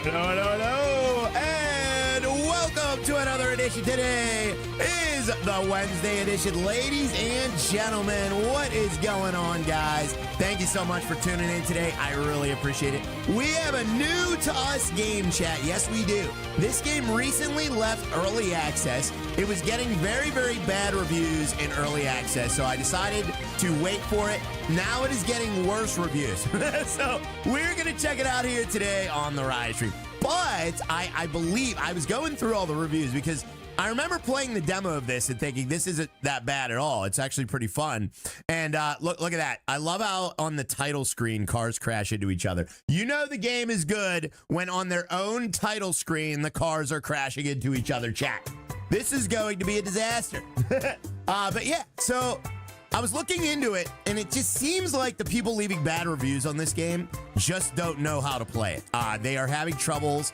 Hello, and welcome to another edition. Today is the Wednesday edition. Ladies and gentlemen, what is going on, guys? Thank you so much for tuning in today. I really appreciate it. We have a new to us game, chat. Yes, we do. This game recently left early access. It was getting very, very bad reviews in early access, so I decided to wait for it. Now it is getting worse reviews. So we're going to check it out here today on the Riot Stream. But I believe I was going through all the reviews because I remember playing the demo of this and thinking this isn't that bad at all. It's actually pretty fun. And look at that. I love how on the title screen cars crash into each other. You know the game is good when on their own title screen the cars are crashing into each other, chat. This is going to be a disaster. But yeah, so I was looking into it, and it just seems like the people leaving bad reviews on this game just don't know how to play it. They are having troubles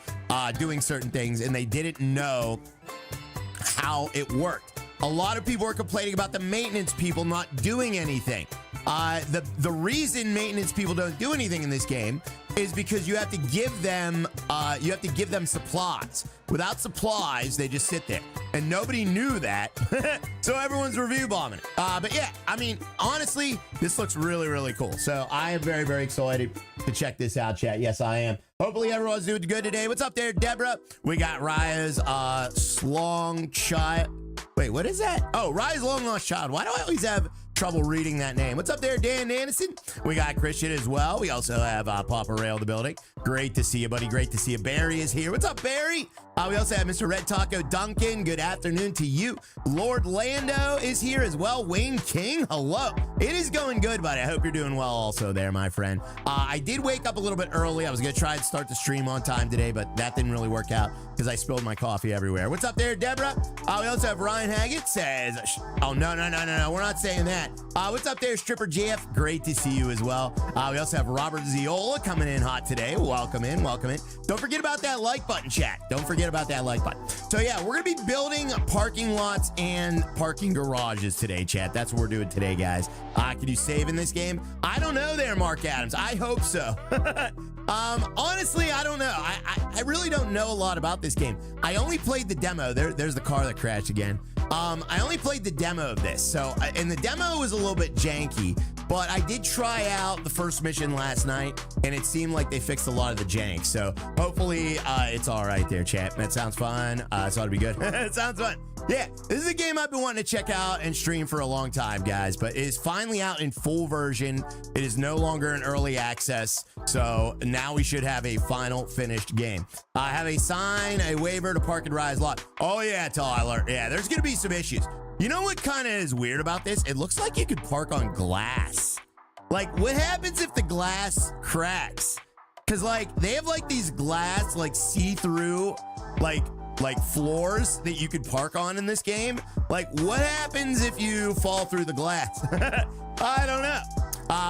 doing certain things, and they didn't know how it worked. A lot of people are complaining about the maintenance people not doing anything. The reason maintenance people don't do anything in this game is because you have to give them supplies. Without supplies, they just sit there, and nobody knew that. So everyone's review bombing it. But yeah, I mean, honestly, this looks really, really cool. So I am very, very excited to check this out, chat. Yes, I am. Hopefully everyone's doing good today. What's up there, Deborah? We got Raya's long child. Wait, what is that? Oh, Raya's long lost child. Why do I always have trouble reading that name? What's up there, Dan Anderson? We got Christian as well. We also have Papa Rail in the building. Great to see you, buddy. Great to see you. Barry is here. What's up, Barry? We also have Mr. Red Taco Duncan. Good afternoon to you. Lord Lando is here as well. Wayne King, hello. It is going good, buddy. I hope you're doing well also there, my friend. I did wake up a little bit early. I was going to try and start the stream on time today, but that didn't really work out because I spilled my coffee everywhere. What's up there, Deborah? We also have Ryan Haggett says, oh, no. We're not saying that. What's up there, Stripper Jeff? Great to see you as well. We also have Robert Ziola coming in hot today. Welcome in. Don't forget about that like button, chat. Don't forget about that like button. So yeah, we're going to be building parking lots and parking garages today, chat. That's what we're doing today, guys. Can you save in this game? I don't know there, Mark Adams. I hope so. Honestly, I don't know. I really don't know a lot about this game. I only played the demo. There's the car that crashed again. I only played the demo of this, and the demo was a little bit janky, but I did try out the first mission last night, and it seemed like they fixed a lot of the jank, so hopefully it's all right there, chat. That sounds fun. So it'll be good. It sounds fun. Yeah, this is a game I've been wanting to check out and stream for a long time, guys, but it is finally out in full version. It is no longer in early access, so now we should have a final finished game. I have a sign, a waiver to park and rise lot. Oh yeah, Tyler. Yeah, there's gonna be some issues. You know what kind of is weird about this? It looks like you could park on glass. Like, what happens if the glass cracks? Because, like, they have, like, these glass, like, see-through, like floors that you could park on in this game. Like, what happens if you fall through the glass? I don't know.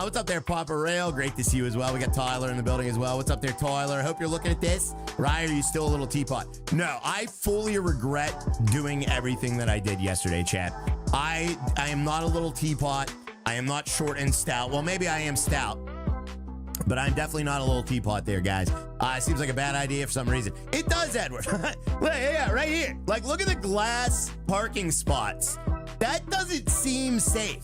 What's up there, Papa Rail? Great to see you as well. We got Tyler in the building as well. What's up there, Tyler? Hope you're looking at this. Ryan, are you still a little teapot? No, I fully regret doing everything that I did yesterday, chat. I am not a little teapot. I am not short and stout. Well, maybe I am stout, but I'm definitely not a little teapot there, guys. It seems like a bad idea for some reason. It does, Edward. Yeah, right here. Like, look at the glass parking spots. That doesn't seem safe.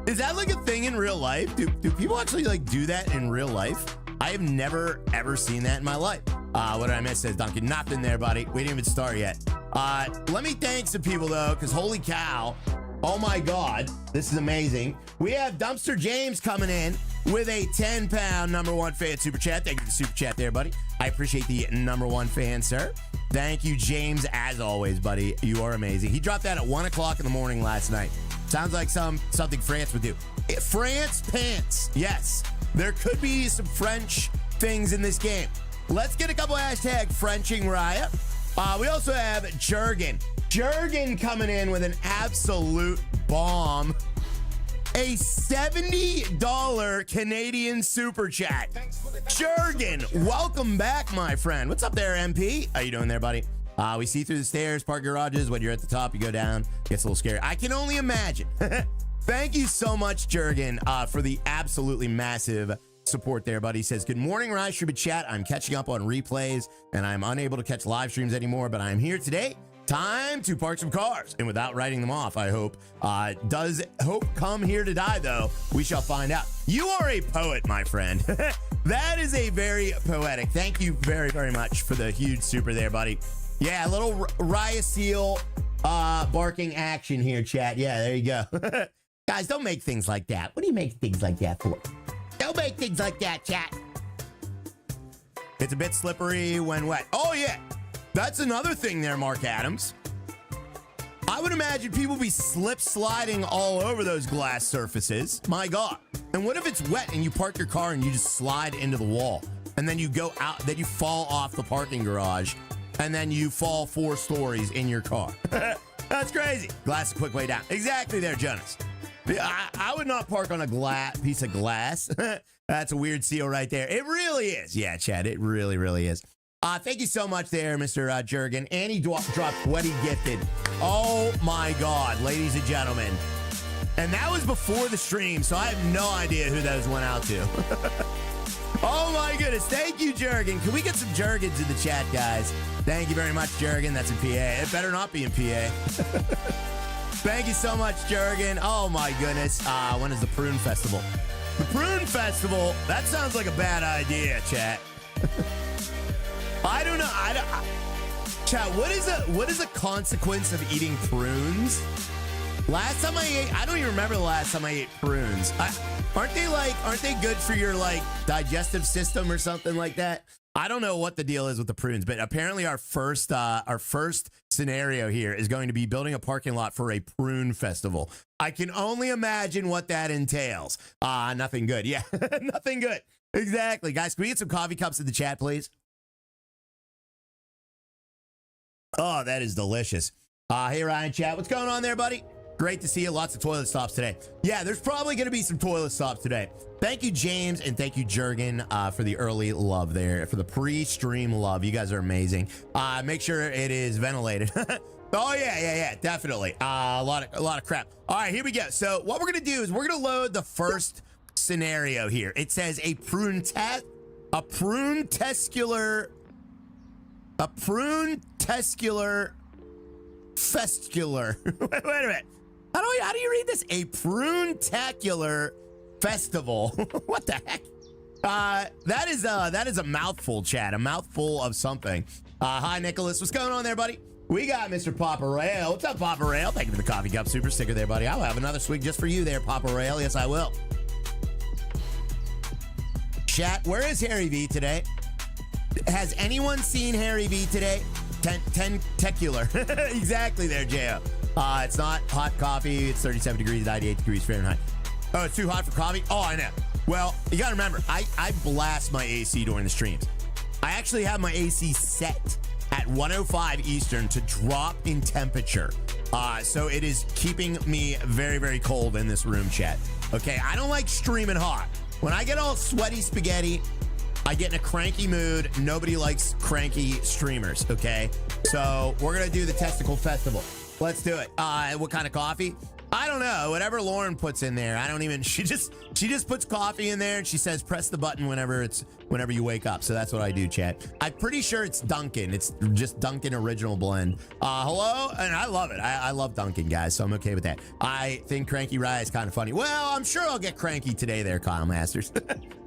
Is that like a thing in real life? Do people actually like do that in real life? I have never ever seen that in my life. What did I miss? Says Duncan. Nothing there, buddy. We didn't even start yet. Let me thank some people though, because holy cow. Oh my God, this is amazing. We have Dumpster James coming in with a 10-pound #1 fan super chat. Thank you for the super chat there, buddy. I appreciate the #1 fan, sir. Thank you, James, as always, buddy. You are amazing. He dropped that at 1 o'clock in the morning last night. Sounds like something France would do. France pants. Yes, there could be some French things in this game. Let's get a couple hashtag Frenching Raya. We also have Jurgen. Jurgen coming in with an absolute bomb. A $70 Canadian super chat. Jurgen, welcome back, my friend. What's up there, MP? How you doing there, buddy? We see through the stairs, park garages. When you're at the top, you go down. Gets a little scary. I can only imagine. Thank you so much, Jurgen, for the absolutely massive support there, buddy. He says, good morning, Rise Tribute Chat. I'm catching up on replays, and I'm unable to catch live streams anymore, but I'm here today. Time to park some cars. And without writing them off, I hope. Does hope come here to die, though? We shall find out. You are a poet, my friend. That is a very poetic. Thank you very, very much for the huge super there, buddy. Yeah, a little Raya Seal barking action here, chat. Yeah, there you go. Guys, don't make things like that. What do you make things like that for? Don't make things like that, chat. It's a bit slippery when wet. Oh, yeah. That's another thing there, Mark Adams. I would imagine people be slip sliding all over those glass surfaces. My God. And what if it's wet and you park your car and you just slide into the wall? And then you go out, then you fall off the parking garage, and then you fall 4 stories in your car. That's crazy. Glass a quick way down. Exactly there, Jonas. I would not park on a piece of glass. That's a weird seal right there. It really is. Yeah, Chad, it really, really is. Thank you so much there, Mr. Jurgen. And he dropped what he gifted. Oh, my God, ladies and gentlemen. And that was before the stream, so I have no idea who those went out to. Oh, my goodness. Thank you, Jurgen. Can we get some Jurgens in the chat, guys? Thank you very much, Jurgen. That's in PA. It better not be in PA. Thank you so much, Jurgen. Oh, my goodness. When is the Prune Festival? The Prune Festival? That sounds like a bad idea, chat. I don't know. Chat, what is a consequence of eating prunes? Last time I ate, I don't even remember the last time I ate prunes. Aren't they good for your like digestive system or something like that? I don't know what the deal is with the prunes, but apparently our first scenario here is going to be building a parking lot for a prune festival. I can only imagine what that entails. Nothing good. Yeah, nothing good. Exactly. Guys, can we get some coffee cups in the chat, please? Oh, that is delicious. Hey, Ryan Chat. What's going on there, buddy? Great to see you. Lots of toilet stops today. Yeah, there's probably going to be some toilet stops today. Thank you, James, and thank you, Jurgen, for the early love there, for the pre-stream love. You guys are amazing. Make sure it is ventilated. Oh, yeah, definitely. A lot of crap. All right, here we go. So what we're going to do is we're going to load the first scenario here. It says a prune testicular festular. Wait a minute. How do you read this? A prune-tacular festival. What the heck? That is a mouthful, chat. A mouthful of something. Hi, Nicholas. What's going on there, buddy? We got Mr. Papa Rail. What's up, Papa Rail? Thank you for the coffee cup super sticker there, buddy. I'll have another swig just for you there, Papa Rail. Yes, I will. Chat, where is Harry V today? Has anyone seen Harry V today? Tentacular. Exactly there, J.O. It's not hot coffee. It's 37 degrees, 98 degrees Fahrenheit. Oh, it's too hot for coffee? Oh, I know. Well, you got to remember, I blast my AC during the streams. I actually have my AC set at 105 Eastern to drop in temperature. So it is keeping me very, very cold in this room, chat. Okay, I don't like streaming hot. When I get all sweaty spaghetti, I get in a cranky mood. Nobody likes cranky streamers, okay? So we're going to do the Testicle Festival. Let's do it. What kind of coffee? I don't know. Whatever Lauren puts in there. I don't even, she just puts coffee in there and she says, press the button whenever you wake up. So that's what I do, chat. I'm pretty sure it's Dunkin'. It's just Dunkin' original blend. Hello? And I love it. I love Dunkin', guys. So I'm okay with that. I think Cranky Rye is kind of funny. Well, I'm sure I'll get cranky today there, Kyle Masters.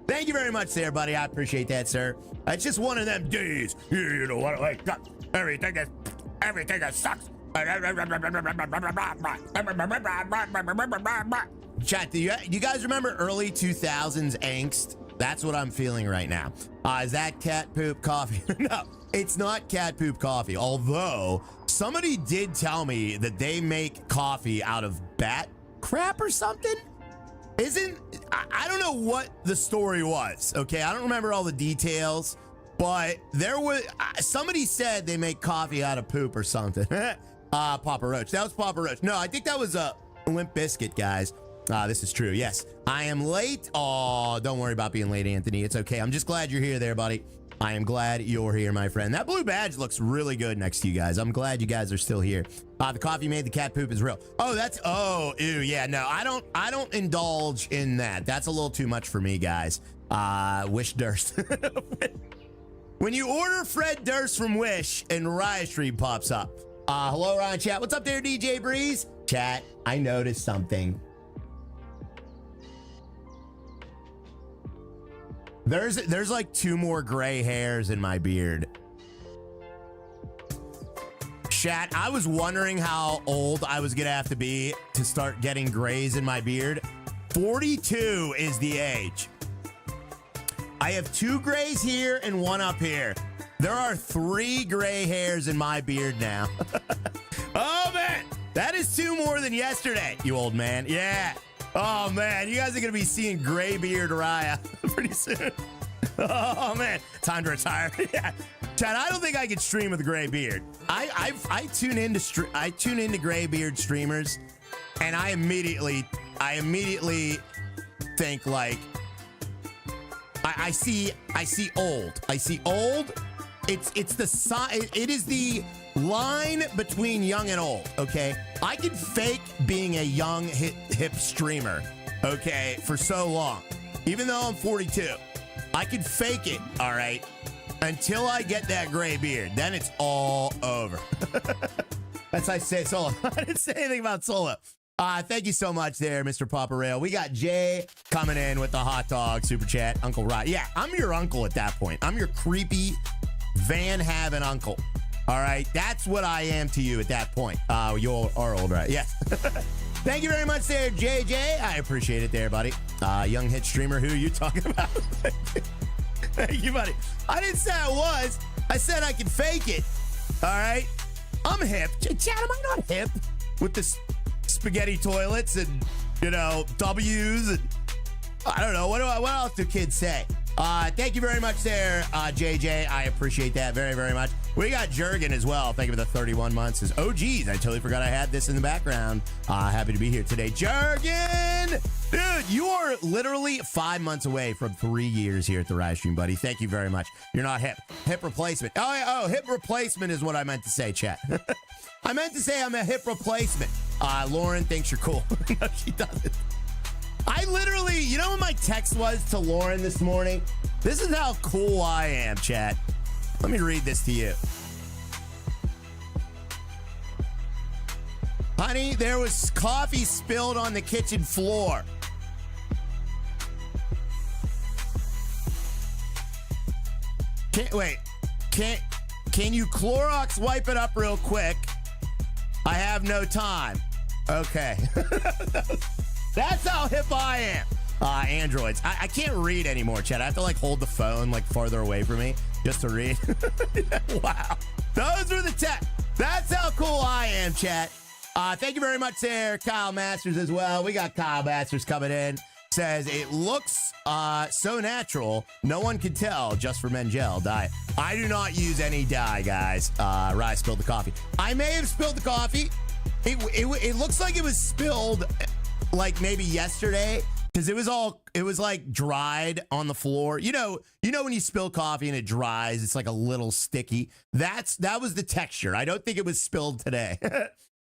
Thank you very much there, buddy. I appreciate that, sir. It's just one of them days. You know what? Like everything that sucks. Chat, do you guys remember early 2000s angst? That's what I'm feeling right now. Is that cat poop coffee? No, it's not cat poop coffee. Although somebody did tell me that they make coffee out of bat crap or something. I don't know what the story was. Okay, I don't remember all the details, but there was somebody said they make coffee out of poop or something. Papa Roach. That was Papa Roach. No, I think that was a Limp Biscuit, guys. This is true. Yes, I am late. Oh, don't worry about being late, Anthony. It's okay. I'm just glad you're here there, buddy. I am glad you're here, my friend. That blue badge looks really good next to you guys. I'm glad you guys are still here. The coffee made the cat poop is real. Oh, ew, yeah, no, I don't indulge in that. That's a little too much for me, guys. Wish Durst. When you order Fred Durst from Wish and Riot Stream pops up. Hello, Ryan chat. What's up there, DJ Breeze? Chat, I noticed something. There's like 2 more gray hairs in my beard. Chat, I was wondering how old I was gonna have to be to start getting grays in my beard. 42 is the age. I have 2 grays here and 1 up here. There are 3 gray hairs in my beard now. Oh man, that is 2 more than yesterday, you old man. Yeah. Oh man, you guys are gonna be seeing gray beard Raya pretty soon. Oh man, time to retire. Yeah, Chad, I don't think I could stream with a gray beard. I tune into gray beard streamers, and I immediately think like I see old. I see old. It's the sign. It is the line between young and old. Okay, I could fake being a young hip streamer. Okay, for so long, even though I'm 42, I could fake it. All right, until I get that gray beard, then it's all over. That's I say Solo. I didn't say anything about Solo. Thank you so much there, Mr. Papa Rail. We got Jay coming in with the hot dog super chat. Uncle Rod. Yeah, I'm your uncle at that point. I'm your creepy Van Haven uncle. All right, that's what I am to you at that point. You are old, right? Yes. Thank you very much there, JJ. I appreciate it there, buddy. Young hit streamer, who are you talking about? Thank you, buddy. I didn't say I was. I said I could fake it. All right? I'm hip. Chad, am I not hip? With the spaghetti toilets and, you know, W's and I don't know. What else do kids say? Thank you very much there, JJ. I appreciate that very, very much. We got Jurgen as well. Thank you for the 31 months. Says, oh, geez, I totally forgot I had this in the background. Happy to be here today. Jurgen! Dude, you are literally 5 months away from 3 years here at the Riot Stream, buddy. Thank you very much. You're not hip. Hip replacement. Oh, hip replacement is what I meant to say, chat. I meant to say I'm a hip replacement. Lauren thinks you're cool. No, she doesn't. I literally, you know what my text was to Lauren this morning? This is how cool I am, chat. Let me read this to you. Honey, there was coffee spilled on the kitchen floor. Can you Clorox wipe it up real quick? I have no time. Okay. That's how hip I am. Androids. I can't read anymore, chat. I have to like hold the phone like farther away from me just to read. Wow. Those were the tech. That's how cool I am, chat. Thank you very much there, Kyle Masters as well. We got Kyle Masters coming in. Says it looks so natural. No one can tell just for Mengel diet. I do not use any dye, guys. Rye spilled the coffee. I may have spilled the coffee. It looks like it was spilled like maybe yesterday because it was like dried on the floor. You know when you spill coffee and it dries, it's like a little sticky. That was the texture. I don't think it was spilled today.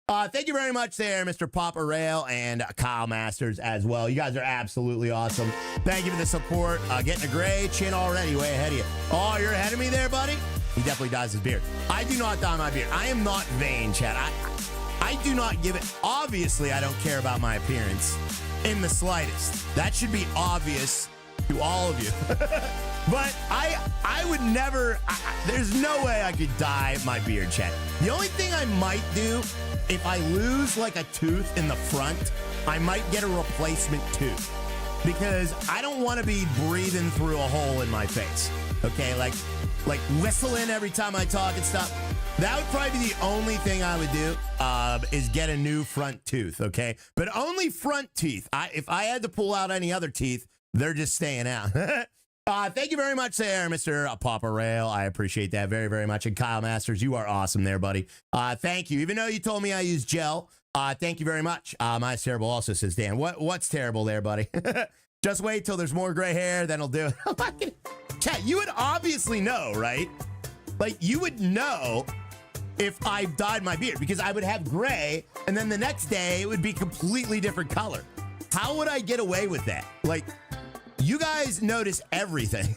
Thank you very much there, Mr. Papa Rail and Kyle Masters as well. You guys are absolutely awesome. Thank you for the support. Getting a gray chin already, way ahead of you. Oh, you're ahead of me there, buddy? He definitely dyes his beard. I do not dye my beard. I am not vain, Chad. I do not give it. Obviously, I don't care about my appearance in the slightest. That should be obvious to all of you. But I would never, there's no way I could dye my beard, Chad. The only thing I might do, if I lose like a tooth in the front, I might get a replacement tooth because I don't want to be breathing through a hole in my face. Okay, like whistling every time I talk and stuff. That would probably be the only thing I would do is get a new front tooth, okay? But only front teeth. If I had to pull out any other teeth, they're just staying out. Thank you very much there, Mr. Papa Rail. I appreciate that very, very much. And Kyle Masters, you are awesome there, buddy. Thank you. Even though you told me I use gel, thank you very much. Mine's terrible also, says Dan. What's terrible there, buddy? Just wait till there's more gray hair, then I'll do it. Chat, you would obviously know, right? Like, you would know if I dyed my beard because I would have gray and then the next day it would be completely different color. How would I get away with that? Like, you guys notice everything.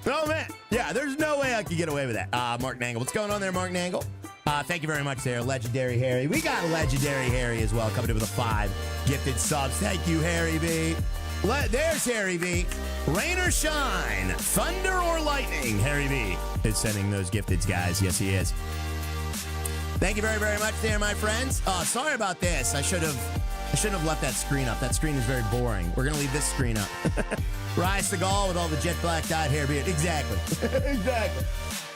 Oh, man. Yeah, there's no way I could get away with that. Mark Nangle. What's going on there, Mark Nangle? Thank you very much there, Legendary Harry. We got Legendary Harry as well, coming in with a 5 gifted subs. Thank you, Harry B. There's Harry B. Rain or shine, thunder or lightning, Harry B is sending those gifteds, guys. Yes, he is. Thank you very, very much there, my friends. Sorry about this. I shouldn't have left that screen up. That screen is very boring. We're going to leave this screen up. Rise Seagal with all the jet black dyed hair beard. Exactly. Exactly.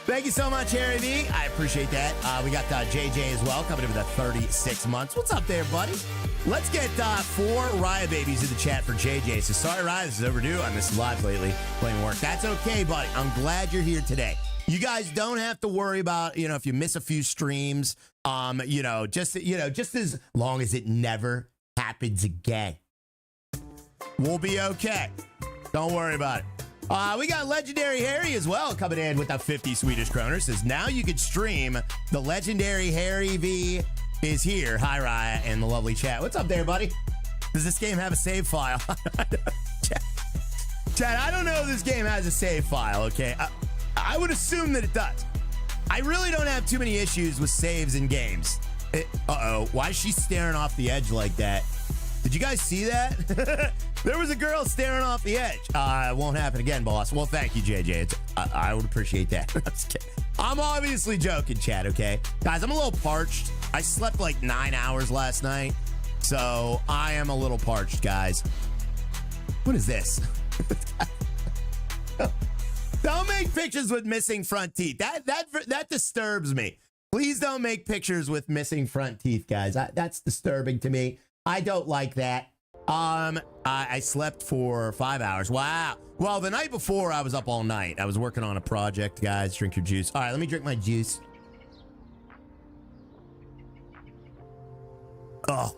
Thank you so much, Harry V. I appreciate that. We got JJ as well, coming in with a 36 months. What's up there, buddy? Let's get 4 Raya babies in the chat for JJ. So sorry, Raya, this is overdue. I missed live lately playing work. That's okay, buddy. I'm glad you're here today. You guys don't have to worry about, if you miss a few streams, just as long as it never happens again. We'll be okay. Don't worry about it. We got Legendary Harry as well coming in with a 50 Swedish kroner. Says, now you can stream the Legendary Harry V is here. Hi, Raya, and the lovely chat. What's up there, buddy? Does this game have a save file? Chat, I don't know if this game has a save file, okay? I would assume that it does. I really don't have too many issues with saves in games. Uh-oh. Why is she staring off the edge like that? Did you guys see that? There was a girl staring off the edge. It won't happen again, boss. Well, thank you, JJ. I would appreciate that. I'm obviously joking, chat, okay? Guys, I'm a little parched. I slept like 9 hours last night, so I am a little parched, guys. What is this? Don't make pictures with missing front teeth. That disturbs me. Please don't make pictures with missing front teeth, guys. That's disturbing to me. I don't like that. I slept for 5 hours. Wow. Well, the night before I was up all night. I was working on a project, guys. Drink your juice. All right, let me drink my juice. Oh.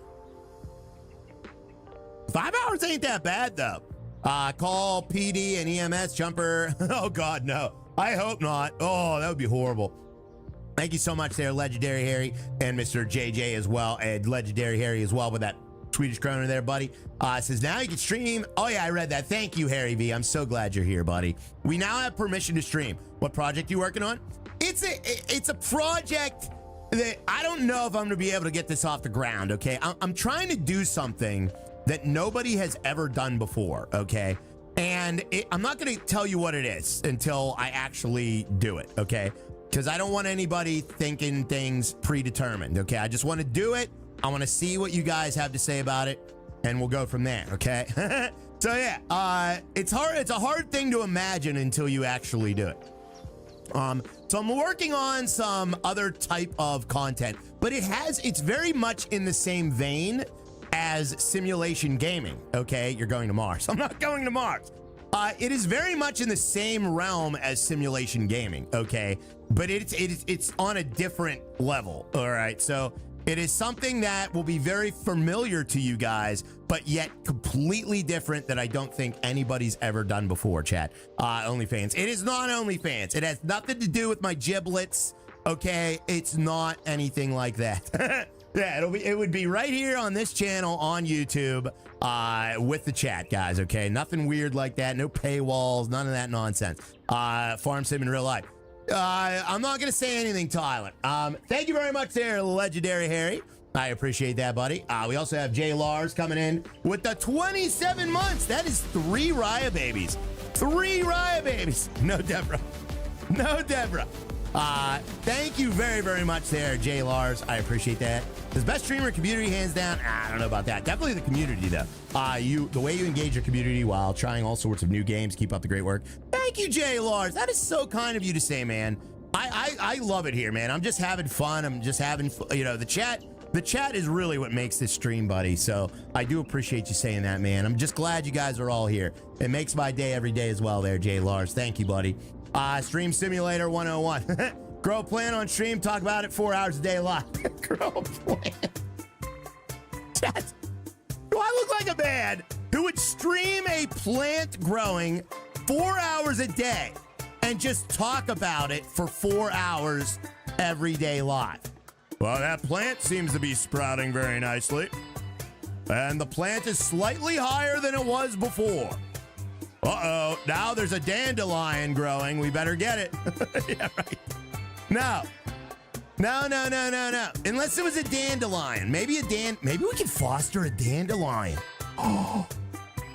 5 hours ain't that bad, though. Call PD and EMS jumper. Oh, God, no. I hope not. Oh, that would be horrible. Thank you so much there, Legendary Harry, and Mr. JJ as well, and Legendary Harry as well with that Swedish kroner there, buddy. Says, now you can stream. Oh, yeah, I read that. Thank you, Harry V. I'm so glad you're here, buddy. We now have permission to stream. What project you working on? It's a project that I don't know if I'm going to be able to get this off the ground, okay? I'm trying to do something that nobody has ever done before, okay? And I'm not going to tell you what it is until I actually do it, okay? Because I don't want anybody thinking things predetermined, okay? I just want to do it. I want to see what you guys have to say about it, and we'll go from there, okay? So yeah, it's hard. It's a hard thing to imagine until you actually do it. So I'm working on some other type of content, but it's very much in the same vein as simulation gaming, okay? You're going to Mars. I'm not going to Mars. It is very much in the same realm as simulation gaming, okay? But it's on a different level, all right? So it is something that will be very familiar to you guys, but yet completely different that I don't think anybody's ever done before, chat. OnlyFans. It is not OnlyFans. It has nothing to do with my giblets, okay? It's not anything like that. Yeah, it would be right here on this channel on YouTube with the chat, guys, okay? Nothing weird like that. No paywalls, none of that nonsense. Farm sim in real life. I'm not going to say anything, Tyler. Thank you very much there, Legendary Harry. I appreciate that, buddy. We also have Jay Lars coming in with the 27 months. That is 3 Raya babies. 3 Raya babies. No, Deborah. No, Deborah. Thank you very, very much there, Jay Lars. I appreciate that. His best streamer community, hands down. I don't know about that. Definitely the community, though. The way you engage your community while trying all sorts of new games. Keep up the great work. Thank you, Jay Lars. That is so kind of you to say, man. I love it here, man. I'm just having fun. I'm just having, the chat. The chat is really what makes this stream, buddy. So I do appreciate you saying that, man. I'm just glad you guys are all here. It makes my day every day as well there, Jay Lars. Thank you, buddy. Stream Simulator 101. Grow a plant on stream. Talk about it 4 hours a day live. Grow a plant. Chat. Do I look like a man who would stream a plant growing 4 hours a day and just talk about it for 4 hours every day live. Well, that plant seems to be sprouting very nicely. And the plant is slightly higher than it was before. Uh-oh, now there's a dandelion growing. We better get it. Yeah, right. No. No. Unless it was a dandelion. Maybe we could foster a dandelion. Oh,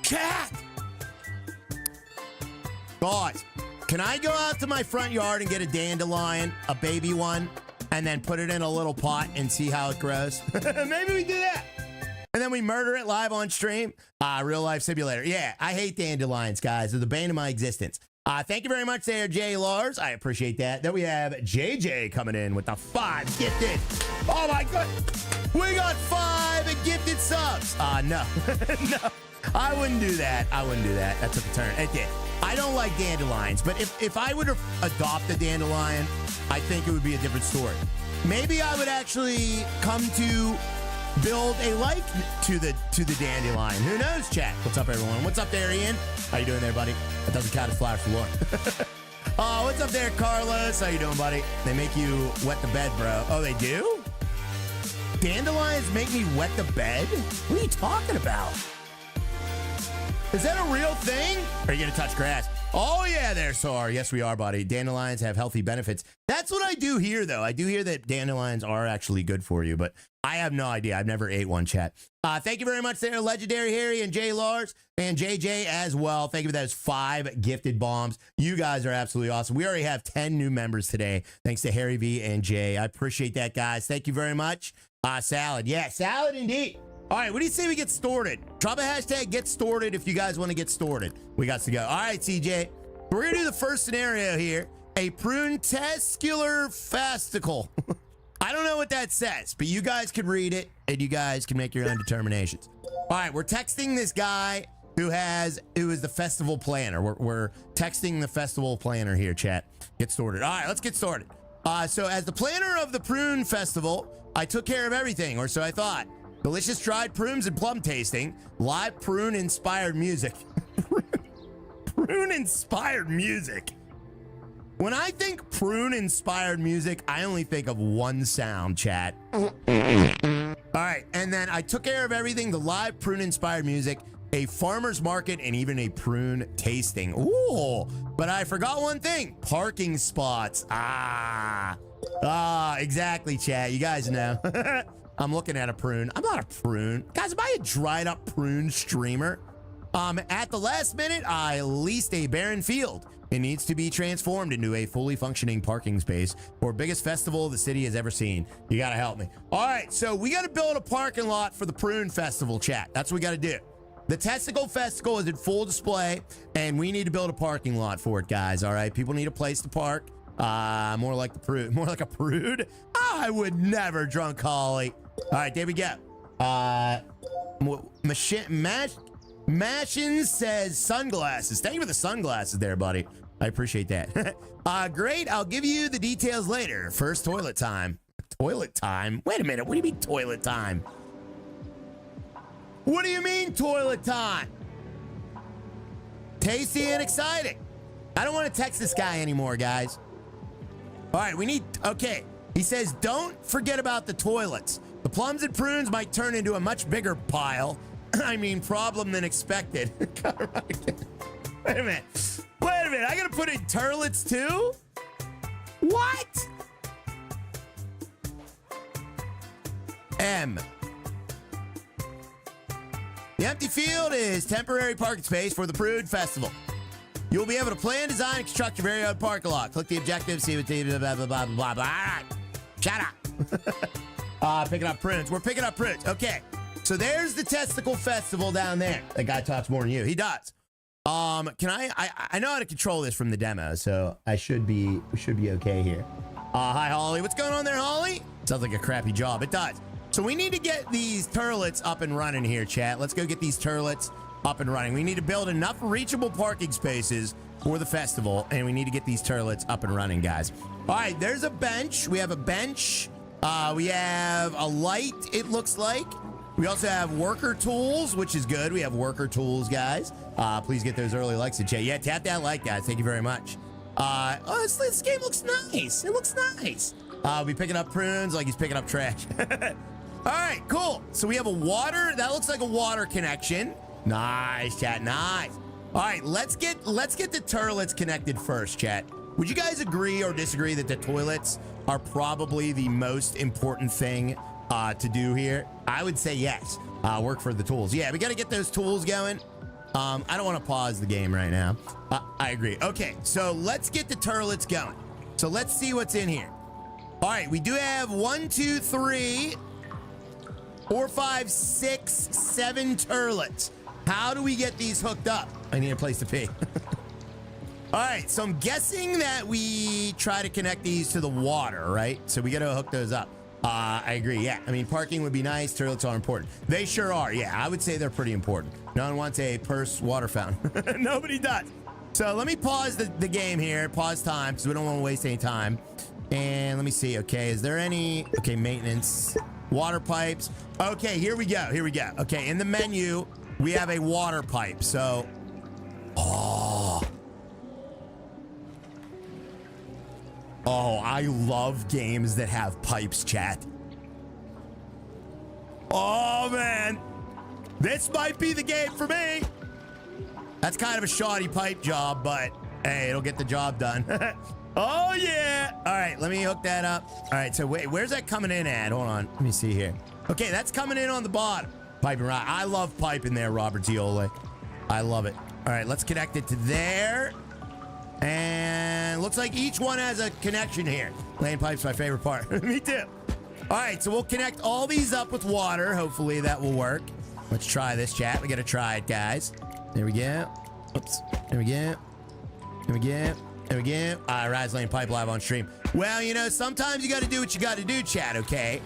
chat. Guys, can I go out to my front yard and get a dandelion, a baby one, and then put it in a little pot and see how it grows? Maybe we do that. And then we murder it live on stream. Real life simulator. Yeah, I hate dandelions, guys. They're the bane of my existence. Thank you very much there, Jay Lars. I appreciate that. Then we have JJ coming in with the 5 gifted. Oh my God. We got 5 gifted subs. No. No. I wouldn't do that. That took a turn. It did. I don't like dandelions, but if I would adopt a dandelion, I think it would be a different story. Maybe I would actually come to build a like to the dandelion. Who knows, chat? What's up, everyone? What's up there, Ian? How you doing there, buddy? That doesn't count as flowers for Lauren. What's up there, Carlos? How you doing, buddy? They make you wet the bed, bro. Oh, they do? Dandelions make me wet the bed? What are you talking about? Is that a real thing? Are you gonna touch grass? Oh yeah, there, Sar. Yes, we are, buddy. Dandelions have healthy benefits. That's what I do hear, though. I do hear that dandelions are actually good for you, but I have no idea. I've never ate one, chat. Thank you very much there, Legendary Harry and Jay Lars and JJ as well. Thank you for those 5 gifted bombs. You guys are absolutely awesome. We already have 10 new members today, thanks to Harry V and Jay. I appreciate that, guys. Thank you very much. Salad. Yeah, salad indeed. All right, what do you say we get started? Drop a hashtag get started if you guys want to get started. We got to go. All right, CJ. We're going to do the first scenario here. A prune testicular fasticle. I don't know what that says, but you guys can read it and you guys can make your own determinations. All right, we're texting this guy who is the festival planner. We're texting the festival planner here, chat. Get started. All right, let's get started. So as the planner of the prune festival, I took care of everything, or so I thought. Delicious dried prunes and plum tasting. Live prune-inspired music. Prune-inspired music. When I think prune-inspired music, I only think of one sound, chat. All right, and then I took care of everything. The live prune-inspired music, a farmer's market, and even a prune tasting. Ooh, but I forgot one thing. Parking spots. Exactly, chat. You guys know. I'm looking at a prune. I'm not a prune. Guys, am I a dried up prune streamer? At the last minute, I leased a barren field. It needs to be transformed into a fully functioning parking space for biggest festival the city has ever seen. You gotta help me. All right, so we gotta build a parking lot for the prune festival, chat. That's what we gotta do. The testicle festival is in full display, and we need to build a parking lot for it, guys. All right, people need a place to park. More like a prude. I would never, drunk Holly. All right, there we go. Mashin says sunglasses. Thank you for the sunglasses there, buddy. I appreciate that. Great. I'll give you the details later. First, toilet time. Toilet time? Wait a minute. What do you mean toilet time? What do you mean toilet time? Tasty and exciting. I don't want to text this guy anymore, guys. All right, okay. He says, don't forget about the toilets. The plums and prunes might turn into a much bigger pile. I mean, problem than expected. Wait a minute. I gotta put in turlets too? What? M. The empty field is temporary parking space for the Prude Festival. You'll be able to plan, design, and construct your very own parking lot. Click the objective, see what the blah, blah, blah, blah, blah. All right. Shut up. Picking up prunes. We're picking up prunes. Okay. So there's the testicle festival down there. That guy talks more than you. He does. Can I know how to control this from the demo, so we should be okay here. Hi, Holly. What's going on there, Holly? Sounds like a crappy job. It does. So we need to get these turlets up and running here, chat. Let's go get these turlets up and running. We need to build enough reachable parking spaces for the festival, and we need to get these turlets up and running, guys. All right, there's a bench. We have a bench. We have a light, it looks like. We also have worker tools, which is good. We have worker tools, guys. Please get those early likes in chat. Yeah, tap that like, guys. Thank you very much. This game looks nice. It looks nice. We'll be picking up prunes like he's picking up trash. All right, cool. So we have a water. That looks like a water connection. Nice, chat. Nice. All right, let's get the turlets connected first, chat. Would you guys agree or disagree that the toilets are probably the most important thing to do here? I would say yes. Work for the tools. Yeah, we got to get those tools going. I don't want to pause the game right now. I agree. Okay, so let's get the turlets going. So let's see what's in here. All right, we do have 1, 2, 3, 4, 5, 6, 7 turlets. How do we get these hooked up? I need a place to pee. All right, so I'm guessing that we try to connect these to the water, right? So we got to hook those up. I agree. Yeah, I mean, parking would be nice. Turlets are important. They sure are. Yeah, I would say they're pretty important. No one wants a purse water fountain. Nobody does. So let me pause the game here. Pause time because we don't want to waste any time. And let me see. Okay, is there any... Okay, maintenance. Water pipes. Okay, here we go. Here we go. Okay, in the menu, we have a water pipe. So... Oh, I love games that have pipes, chat. Oh, man. This might be the game for me. That's kind of a shoddy pipe job, but hey, it'll get the job done. Oh, yeah. All right, let me hook that up. All right, so wait, where's that coming in at? Hold on. Let me see here. Okay, that's coming in on the bottom. Piping right. I love pipe in there, Robert Ziole. I love it. All right, let's connect it to there. And looks like each one has a connection here. Laying pipe's my favorite part. Me too. All right, so we'll connect all these up with water. Hopefully that will work. Let's try this, chat. We got to try it, guys. There we go. Oops. There we go. There we go. There we go. All right, Rise laying pipe live on stream. Well, you know, sometimes you got to do what you got to do, chat, okay?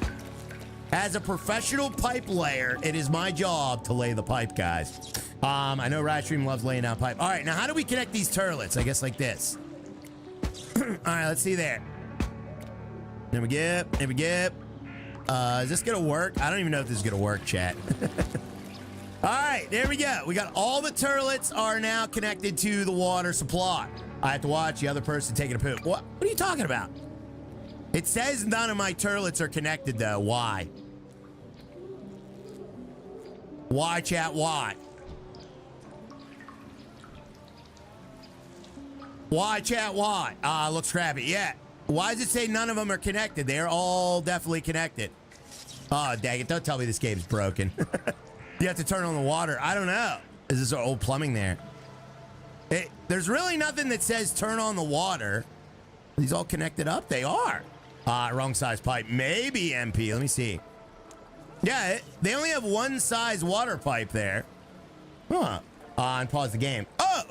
As a professional pipe layer, it is my job to lay the pipe, guys. I know Ride loves laying down pipe. All right, now how do we connect these turlets? I guess like this. All right, let's see there. There we go. There we go. Is this gonna work? I don't even know if this is gonna work, chat. All right, there we go. We got all the turlets are now connected to the water supply. I have to watch the other person taking a poop. What are you talking about? It says none of my turlets are connected, though. Why? Why, chat? Why? Why, chat? Why? Looks crappy. Yeah. Why does it say none of them are connected? They're all definitely connected. Oh, dang it. Don't tell me this game's broken. You have to turn on the water. I don't know. Is this our old plumbing there? There's really nothing that says turn on the water. Are these all connected up? They are. Wrong size pipe. Maybe MP. Let me see. Yeah, they only have one size water pipe there. Huh. And pause the game. Oh!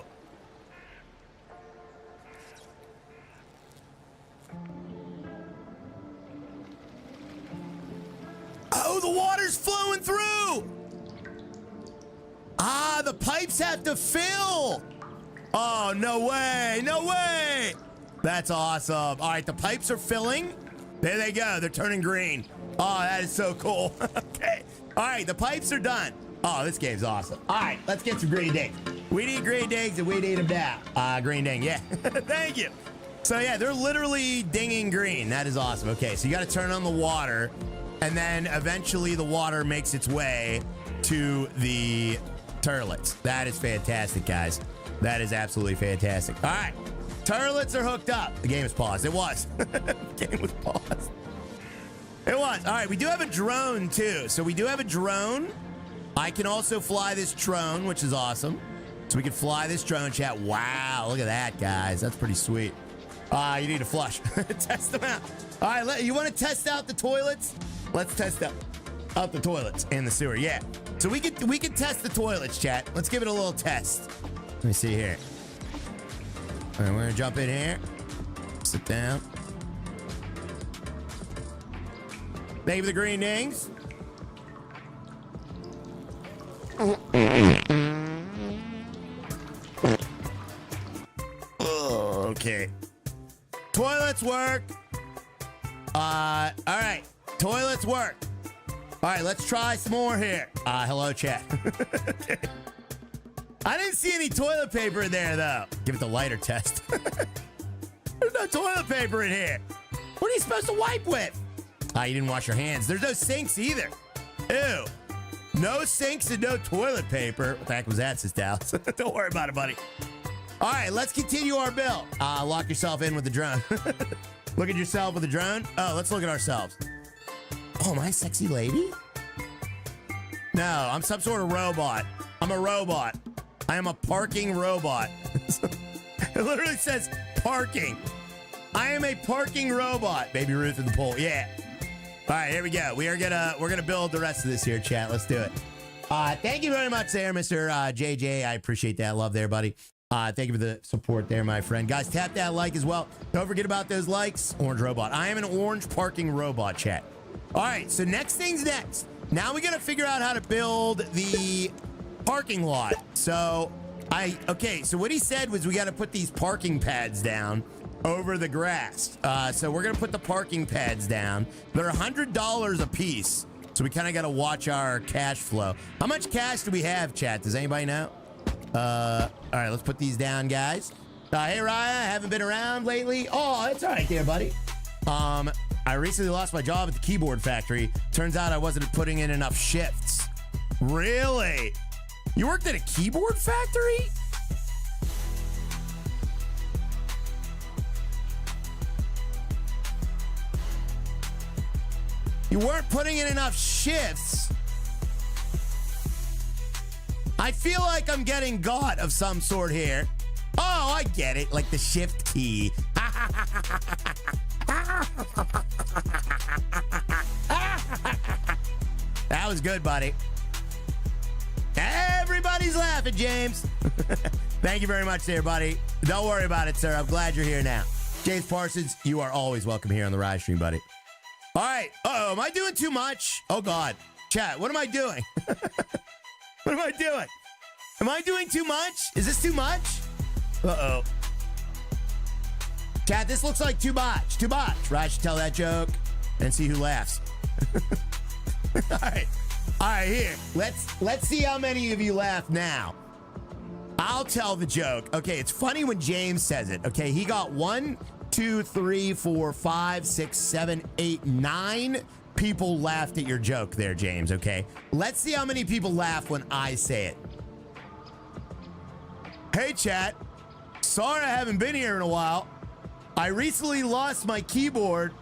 Oh, the water's flowing through! The pipes have to fill! Oh, no way! No way! That's awesome. All right, the pipes are filling. There they go. They're turning green. Oh, that is so cool. Okay. All right, the pipes are done. Oh, this game's awesome. All right, let's get some green dings. We need green dings and we need them now. Green ding, yeah. Thank you. So yeah, they're literally dinging green. That is awesome. Okay, so you got to turn on the water, and then eventually the water makes its way to the turlets. That is fantastic, guys. That is absolutely fantastic. All right, turlets are hooked up. The game is paused. It was. The game was paused. It was. All right, we do have a drone too. So we do have a drone. I can also fly this drone, which is awesome. So we can fly this drone, chat. Wow, look at that, guys. That's pretty sweet. You need to flush. Test them out. All right, you want to test out the toilets? Let's test out the toilets and the sewer. Yeah. So we can test the toilets, chat. Let's give it a little test. Let me see here. All right, we're gonna jump in here. Sit down. Thank you for the green dings. Oh, okay. Toilets work. All right. Toilets work. All right, let's try some more here. Hello, chat. I didn't see any toilet paper in there, though. Give it the lighter test. There's no toilet paper in here. What are you supposed to wipe with? You didn't wash your hands. There's no sinks either. Ew. No sinks and no toilet paper. What the heck was that, Sis Dallas? Don't worry about it, buddy. All right, let's continue our build. Lock yourself in with the drone. Look at yourself with the drone. Oh, let's look at ourselves. Oh, am I a sexy lady? No, I'm some sort of robot. I'm a robot. I am a parking robot. It literally says parking. I am a parking robot. Baby Ruth in the pool. Yeah. All right, here we go. We're gonna build the rest of this here, chat. Let's do it. Thank you very much there, Mr. JJ. I appreciate that love there, buddy. Thank you for the support there, my friend. Guys, tap that like as well. Don't forget about those likes. Orange robot. I am an orange parking robot, chat. All right, so next thing's next. Now we gotta figure out how to build the parking lot. So so what he said was we gotta put these parking pads down over the grass. So we're gonna put the parking pads down. They're $100 a piece. So we kind of gotta watch our cash flow. How much cash do we have, chat? Does anybody know? All right, let's put these down, guys. Hey, Raya, haven't been around lately. Oh, it's all right there, buddy. I recently lost my job at the keyboard factory. Turns out I wasn't putting in enough shifts. Really? You worked at a keyboard factory? You weren't putting in enough shifts. I feel like I'm getting got of some sort here. Oh, I get it. Like the shift key. That was good, buddy. Everybody's laughing, James. Thank you very much there, buddy. Don't worry about it, sir. I'm glad you're here now. James Parsons, you are always welcome here on the Rise stream, buddy. All right. Uh-oh, am I doing too much? Oh, God. Chat, what am I doing? What am I doing? Am I doing too much? Is this too much? Uh-oh. Chat, this looks like too much. Too much. Raj should tell that joke and see who laughs. All right. All right, here. Let's see how many of you laugh now. I'll tell the joke. Okay, it's funny when James says it. Okay, he got 1, 2, 3, 4, 5, 6, 7, 8, 9 people laughed at your joke there, James, okay? Let's see how many people laugh when I say it. Hey, chat. Sorry I haven't been here in a while. I recently lost my keyboard.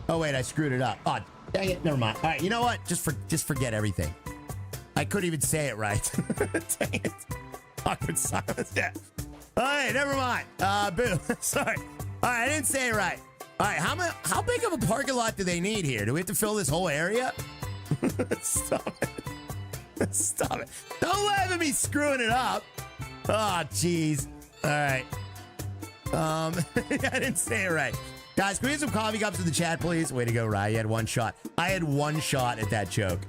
Oh, wait, I screwed it up. Oh, dang it. Never mind. All right, you know what? Just forget everything. I couldn't even say it right. Dang it. Awkward silence. Yeah. All right, never mind. Boo. Sorry. All right, I didn't say it right. All right, how big of a parking lot do they need here? Do we have to fill this whole area? Stop it. Stop it. Don't laugh at me screwing it up. Oh, jeez. All right. I didn't say it right. Guys, can we have some coffee cups in the chat, please? Way to go, Rye. You had one shot. I had one shot at that joke.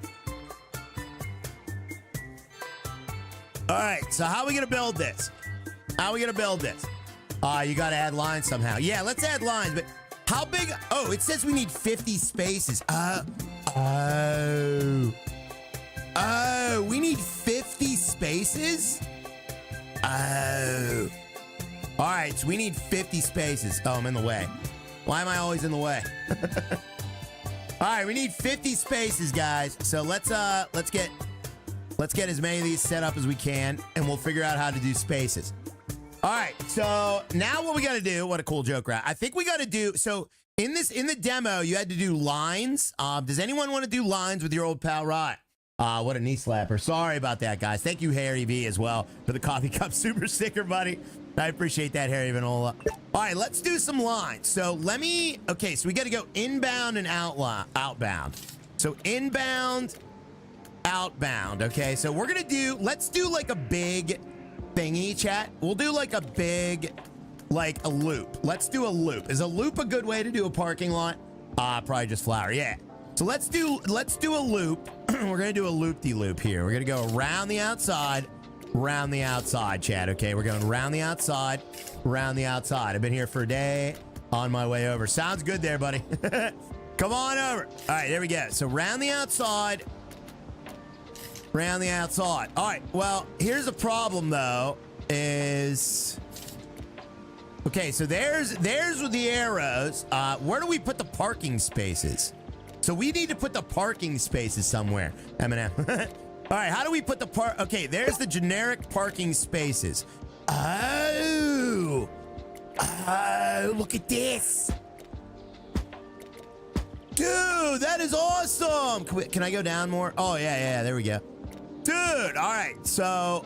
All right, so how are we going to build this? How are we going to build this? You got to add lines somehow. Yeah, let's add lines, but how big? Oh, it says we need 50 spaces. Oh, we need 50 spaces? Oh. All right, so we need 50 spaces. Oh, I'm in the way. Why am I always in the way? All right, we need 50 spaces, guys. So let's get as many of these set up as we can, and we'll figure out how to do spaces. All right, so now what we got to do, what a cool joke, right? I think we got to do, so in the demo, you had to do lines. Does anyone want to do lines with your old pal, Rye? What a knee slapper. Sorry about that, guys. Thank you, Harry V, as well, for the coffee cup super sticker, buddy. I appreciate that, Harry Vanola. All right, let's do some lines. So okay, so we got to go inbound and outbound. So inbound, outbound, okay? So we're going to let's do like a big thingy, chat. We'll do like a big, like a loop. Let's do a loop. Is a loop a good way to do a parking lot? Probably just flower, yeah. So let's do a loop. We're going to do a loop-de-loop here. We're going to go around the outside, chat, okay? We're going around the outside. I've been here for a day, on my way over. Sounds good there, buddy. Come on over. All right, there we go. So round the outside, Around the outside. All right, well, here's the problem, though, is... Okay, so there's the arrows. Where do we put the parking spaces? So we need to put the parking spaces somewhere. Eminem. All right, how do we put the Okay, there's the generic parking spaces. Oh, look at this. Dude, that is awesome. Can I go down more? Oh, yeah, there we go. Dude, all right, so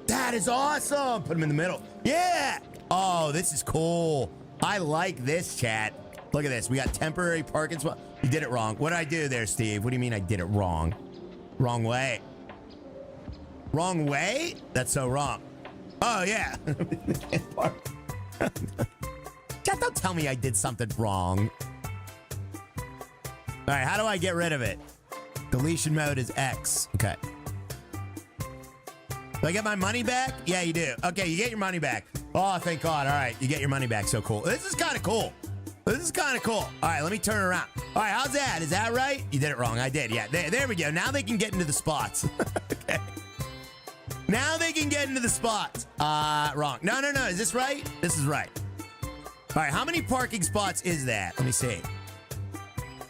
that is awesome. Put them in the middle. Yeah. Oh, this is cool. I like this, chat. Look at this. We got temporary parking spot. You did it wrong. What did I do there, Steve? What do you mean I did it wrong? Wrong way. Wrong way? That's so wrong. Oh, yeah. Chat, don't tell me I did something wrong. All right, how do I get rid of it? Deletion mode is X. Okay. Do I get my money back? Yeah, you do. Okay, you get your money back. Oh, thank God. All right, you get your money back. So cool. This is kind of cool. This is kind of cool. All right, let me turn around. All right, how's that? Is that right? You did it wrong. I did. Yeah, there we go. Now they can get into the spots. Okay. Now they can get into the spots. Wrong. No. Is this right? This is right. All right, how many parking spots is that? Let me see.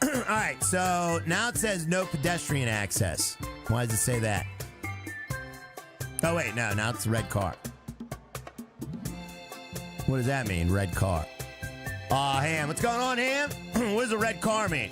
All right, so now it says no pedestrian access. Why does it say that? Oh, wait, no, now it's a red car. What does that mean, red car? Ham, what's going on, Ham? What does a red car mean?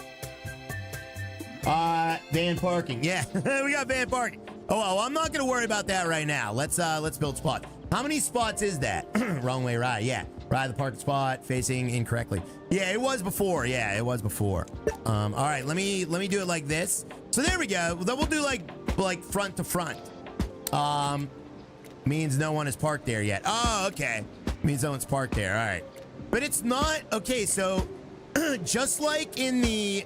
Van parking. Yeah, we got van parking. Oh, well, I'm not going to worry about that right now. Let's build spots. How many spots is that? Wrong way, right, yeah. Right, the parking spot facing incorrectly. Yeah, it was before. Yeah, it was before. All right, let me do it like this. So there we go. Then we'll do like front to front. Means no one is parked there yet. Oh, okay. Means no one's parked there. All right. But it's not. Okay, so just like in the...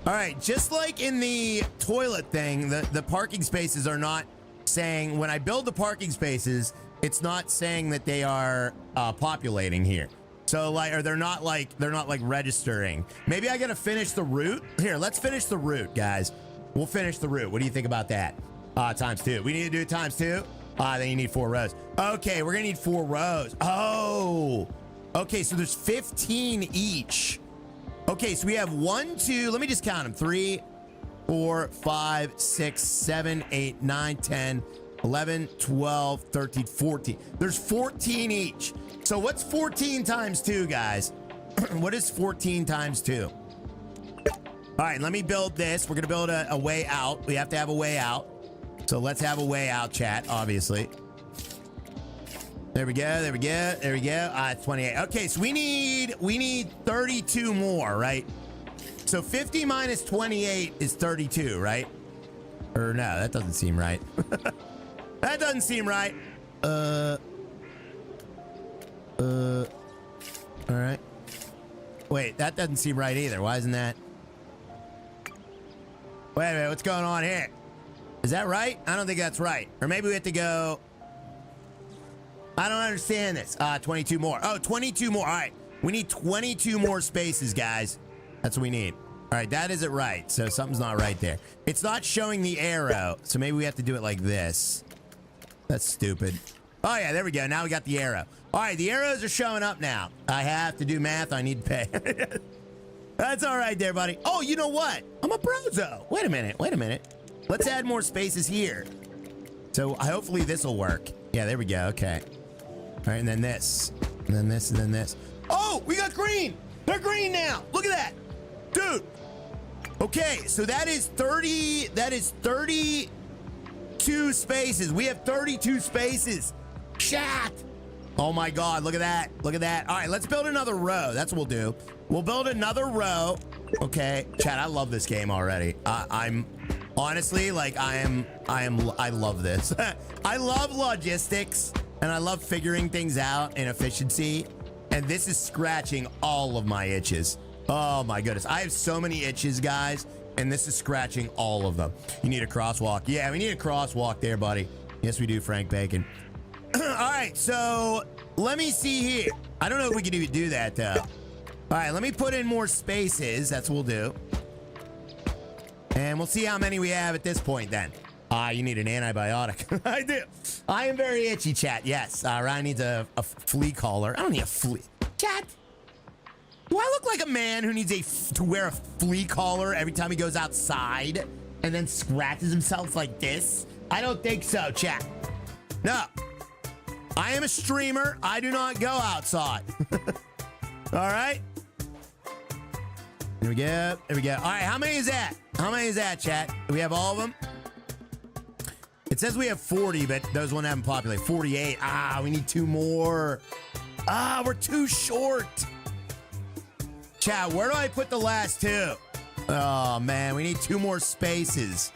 All right, just like in the toilet thing, the parking spaces are not saying... When I build the parking spaces, it's not saying that they are populating here. So like, or they're not like registering. Maybe I gotta finish the route. Here, let's finish the route, guys. We'll finish the route. What do you think about that? Times 2. We need to do it times 2. Then you need 4 rows. Okay, we're gonna need 4 rows. Oh, okay. So there's 15 each. Okay, so we have 1, 2. Let me just count them. 3, 4, 5, 6, 7, 8, 9, 10, 11, 12, 13, 14. There's 14 each. So what's 14 times 2, guys? What is 14 times 2? All right, let me build this. We're gonna build a way out. We have to have a way out. So let's have a way out, chat, obviously. There we go, there we go, there we go. 28. Okay, so we need 32 more, right? So 50 minus 28 is 32, right? Or no, that doesn't seem right. That doesn't seem right. All right. Wait, that doesn't seem right either. Why isn't that? Wait a minute, what's going on here? Is that right? I don't think that's right. Or maybe we have to go... I don't understand this. 22 more. Oh, 22 more. All right. We need 22 more spaces, guys. That's what we need. All right, that isn't right. So something's not right there. It's not showing the arrow. So maybe we have to do it like this. That's stupid. Oh, yeah, there we go. Now we got the arrow. All right, the arrows are showing up now. I have to do math. I need to pay. That's all right there, buddy. Oh, you know what? I'm a brozo. Wait a minute. Wait a minute. Let's add more spaces here. So hopefully this will work. Yeah, there we go. Okay. All right, and then this. And then this, and then this. Oh, we got green. They're green now. Look at that. Dude. Okay, so that is 30. That is 32 spaces. We have 32 spaces. Chat. Oh my God, look at that. Look at that. All right, let's build another row. That's what we'll do. We'll build another row. Okay, chat, I love this game already. I'm honestly, like, I love this. I love logistics and I love figuring things out and efficiency. And this is scratching all of my itches. Oh my goodness. I have so many itches, guys, and this is scratching all of them. You need a crosswalk. Yeah, we need a crosswalk there, buddy. Yes, we do, Frank Bacon. All right, so let me see here. I don't know if we can even do that, though. All right, let me put in more spaces. That's what we'll do. And we'll see how many we have at this point, then. You need an antibiotic. I do. I am very itchy, chat. Yes. Ryan needs a flea collar. I don't need a flea. Chat. Do I look like a man who needs to wear a flea collar every time he goes outside and then scratches himself like this? I don't think so, chat. No. I am a streamer. I do not go outside. All right. Here we go. There we go. All right. How many is that? How many is that, chat? Do we have all of them? It says we have 40, but those one haven't populated. 48. We need 2 more. We're too short. Chat, where do I put the last 2? Oh, man. We need 2 more spaces.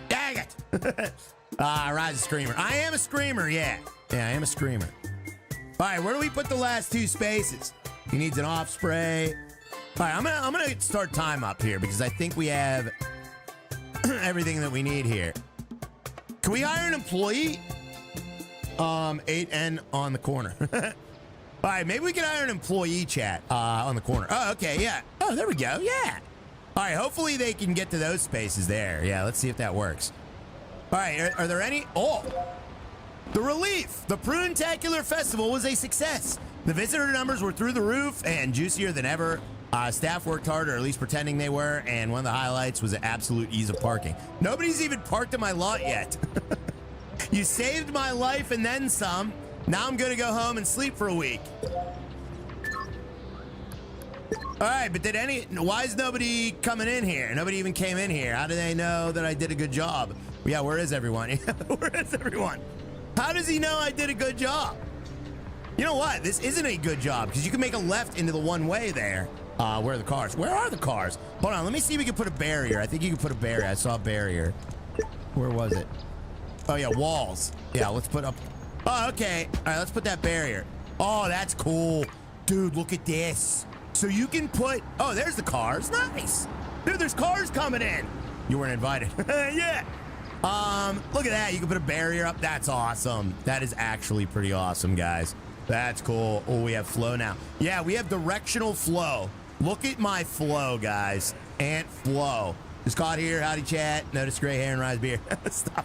Dang it. Rise a screamer. I am a screamer, yeah. Yeah, I am a screamer. All right, where do we put the last 2 spaces? He needs an off spray. All right, I'm gonna start time up here because I think we have everything that we need here. Can we hire an employee? 8N on the corner. All right, maybe we can hire an employee, chat, on the corner. Oh, okay, yeah. Oh, there we go, yeah. All right, hopefully they can get to those spaces there. Yeah, let's see if that works. All right, are there any? Oh, the relief. The Prune-tacular Festival was a success. The visitor numbers were through the roof and juicier than ever. Staff worked hard, or at least pretending they were, and one of the highlights was the absolute ease of parking. Nobody's even parked in my lot yet. You saved my life and then some. Now I'm gonna go home and sleep for a week. All right, but why is nobody coming in here? Nobody even came in here. How do they know that I did a good job? Yeah, where is everyone? Where is everyone? How does he know I did a good job? You know what? This isn't a good job because you can make a left into the one-way there. Where are the cars? Where are the cars? Hold on, let me see if we can put a barrier. I think you can put a barrier. I saw a barrier. Where was it? Oh, yeah, walls. Yeah, let's put up. Oh, okay. All right, let's put that barrier. Oh, that's cool. Dude, look at this. So you can put, oh, there's the cars. Nice. Dude, there's cars coming in. You weren't invited. Yeah. Look at that. You can put a barrier up. That's awesome. That is actually pretty awesome, guys. That's cool. Oh, we have flow now. Yeah, we have directional flow. Look at my flow, guys. Ant flow. Just caught here. Howdy, chat. Notice gray hair and rise beard. Stop.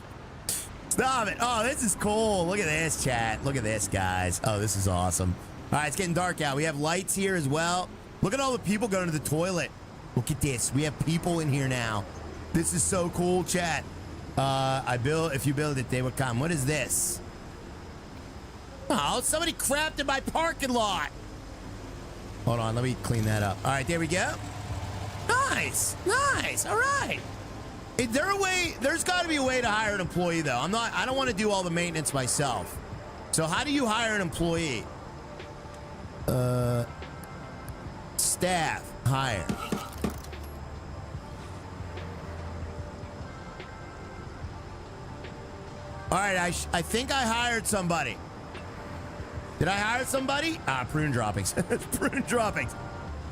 Stop it. Oh, this is cool. Look at this, chat. Look at this, guys. Oh, this is awesome. All right, it's getting dark out. We have lights here as well. Look at all the people going to the toilet. Look at this. We have people in here now. This is so cool, chat. If you build it, they would come. What is this? Oh, somebody crapped in my parking lot. Hold on, let me clean that up. All right, there we go. Nice, nice. All right. Is there a way? There's got to be a way to hire an employee, though. I don't want to do all the maintenance myself. So how do you hire an employee? Staff hire. All right, I think I hired somebody. Did I hire somebody? Prune droppings. Prune droppings.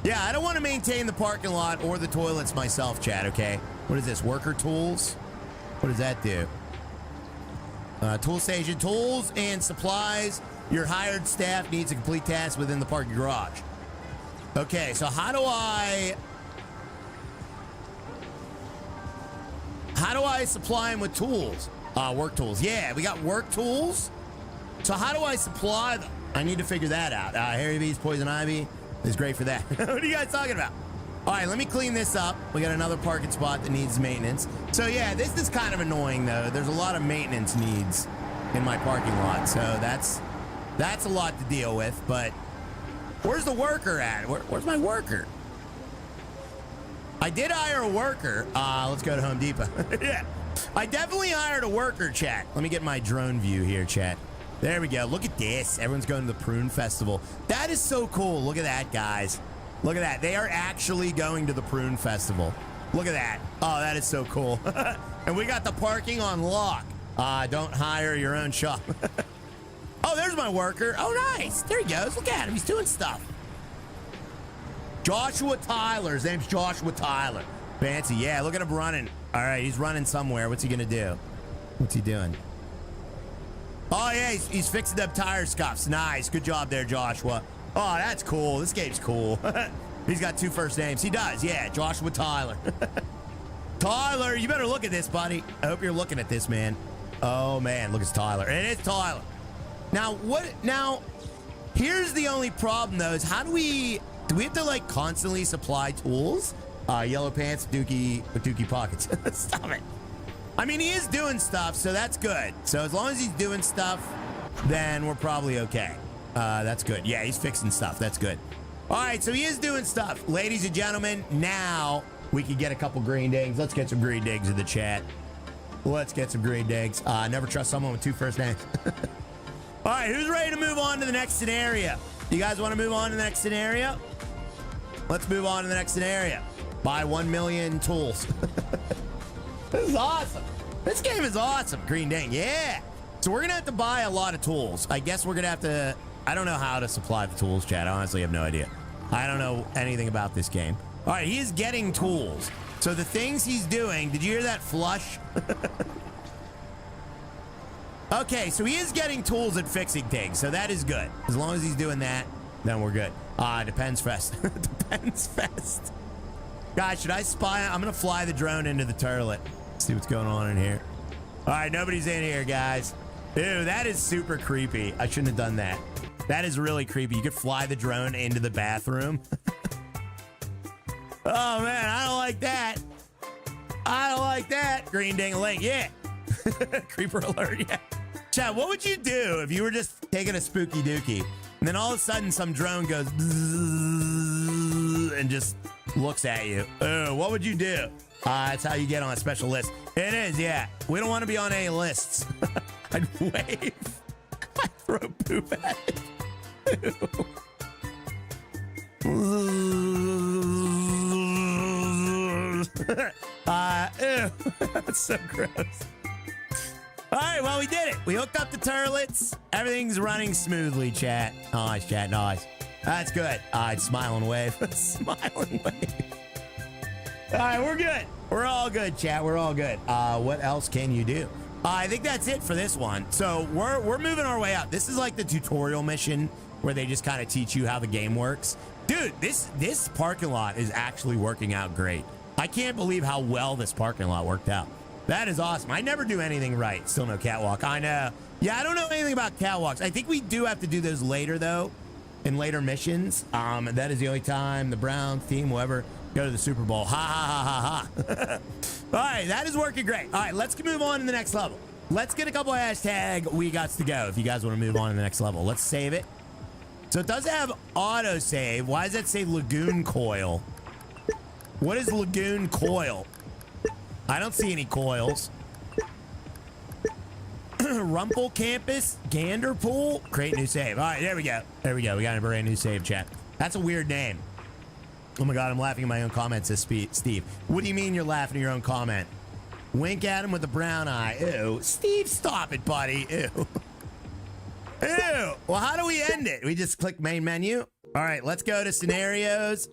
Yeah, I don't want to maintain the parking lot or the toilets myself, Chad, okay? What is this? Worker tools? What does that do? Tool station. Tools and supplies. Your hired staff needs a complete task within the parking garage. Okay, so how do I supply them with tools? Work tools. Yeah, we got work tools. So how do I supply them? I need to figure that out. Hairy bees, poison ivy is great for that. What are you guys talking about? All right, let me clean this up. We got another parking spot that needs maintenance. So yeah, this is kind of annoying though. There's a lot of maintenance needs in my parking lot. So that's a lot to deal with, but where's the worker at? Where's my worker? I did hire a worker. Let's go to Home Depot. Yeah, I definitely hired a worker, chat. Let me get my drone view here, chat. There we go. Look at this. Everyone's going to the Prune Festival. That is so cool. Look at that, guys. Look at that. They are actually going to the Prune Festival. Look at that. Oh, that is so cool. And we got the parking on lock. Don't hire your own shop. Oh, there's my worker. Oh, nice. There he goes. Look at him. He's doing stuff. Joshua Tyler. His name's Joshua Tyler. Fancy. Yeah, look at him running. All right, he's running somewhere. What's he going to do? What's he doing? Oh, yeah, he's fixing up tire scuffs. Nice. Good job there, Joshua. Oh, that's cool. This game's cool. He's got 2 first names. He does, yeah. Joshua Tyler. Tyler, you better look at this, buddy. I hope you're looking at this, man. Oh, man, look, it's Tyler. And it's Tyler. Now, here's the only problem, though, is how do we have to, like, constantly supply tools? Yellow pants, Dookie, with Dookie pockets. Stop it. I mean, he is doing stuff, so that's good. So as long as he's doing stuff, then we're probably okay. That's good. Yeah, he's fixing stuff. That's good. All right, so he is doing stuff. Ladies and gentlemen, now we can get a couple green digs. Let's get some green digs in the chat. Let's get some green digs. Never trust someone with 2 first names. All right, who's ready to move on to the next scenario? You guys want to move on to the next scenario? Let's move on to the next scenario. Buy 1 million tools. This is awesome. This game is awesome. Green dang, yeah. So we're gonna have to buy a lot of tools. I guess we're gonna have to. I don't know how to supply the tools, chat. I honestly have no idea. I don't know anything about this game. All right, he is getting tools. So the things he's doing. Did you hear that flush? Okay, so he is getting tools and fixing things. So that is good. As long as he's doing that, then we're good. Depends fest. Depends fest. Guys, should I spy? I'm gonna fly the drone into the turlet. See what's going on in here. All right, nobody's in here, guys. Ew, that is super creepy. I shouldn't have done that. That is really creepy. You could fly the drone into the bathroom. Oh, man, I don't like that. I don't like that. Green ding-a-ling, yeah. Creeper alert, yeah. Chat, what would you do if you were just taking a spooky dookie and then all of a sudden some drone goes and just looks at you? Oh, what would you do? That's how you get on a special list. It is, yeah. We don't want to be on any lists. I'd wave. I'd throw poop at it. Ew. That's so gross. All right, well, we did it. We hooked up the turlets. Everything's running smoothly, chat. Nice, chat, nice. That's good. Smile and wave. Smile and wave. All right, we're good. We're all good, chat. We're all good. What else can you do? I think that's it for this one. So we're moving our way out. This is like the tutorial mission where they just kind of teach you how the game works. Dude, this parking lot is actually working out great. I can't believe how well this parking lot worked out. That is awesome. I never do anything right. Still no catwalk. I know. Yeah, I don't know anything about catwalks. I think we do have to do those later, though, in later missions. That is the only time the Browns team will ever go to the Super Bowl. Ha, ha, ha, ha, ha. All right, that is working great. All right, let's move on to the next level. Let's get a couple hashtag we gots to go if you guys want to move on to the next level. Let's save it. So it does have auto save. Why does that say Lagoon Coil? What is Lagoon Coil? I don't see any coils. Rumpel Campus, Gander Pool, create new save. All right, there we go. There we go. We got a brand new save, chat. That's a weird name. Oh my God, I'm laughing at my own comment, says Steve. What do you mean you're laughing at your own comment? Wink at him with a brown eye. Ew. Steve, stop it, buddy. Ew. Ew. Well, how do we end it? We just click main menu. All right, let's go to scenarios.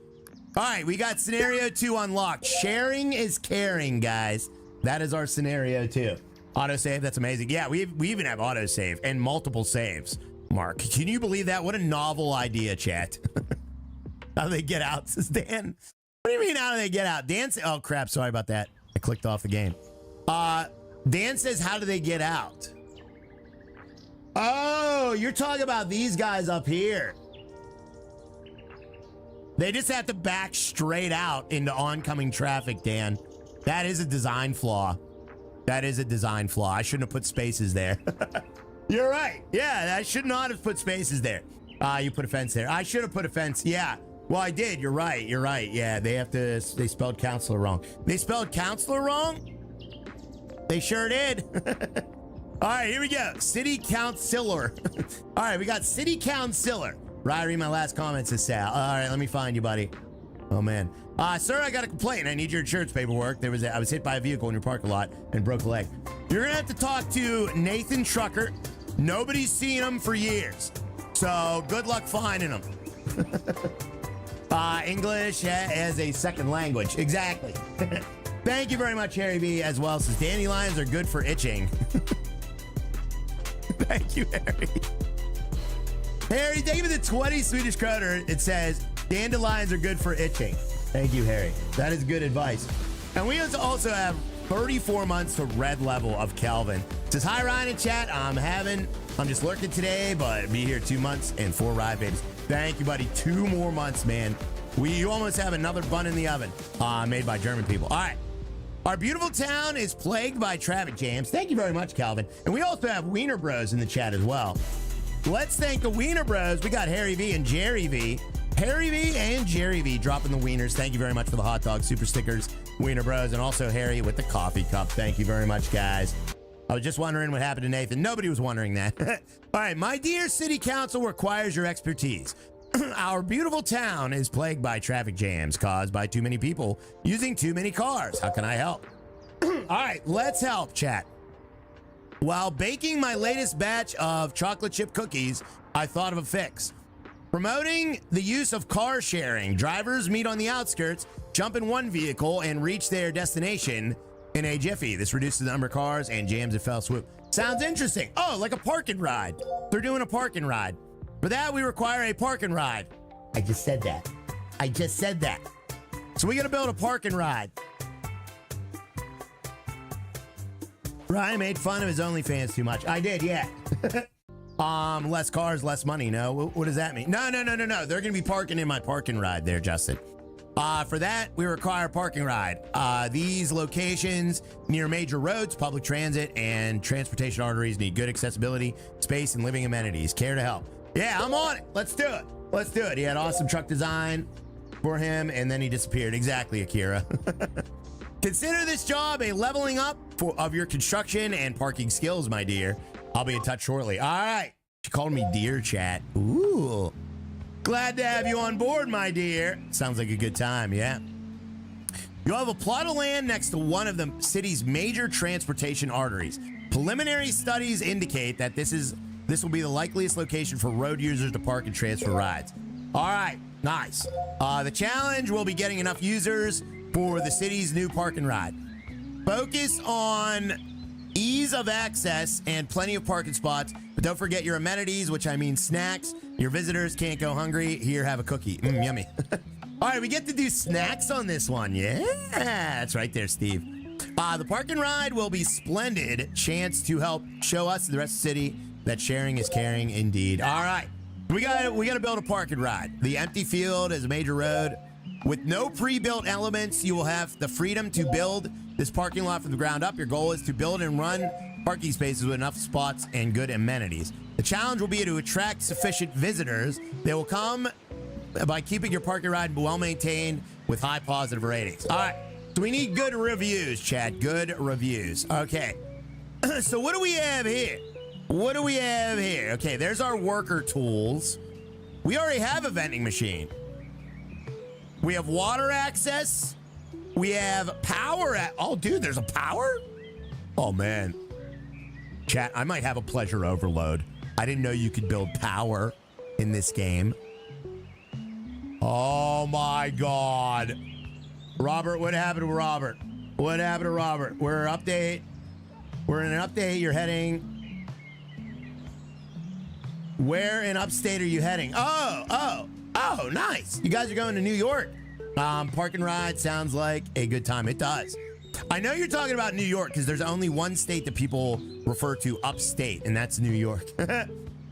All right, we got scenario 2 unlocked. Sharing is caring, guys. That is our scenario 2. Autosave, that's amazing. Yeah, we even have autosave and multiple saves. Mark, can you believe that? What a novel idea, chat. How do they get out, says Dan. What do you mean, how do they get out? Dan says, oh crap, sorry about that. I clicked off the game. Dan says, how do they get out? Oh, you're talking about these guys up here. They just have to back straight out into oncoming traffic, Dan. That is a design flaw. That is a design flaw. I shouldn't have put spaces there. You're right. Yeah, I should not have put spaces there. You put a fence there. I should have put a fence. Yeah. Well, I did. You're right. You're right. Yeah, they spelled counselor wrong. They spelled counselor wrong? They sure did. All right, here we go. City councilor. All right, we got city councilor. Right, read my last comment, says Sal. All right, let me find you, buddy. Oh, man. Sir, I got a complaint. I need your insurance paperwork. I was hit by a vehicle in your parking lot and broke a leg. You're going to have to talk to Nathan Trucker. Nobody's seen him for years. So good luck finding him. English as a second language. Exactly. Thank you very much, Harry B. As well. Says dandelions are good for itching. Thank you, Harry. Harry, thank you for the 20 Swedish kroner. It says dandelions are good for itching. Thank you, Harry. That is good advice. And we also have 34 months to red level of Kelvin. Says, hi, Ryan and chat. I'm just lurking today, but be here 2 months and 4 ride babies. Thank you, buddy. 2 more months, man. We almost have another bun in the oven made by German people. All right. Our beautiful town is plagued by traffic jams. Thank you very much, Calvin. And we also have Wiener Bros in the chat as well. Let's thank the Wiener Bros. We got Harry V and Jerry V. Harry V and Jerry V dropping the wieners. Thank you very much for the hot dog super stickers, Wiener Bros. And also Harry with the coffee cup. Thank you very much, guys. I was just wondering what happened to Nathan. Nobody was wondering that. All right. My dear city council requires your expertise. Our beautiful town is plagued by traffic jams caused by too many people using too many cars. How can I help? All right, let's help, chat. While baking my latest batch of chocolate chip cookies, I thought of a fix. Promoting the use of car sharing. Drivers meet on the outskirts, jump in one vehicle, and reach their destination in a jiffy. This reduces the number of cars and jams a fell swoop. Sounds interesting. Oh, like a park and ride. They're doing a park and ride. For that, we require a park and ride. I just said that. I just said that. So we got to build a park and ride. Ryan made fun of his OnlyFans too much. I did, yeah. Less cars, less money. No, what does that mean? No. They're going to be parking in my park and ride there, Justin. For that, we require a parking ride. These locations near major roads, public transit, and transportation arteries need good accessibility, space, and living amenities. Care to help? Yeah, I'm on it. Let's do it. Let's do it. He had awesome truck design for him, and then he disappeared. Exactly, Akira. Consider this job a leveling up of your construction and parking skills, my dear. I'll be in touch shortly. All right. She called me dear, chat. Ooh. Glad to have you on board, my dear. Sounds like a good time, yeah. You'll have a plot of land next to one of the city's major transportation arteries. Preliminary studies indicate that this will be the likeliest location for road users to park and transfer rides. All right, nice. The challenge will be getting enough users for the city's new park and ride. Focus on ease of access and plenty of parking spots, but don't forget your amenities, which I mean snacks. Your visitors can't go hungry. Here, have a cookie. Yummy. All right, we get to do snacks on this one. Yeah, that's right there, Steve. The park and ride will be splendid chance to help show us the rest of the city that sharing is caring indeed. All right, we got to build a park and ride. The empty field is a major road. With no pre-built elements, you will have the freedom to build this parking lot from the ground up. Your goal is to build and run parking spaces with enough spots and good amenities. The challenge will be to attract sufficient visitors. They will come by keeping your parking ride well maintained with high positive ratings. All right, so we need good reviews, Chad. Good reviews. Okay, so what do we have here? What do we have here? Okay, there's our worker tools. We already have a vending machine. We have water access. We have power. Oh, dude, there's a power? Oh, man. Chat, I might have a pleasure overload. I didn't know you could build power in this game. Oh, my God. Robert, what happened to Robert? What happened to Robert? We're in an update. You're heading... Where in upstate are you heading? Oh, nice. You guys are going to New York. Park and ride sounds like a good time. It does. I know you're talking about New York because there's only one state that people refer to upstate, and that's New York.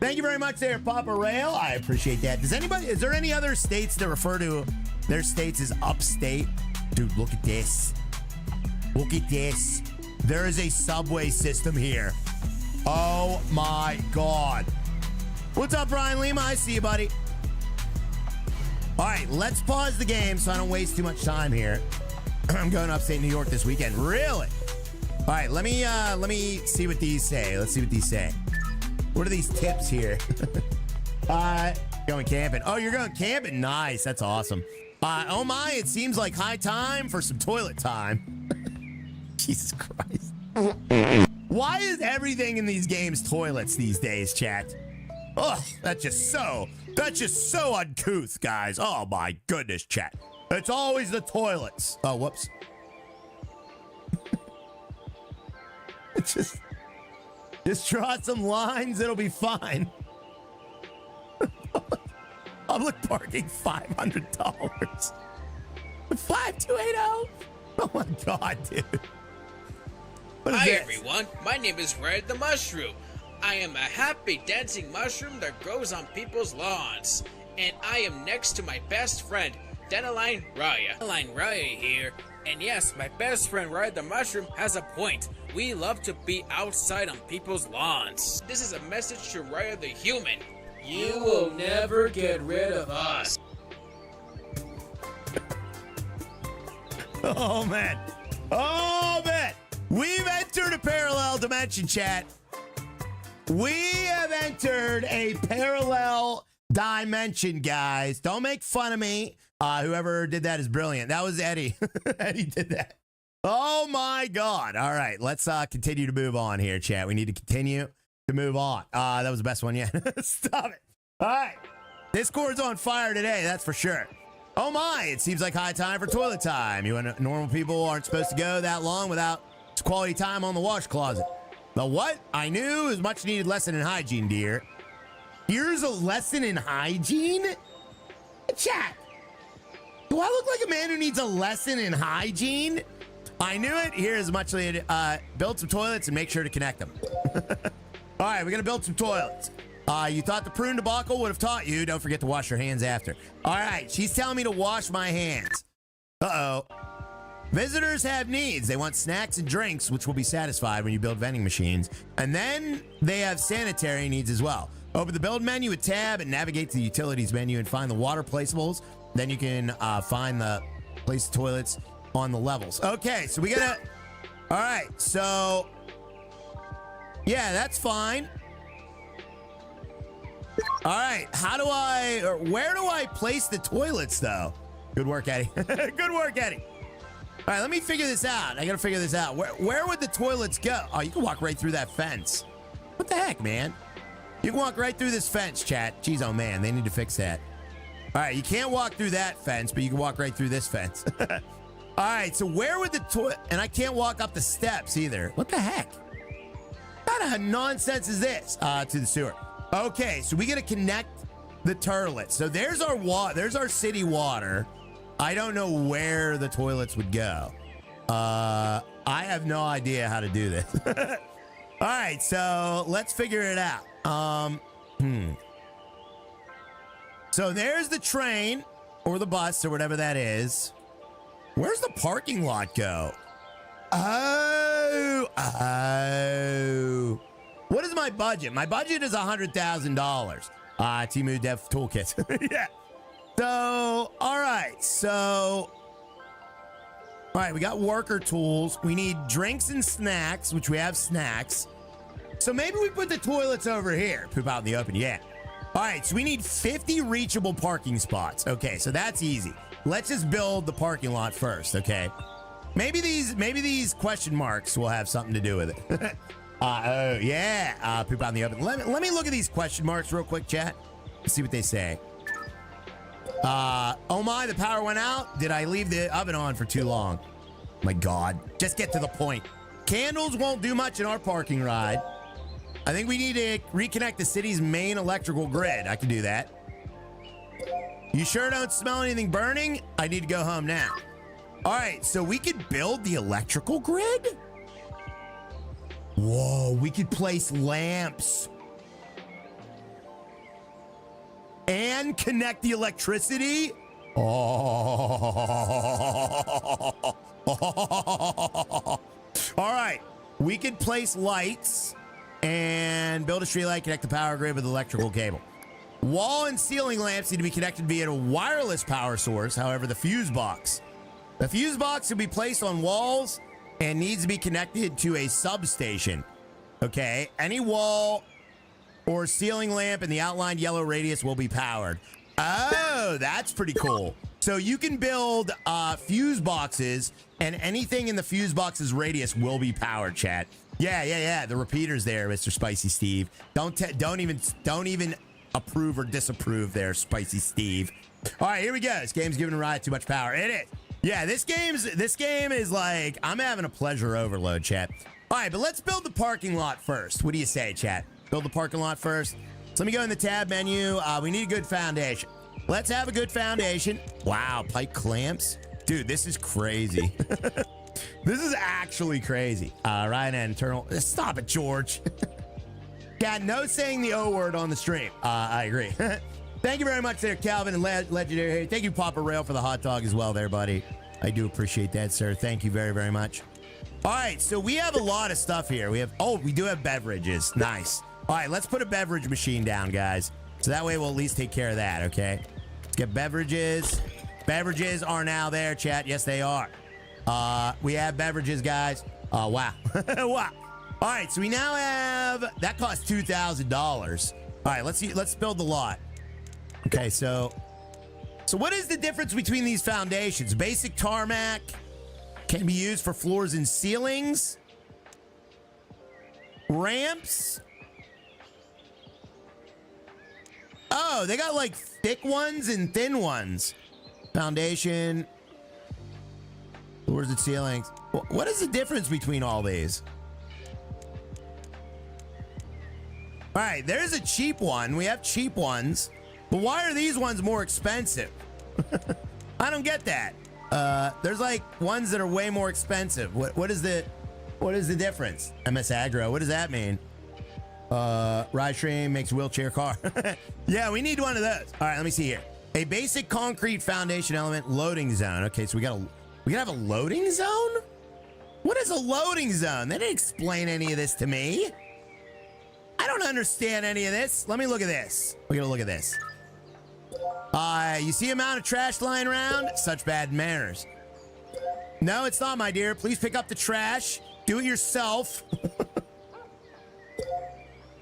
Thank you very much there, Papa Rail. I appreciate that. Is there any other states that refer to their states as upstate? Dude, look at this. Look at this. There is a subway system here. Oh my God. What's up, Brian Lima? I see you, buddy. All right, let's pause the game so I don't waste too much time here. I'm going to upstate New York this weekend. Really? All right, let me see what these say. Let's see what these say. What are these tips here? Going camping. Oh, you're going camping? Nice. That's awesome. Oh my, it seems like high time for some toilet time. Jesus Christ. Why is everything in these games toilets these days, chat? Oh, that's just so uncouth, guys. Oh my goodness, chat. It's always the toilets. Oh, whoops. Just draw some lines, it'll be fine. Public parking, $500. 5280. Oh my God, dude. What is Hi this? everyone, my name is Red the Mushroom. I am a happy dancing mushroom that grows on people's lawns. And I am next to my best friend, Deletion Raya. Deletion Raya here. And yes, my best friend Red the Mushroom has a point. We love to be outside on people's lawns. This is a message to Raya the human. You will never get rid of us. Oh, man. Oh, man. We've entered a parallel dimension, chat. We have entered a parallel dimension, guys. Don't make fun of me. Whoever did that is brilliant. That was Eddie. Eddie did that. Oh, my God. All right. Let's continue to move on here, chat. We need to continue to move on. That was the best one yet. Stop it. All right. Discord's on fire today, that's for sure. Oh my, it seems like high time for toilet time. You and normal people aren't supposed to go that long without quality time on the wash closet. The what? I knew it was much needed lesson in hygiene, dear. Here's a lesson in hygiene? Chat. Do I look like a man who needs a lesson in hygiene? I knew it. Here's much needed. Build some toilets and make sure to connect them. All right, we're going to build some toilets. You thought the prune debacle would have taught you. Don't forget to wash your hands after. All right, she's telling me to wash my hands. Uh-oh. Visitors have needs. They want snacks and drinks, which will be satisfied when you build vending machines. And then they have sanitary needs as well. Open the build menu with tab and navigate to the utilities menu and find the water placeables. Then you can find the place toilets on the levels. Okay, so we gotta... All right, so... Yeah, that's fine. All right, where do I place the toilets, though? Good work, Eddie. Good work, Eddie. All right, let me figure this out. I got to figure this out. Where would the toilets go? Oh, you can walk right through that fence. What the heck, man? You can walk right through this fence, chat. Jeez, oh, man, they need to fix that. All right, you can't walk through that fence, but you can walk right through this fence. All right, so where would the toilet... And I can't walk up the steps either. What the heck? What kind of nonsense is this? To the sewer. Okay, so we got to connect the toilets. So there's our there's our city water. I don't know where the toilets would go. I have no idea how to do this. All right, so let's figure it out. So there's the train or the bus or whatever that is. Where's the parking lot go? Oh. What is my budget? My budget is $100,000. Timu Dev Toolkit. Yeah. So, all right. So, all right, we got worker tools. We need drinks and snacks, which we have snacks. So maybe we put the toilets over here. Poop out in the open. Yeah. All right. So we need 50 reachable parking spots. Okay. So that's easy. Let's just build the parking lot first. Okay. Maybe these question marks will have something to do with it. Oh, yeah. Poop out in the oven. Let me look at these question marks real quick, chat. Let's see what they say. Oh my, the power went out. Did I leave the oven on for too long? My God. Just get to the point. Candles won't do much in our parking ride. I think we need to reconnect the city's main electrical grid. I can do that. You sure don't smell anything burning? I need to go home now. All right, so we could build the electrical grid? Whoa, we could place lamps and connect the electricity. Oh. All right, we could place lights and build a street light, connect the power grid with electrical cable. Wall and ceiling lamps need to be connected via a wireless power source. However, the fuse box will be placed on walls and needs to be connected to a substation. Okay, any wall or ceiling lamp in the outlined yellow radius will be powered. Oh, that's pretty cool. So you can build fuse boxes, and anything in the fuse box's radius will be powered, chat. Yeah. The repeater's there, Mr. Spicy Steve. Don't even approve or disapprove there, Spicy Steve. All right, here we go. This game's giving a ride too much power. It is. Yeah, this game is like, I'm having a pleasure overload, chat. All right, but let's build the parking lot first. What do you say, chat? Build the parking lot first. So let me go in the tab menu. We need a good foundation. Let's have a good foundation. Wow, pipe clamps. Dude, this is crazy. This is actually crazy. Right, and internal. Stop it, George. Yeah, no saying the O word on the stream. I agree. Thank you very much there, Calvin and Legendary. Thank you, Papa Rail, for the hot dog as well there, buddy. I do appreciate that, sir. Thank you very, very much. All right, so we have a lot of stuff here. We do have beverages. Nice. All right, let's put a beverage machine down, guys. So that way we'll at least take care of that, okay? Let's get beverages. Beverages are now there, chat. Yes, they are. We have beverages, guys. Wow. Wow. All right, so we now have, that costs $2,000. All right, let's build the lot. Okay, so what is the difference between these foundations? Basic tarmac can be used for floors and ceilings. Ramps. Oh, they got like thick ones and thin ones. Foundation. Floors and ceilings. What is the difference between all these? All right, there's a cheap one. We have cheap ones. But why are these ones more expensive? I don't get that. There's like ones that are way more expensive. What is the difference? MS Aggro, what does that mean? Ride stream makes wheelchair car. Yeah, we need one of those. All right, let me see here. A basic concrete foundation element loading zone. Okay, so we gotta have a loading zone? What is a loading zone? They didn't explain any of this to me. I don't understand any of this. Let me look at this. We're gonna look at this. You see amount of trash lying around? Such bad manners. No, it's not, my dear. Please pick up the trash. Do it yourself.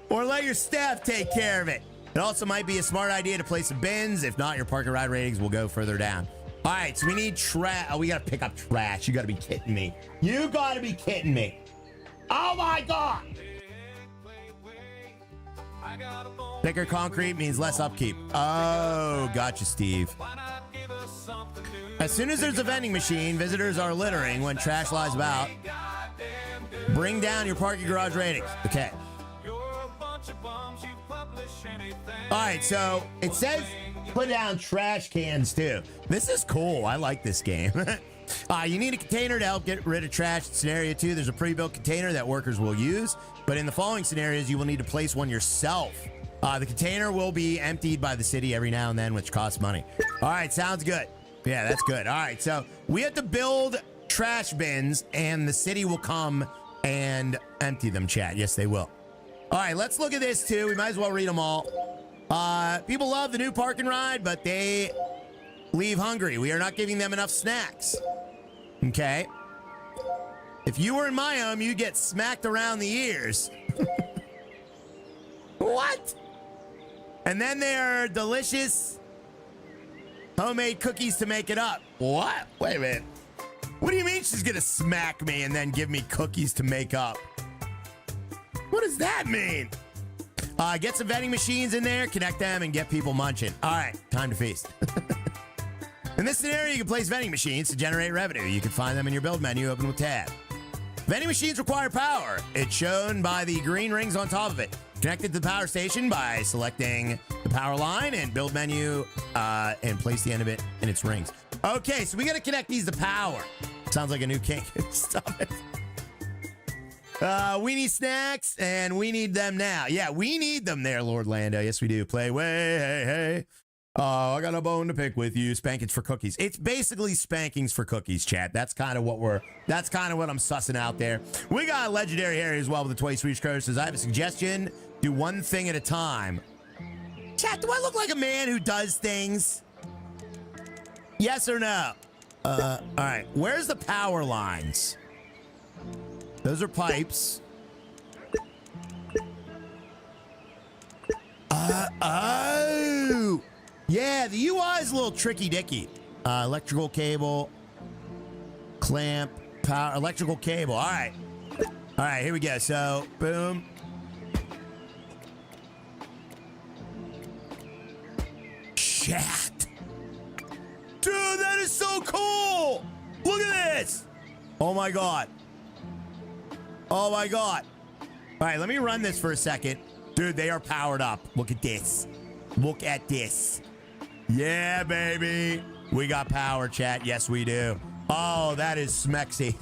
Or let your staff take care of it. It also might be a smart idea to place some bins. If not, your park and ride ratings will go further down. All right, so we need trash. Oh, we got to pick up trash. You got to be kidding me. You got to be kidding me. Oh, my God. Thicker concrete means less upkeep. Oh, gotcha, Steve. As soon as there's a vending machine, visitors are littering when trash lies about. Bring down your parking garage ratings. Okay. All right, so it says put down trash cans too. This is cool. I like this game. You need a container to help get rid of trash. Scenario 2, there's a pre-built container that workers will use. But in the following scenarios, you will need to place one yourself. The container will be emptied by the city every now and then, which costs money. All right, sounds good. Yeah, that's good. All right, so we have to build trash bins, and the city will come and empty them, chat. Yes, they will. All right, let's look at this, too. We might as well read them all. People love the new park and ride, but they leave hungry. We are not giving them enough snacks. Okay. If you were in my home, you'd get smacked around the ears. What? And then there are delicious homemade cookies to make it up. What? Wait a minute. What do you mean she's gonna smack me and then give me cookies to make up? What does that mean? Get some vending machines in there, connect them, and get people munching. All right, time to feast. In this scenario, you can place vending machines to generate revenue. You can find them in your build menu, open with tab. Vending machines require power. It's shown by the green rings on top of it. Connect it to the power station by selecting the power line and build menu and place the end of it in its rings. Okay, so we got to connect these to power. Sounds like a new kink. Stop it. We need snacks and we need them now. Yeah, we need them there, Lord Lando. Yes, we do. Play way, hey, hey. I got a bone to pick with you. Spankings for cookies. It's basically spankings for cookies, chat. That's kind of what I'm sussing out there. We got Legendary Harry as well with the 20 Swedish Kroner. Says, I have a suggestion. Do one thing at a time. Chat, do I look like a man who does things? Yes or no? All right. Where's the power lines? Those are pipes. Oh. Yeah, the UI is a little tricky dicky. Electrical cable, clamp, power, electrical cable. All right. All right, here we go. So, boom. Chat. Dude, that is so cool. Look at this. Oh, my God. Oh, my God. All right, let me run this for a second. Dude, they are powered up. Look at this. Look at this. Yeah, baby. We got power, chat. Yes, we do. Oh, that is smexy.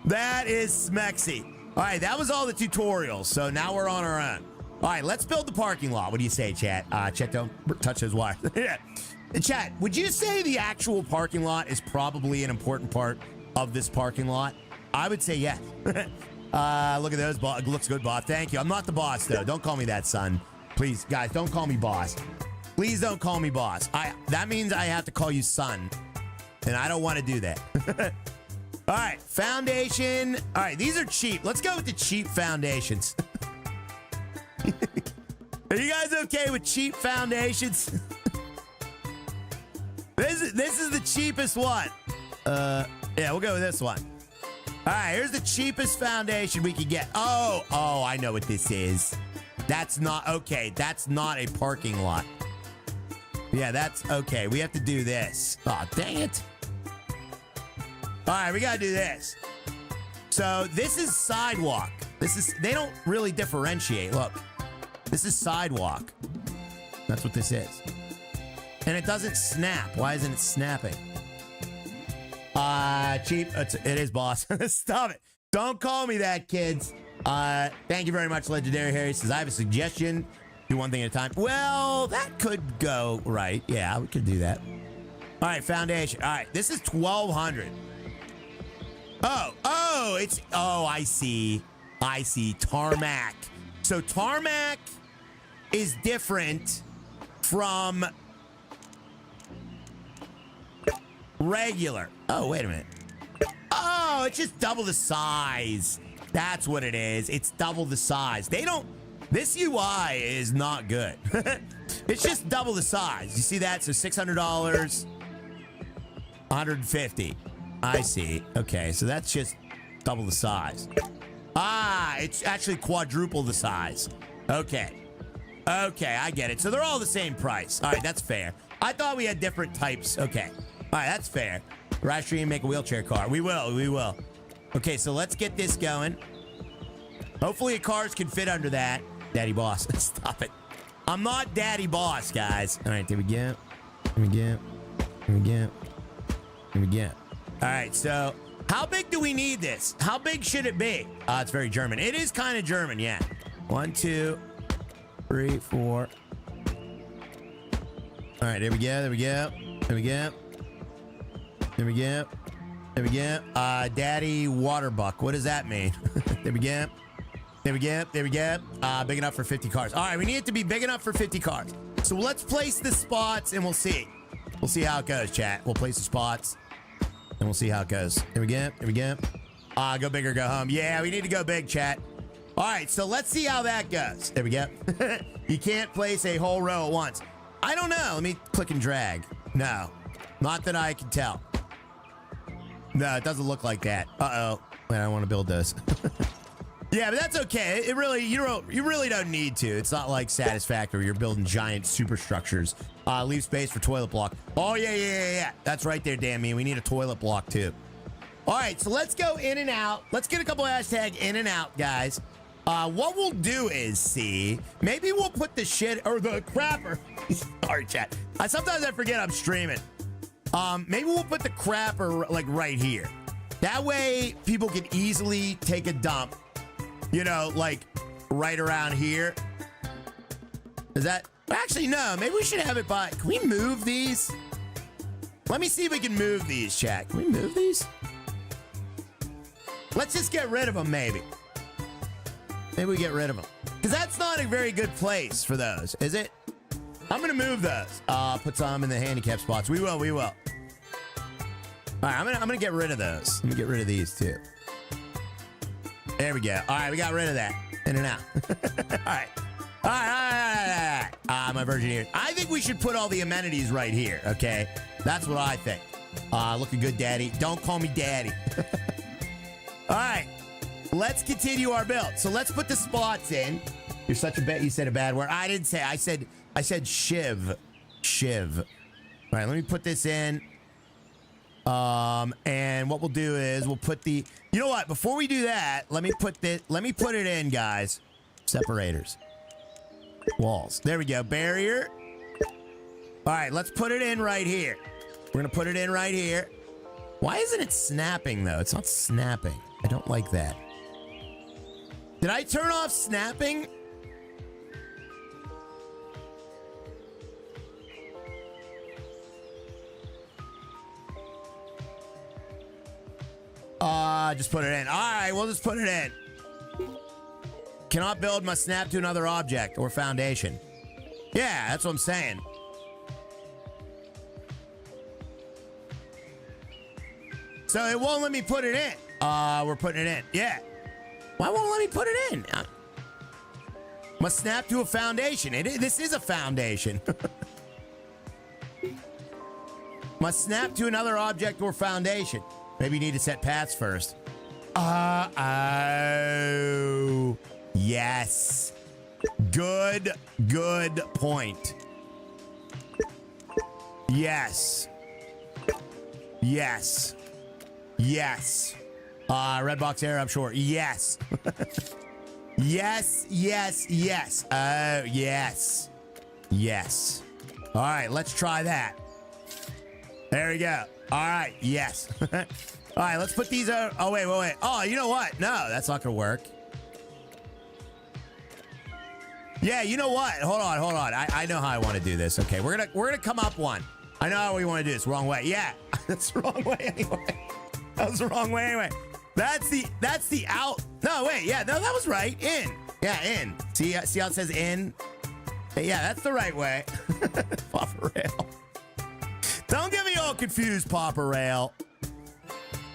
That is smexy. All right, that was all the tutorials. So now we're on our own. All right, let's build the parking lot. What do you say, chat? Chat, don't touch those wires. Chat, would you say the actual parking lot is probably an important part of this parking lot? I would say yes. Look at those. Looks good, boss. Thank you. I'm not the boss, though. Don't call me that, son. Please, guys, don't call me boss. Please don't call me boss. That means I have to call you son, and I don't want to do that. All right, foundation. All right, these are cheap. Let's go with the cheap foundations. Are you guys okay with cheap foundations? This is the cheapest one. Yeah, we'll go with this one. All right, here's the cheapest foundation we can get. Oh, I know what this is. That's not okay. That's not a parking lot. Yeah, that's okay. We have to do this. Oh, dang it. All right, we got to do this. So this is sidewalk. They don't really differentiate. Look, this is sidewalk. That's what this is. And it doesn't snap. Why isn't it snapping? Cheap. It is, boss. Stop it. Don't call me that, kids. Thank you very much, Legendary Harry. Says, I have a suggestion. Do one thing at a time. Well, that could go right. Yeah, we could do that. All right, foundation. All right, this is 1,200. Oh, I see. Tarmac. So tarmac is different from regular. Oh, wait a minute. Oh, it's just double the size. That's what it is. It's double the size. This UI is not good. It's just double the size. You see that? So $600, 150. I see. Okay, so that's just double the size. It's actually quadruple the size. Okay, I get it. So they're all the same price. All right, that's fair. I thought we had different types. Okay. All right, that's fair. Rash Stream, make a wheelchair car. We will. Okay, so let's get this going. Hopefully cars can fit under that. Daddy boss. Stop it. I'm not daddy boss, guys. All right, there we go. All right, so how big do we need this? How big should it be? It's very German. It is kind of German, yeah. 1, 2, 3, 4. All right, there we go. Daddy Waterbuck. What does that mean? There we go. Big enough for 50 cars. All right, we need it to be big enough for 50 cars. So let's place the spots and we'll see. We'll see how it goes, chat. We'll place the spots and we'll see how it goes. Here we go. Go big or go home. Yeah, we need to go big, chat. All right, so let's see how that goes. There we go. You can't place a whole row at once. I don't know. Let me click and drag. No, not that I can tell. No, it doesn't look like that. Uh-oh. Wait, I don't want to build those. Yeah, but that's okay. You really don't need to. It's not like Satisfactory. You're building giant superstructures. Leave space for toilet block. Oh, yeah. That's right there, damn me. We need a toilet block, too. All right, so let's go in and out. Let's get a couple hashtag in and out, guys. What we'll do is, maybe we'll put the shit, or the crapper. Sorry, chat. Sometimes I forget I'm streaming. Maybe we'll put the crapper, like, right here. That way, people can easily take a dump. You know, like right around here. Is that actually no? Maybe we should have it by. Can we move these? Let me see if we can move these, chat. Can we move these? Let's just get rid of them, maybe. Maybe we get rid of them because that's not a very good place for those, is it? I'm gonna move those. Put some in the handicap spots. We will. All right, I'm gonna get rid of those. Let me get rid of these too. There we go. All right, we got rid of that. In and out. All right. My virgin ear. I think we should put all the amenities right here, okay? That's what I think. Looking good, daddy. Don't call me daddy. All right. Let's continue our build. So let's put the spots in. You're such a you said a bad word. I didn't say. I said shiv. All right, let me put this in. And what we'll do is we'll put the, you know what, before we do that, let me put it in, guys. Separators. Walls. There we go. Barrier. All right, let's put it in right here. We're going to put it in right here. Why isn't it snapping, though? It's not snapping. I don't like that. Did I turn off snapping? Just put it in. All right, we'll just put it in. Cannot build, must snap to another object or foundation. Yeah, that's what I'm saying. So it won't let me put it in. We're putting it in. Yeah. Why won't it let me put it in? Must snap to a foundation. This is a foundation. Must snap to another object or foundation. Maybe you need to set paths first. Oh. Yes. Good point. Yes. Yes. Yes. Red box error, I'm sure. Yes. Yes, yes, yes. Oh, yes. Yes. All right, let's try that. There we go. All right, yes. All right, let's put these out. Oh, wait. Oh, you know what? No, that's not gonna work. Yeah, you know what? Hold on. I know how I want to do this. Okay, we're gonna come up one. I know how we want to do this. Wrong way. Yeah, that's the wrong way anyway. That was the wrong way anyway. That's the out. No, wait. Yeah, no, that was right. In. Yeah, in. See how it says in? Yeah, that's the right way. Papa Rail. Don't get me all confused, Papa Rail.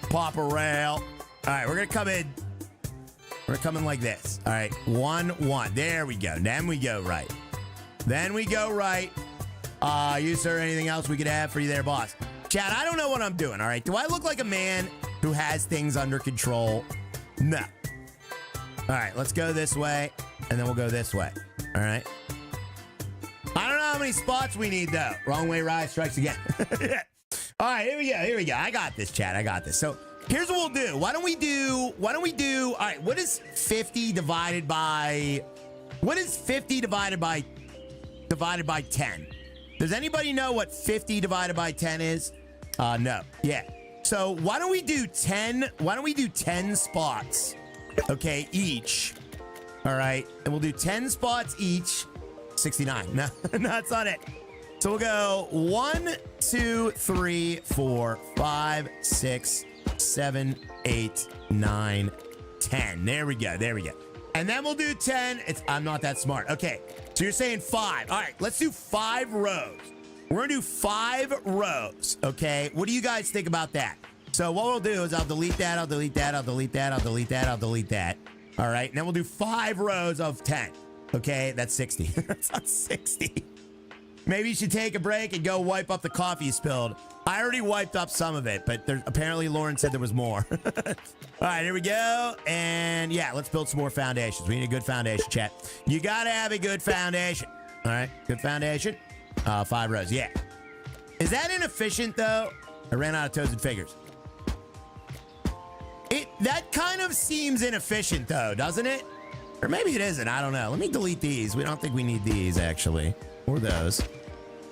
Papa Rail. All right, we're gonna come in. We're coming like this. All right, 1, 1. There we go. Then we go right. Then we go right. You, sir, anything else we could have for you there, boss? Chad, I don't know what I'm doing, all right? Do I look like a man who has things under control? No. All right, let's go this way, and then we'll go this way. All right? I don't know how many spots we need, though. Wrong way, rise, strikes again. All right, here we go. I got this, Chad. I got this. So here's what we'll do. Why don't we do, all right, what is 50 divided by 10? Does anybody know what 50 divided by 10 is? No. Yeah. So why don't we do 10 spots? Okay, each. All right. And we'll do 10 spots each. 69. No, that's not it. So we'll go 1, 2, 3, 4, 5, 6, 7, 8, 9, 10. There we go. And then we'll do 10. I'm not that smart. Okay. So you're saying 5. All right, let's do 5 rows. We're gonna do 5 rows, okay? What do you guys think about that? So what we'll do is I'll delete that. All right, and then we'll do 5 rows of 10. Okay, that's 60. That's not 60. Maybe you should take a break and go wipe up the coffee you spilled. I already wiped up some of it, but apparently Lauren said there was more. All right, here we go. And yeah, let's build some more foundations. We need a good foundation, chat. You gotta have a good foundation. All right, good foundation. 5 rows, yeah. Is that inefficient, though? I ran out of toes and fingers. That kind of seems inefficient, though, doesn't it? Or maybe it isn't. I don't know. Let me delete these. We don't think we need these, actually. Or those.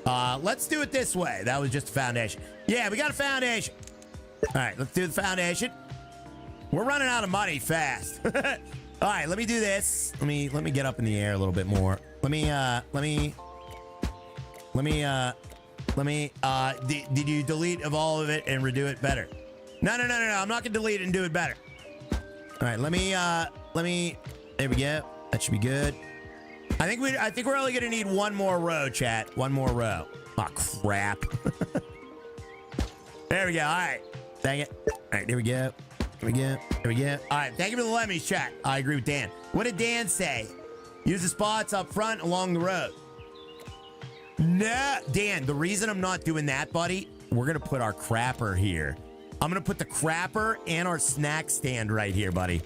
Let's do it this way. That was just a foundation. Yeah, we got a foundation. All right, let's do the foundation. We're running out of money fast. All right, let me do this. Let me get up in the air a little bit more. Did you delete of all of it and redo it better? No. I'm not gonna delete it and do it better. All right, let me, there we go. That should be good. I think we're only gonna need 1 more row, chat. 1 more row. Oh, crap. There we go. All right. Dang it. All right, there we go. All right, thank you for the lemmies, chat. I agree with Dan. What did Dan say? Use the spots up front along the road. Nah, Dan, the reason I'm not doing that, buddy, we're gonna put our crapper here. I'm gonna put the crapper and our snack stand right here, buddy.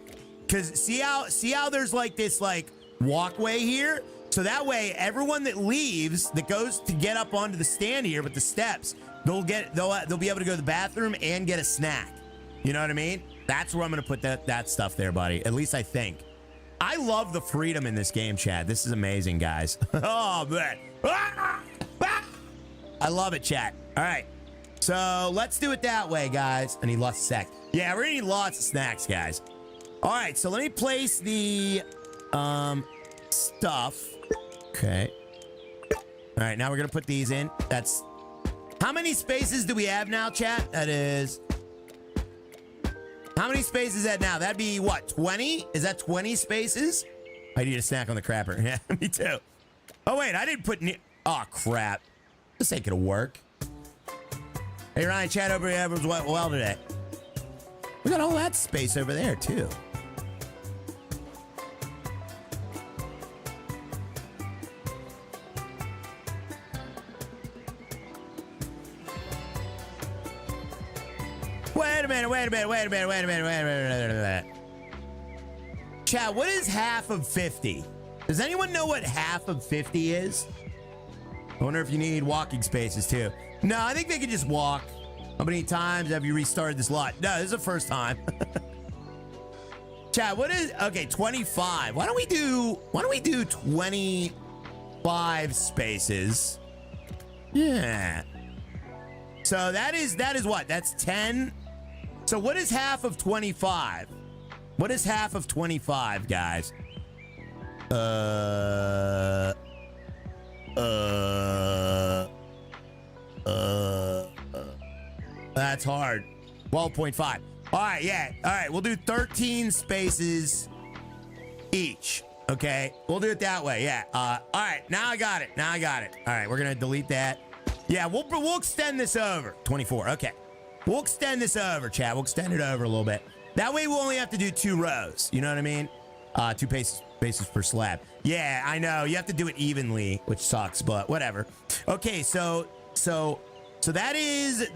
Cause see how there's like this like walkway here? So that way everyone that leaves, that goes to get up onto the stand here with the steps, they'll be able to go to the bathroom and get a snack. You know what I mean? That's where I'm gonna put that stuff there, buddy. At least I think. I love the freedom in this game, chat. This is amazing, guys. Oh man. I love it, chat. All right. So let's do it that way, guys. I need lots of snacks. Yeah, we're gonna need lots of snacks, guys. All right, so let me place the stuff. Okay. All right, now we're gonna put these in. That's how many spaces do we have now, chat? That is. How many spaces is that now? That'd be what? 20? Is that 20 spaces? I need a snack on the crapper. Yeah, me too. Oh wait, I didn't put. Oh crap! This ain't gonna work. Hey Ryan, chat over here. Everyone's went well today. We got all that space over there too. Wait a minute. Chat, what is half of 50? Does anyone know what half of 50 is? I wonder if you need walking spaces too. No, I think they can just walk. How many times have you restarted this lot? No, this is the first time. Chat, what is, okay, 25. Why don't we do 25 spaces? Yeah. So that is what? That's 10. So what is half of 25? What is half of 25, guys? That's hard. 12.5. All right, yeah. All right, we'll do 13 spaces each. Okay, we'll do it that way. Yeah. All right, now I got it. All right, we're gonna delete that. Yeah, we'll extend this over. 24. Okay, we'll extend this over, chat. We'll extend it over a little bit. That way, we'll only have to do 2 rows. You know what I mean? 2 spaces per slab. Yeah, I know. You have to do it evenly, which sucks, but whatever. Okay, so that is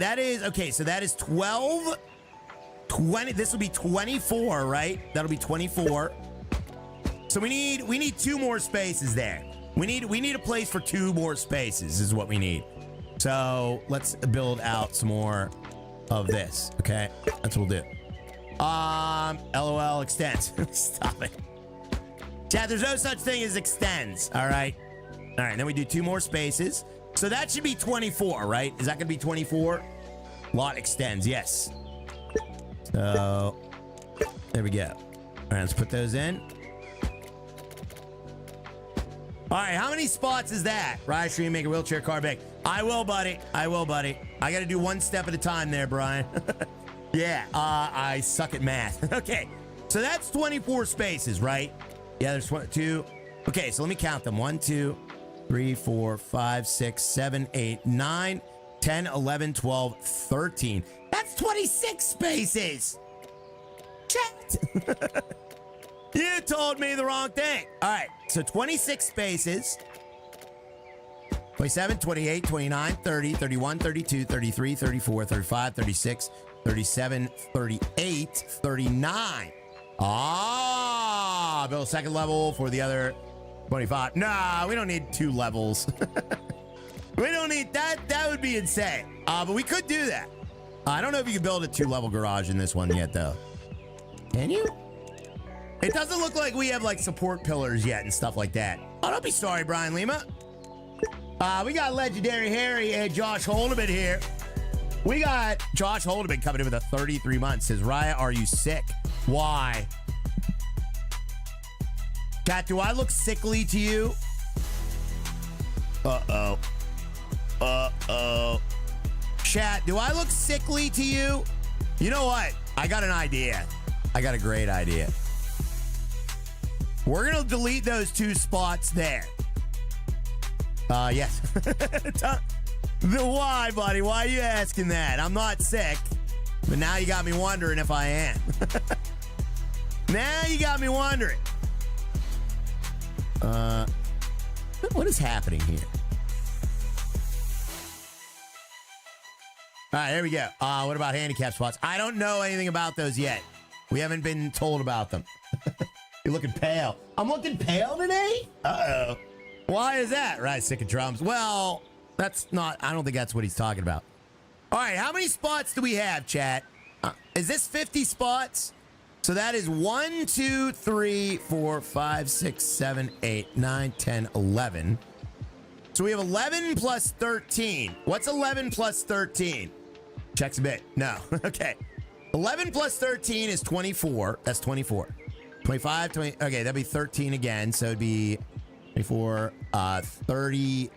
okay. So that is 12. 20. This will be 24, right? That'll be 24. So we need 2 more spaces there. We need a place for 2 more spaces is what we need. So let's build out some more of this. Okay, that's what we'll do. LOL extends. Stop it. Chat, there's no such thing as extends. All right. Then we do 2 more spaces. So that should be 24, right? Is that gonna be 24? Lot extends, yes. So there we go. All right, let's put those in. All right, how many spots is that? Ride stream, make a wheelchair car big. I will, buddy. I got to do 1 step at a time there, Brian. Yeah, I suck at math. Okay, so that's 24 spaces, right? Yeah, there's 2. Okay, so let me count them. 1, 2, 3, 4, 5, 6, 7, 8, 9, 10, 11, 12, 13. That's 26 spaces. Chat. You told me the wrong thing. All right, so 26 spaces. 27, 28, 29, 30, 31, 32, 33, 34, 35, 36, 37, 38, 39. Ah, build a second level for the other 25. Nah, we don't need 2 levels. We don't need that. That would be insane. But we could do that. I don't know if you can build a 2-level garage in this one yet, though. Can you? It doesn't look like we have like support pillars yet and stuff like that. Oh, don't be sorry, Brian Lima. We got Legendary Harry and Josh Holdeman here. We got Josh Holdeman coming in with a 33 months. Says, Raya, are you sick? Why? Cat, do I look sickly to you? Uh-oh. Uh-oh. Chat, do I look sickly to you? You know what? I got an idea. I got a great idea. We're going to delete those 2 spots there. Yes. Why, buddy? Why are you asking that? I'm not sick. But now you got me wondering if I am. Now you got me wondering. What is happening here? All right, here we go. What about handicap spots? I don't know anything about those yet. We haven't been told about them. You're looking pale. I'm looking pale today? Uh-oh. Why is that? Right, sick of drums. Well, that's not, I don't think that's what he's talking about. All right, how many spots do we have, chat? Is this 50 spots? So that is 1, 2, 3, 4, 5, 6, 7, 8, 9, 10, 11. So we have 11 plus 13. What's 11 plus 13? Checks a bit. No. Okay. 11 plus 13 is 24. That's 24. 25, 20. Okay, that'd be 13 again. So it'd be 24, 30,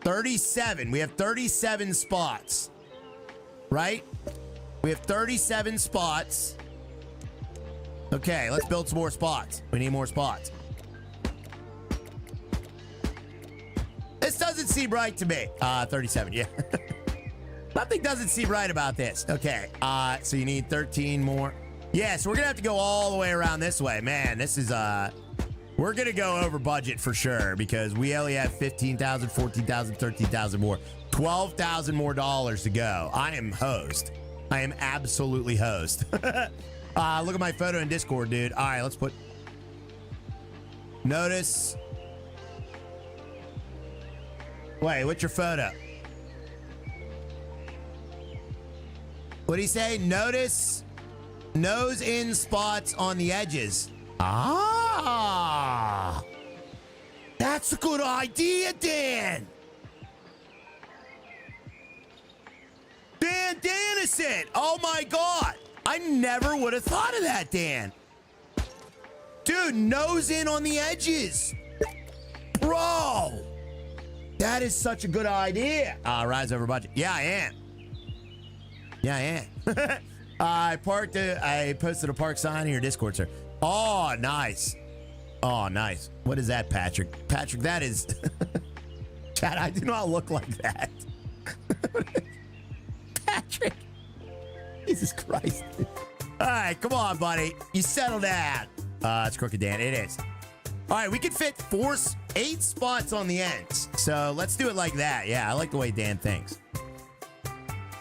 37. We have 37 spots. Right? We have 37 spots. Okay, let's build some more spots. We need more spots. This doesn't seem right to me. 37, yeah. Nothing doesn't seem right about this. Okay, so you need 13 more. Yeah, so we're gonna have to go all the way around this way. Man, this is, we're gonna go over budget for sure because we only have 15,000, 14,000, 13,000 more. 12,000 more dollars to go. I am hosed. I am absolutely hosed. Look at my photo in Discord, dude. All right, let's put... Notice... Wait, what's your photo? What do you say? Notice nose in spots on the edges. Ah! That's a good idea, Dan! Dan Dennison! Oh my God! I never would have thought of that, Dan. Dude, nose in on the edges. Bro! That is such a good idea. Rise over budget. Yeah, I am. Yeah, I am. I posted a park sign in your Discord, sir. Oh, nice. Oh, nice. What is that, Patrick? Patrick, that is... Chad, I do not look like that. Patrick. Jesus Christ. All right, come on, buddy. You settle down. It's Crooked Dan. It is. All right, we can fit 8 spots on the ends. So let's do it like that. Yeah, I like the way Dan thinks.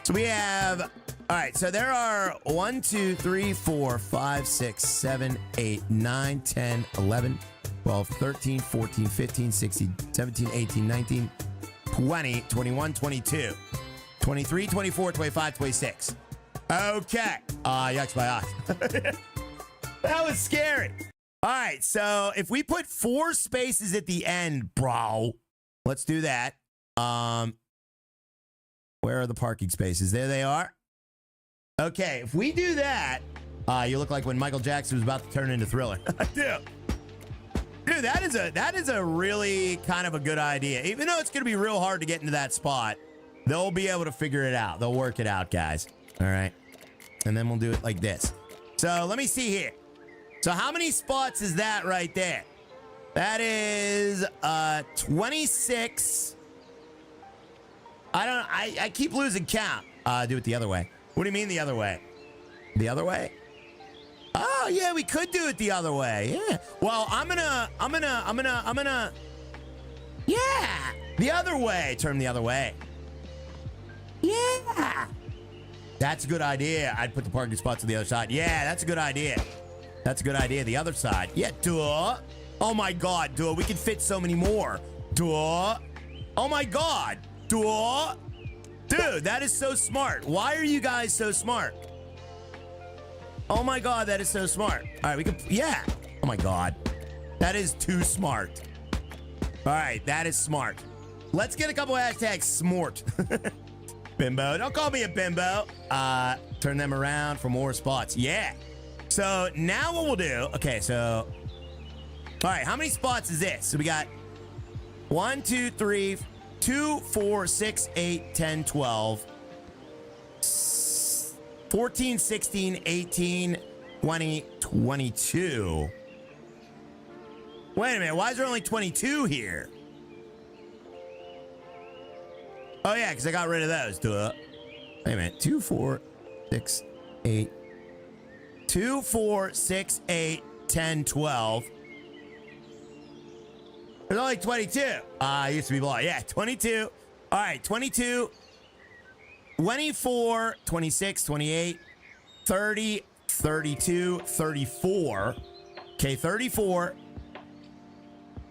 So we have... All right, so there are 1, 2, 3, 4, 5, 6, 7, 8, 9, 10, 11, 12, 13, 14, 15, 16, 17, 18, 19, 20, 21, 22, 23, 24, 25, 26. Okay. Yucks by us. That was scary. All right, so if we put 4 spaces at the end, bro, let's do that. Where are the parking spaces? There they are. Okay, if we do that, you look like when Michael Jackson was about to turn into Thriller. I do. Dude, that is a really kind of a good idea. Even though it's going to be real hard to get into that spot, they'll be able to figure it out. They'll work it out, guys. All right. And then we'll do it like this. So let me see here. So how many spots is that right there? That is 26. I keep losing count. Do it the other way. What do you mean the other way? The other way? Oh yeah, we could do it the other way. Yeah. Well, I'm gonna. Yeah, the other way. Turn the other way. Yeah. That's a good idea. I'd put the parking spots on the other side. Yeah, that's a good idea. That's a good idea. The other side. Yeah, duh. Oh my God, duh. We can fit so many more. Duh. Oh my God. Duh. Dude, that is so smart. Why are you guys so smart? Oh my God, that is so smart. All right, we can, yeah. Oh my God. That is too smart. All right, that is smart. Let's get a couple hashtags smart. Bimbo, don't call me a bimbo. Turn them around for more spots. Yeah. So now what we'll do, okay, so, all right, how many spots is this? So we got 1, 2, 3, 2, 4, 6, 8, 10, 12, 14, 16, 18, 20, 22. Wait a minute, why is there only 22 here? Oh yeah, because I got rid of those. Duh. Wait a minute, 2, 4, 6, 8, 2, 4, 6, 8, 10, 12. There's only 22. I used to be blind. Yeah, 22. All right, 22, 24, 26, 28, 30, 32, 34. Okay, 34,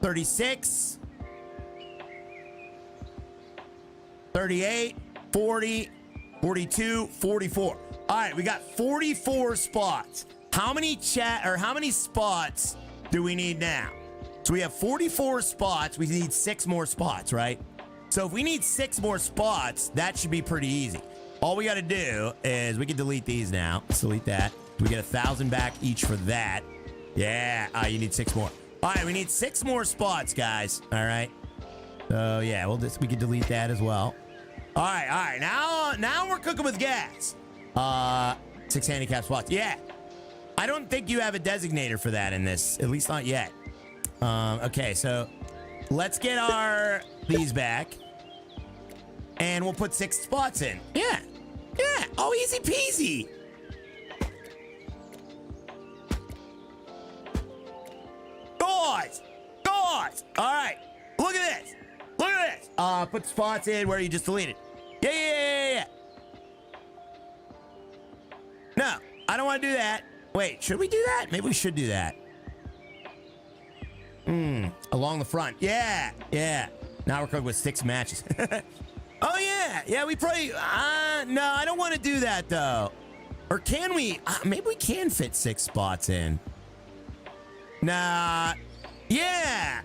36, 38, 40, 42, 44. All right, we got 44 spots. How many spots do we need now? So we have 44 spots. We need 6 more spots, right? So if we need 6 more spots, that should be pretty easy. All we got to do is we can delete these now. Let's delete that. We get 1,000 back each for that. Yeah, you need 6 more. All right, we need 6 more spots, guys. All right. So yeah, we can delete that as well. All right. Now we're cooking with gas. 6 handicap spots. Yeah. I don't think you have a designator for that in this, at least not yet. Okay, so let's get these back. And we'll put 6 spots in. Yeah. Oh, easy peasy. Guys. All right. Look at this. Put spots in where you just deleted. Yeah. No, I don't want to do that. Wait, should we do that? Maybe we should do that. Along the front. Yeah. Now we're cooking with 6 matches. Oh, yeah, we probably... no, I don't want to do that, though. Or can we? Maybe we can fit 6 spots in. Nah. Yeah.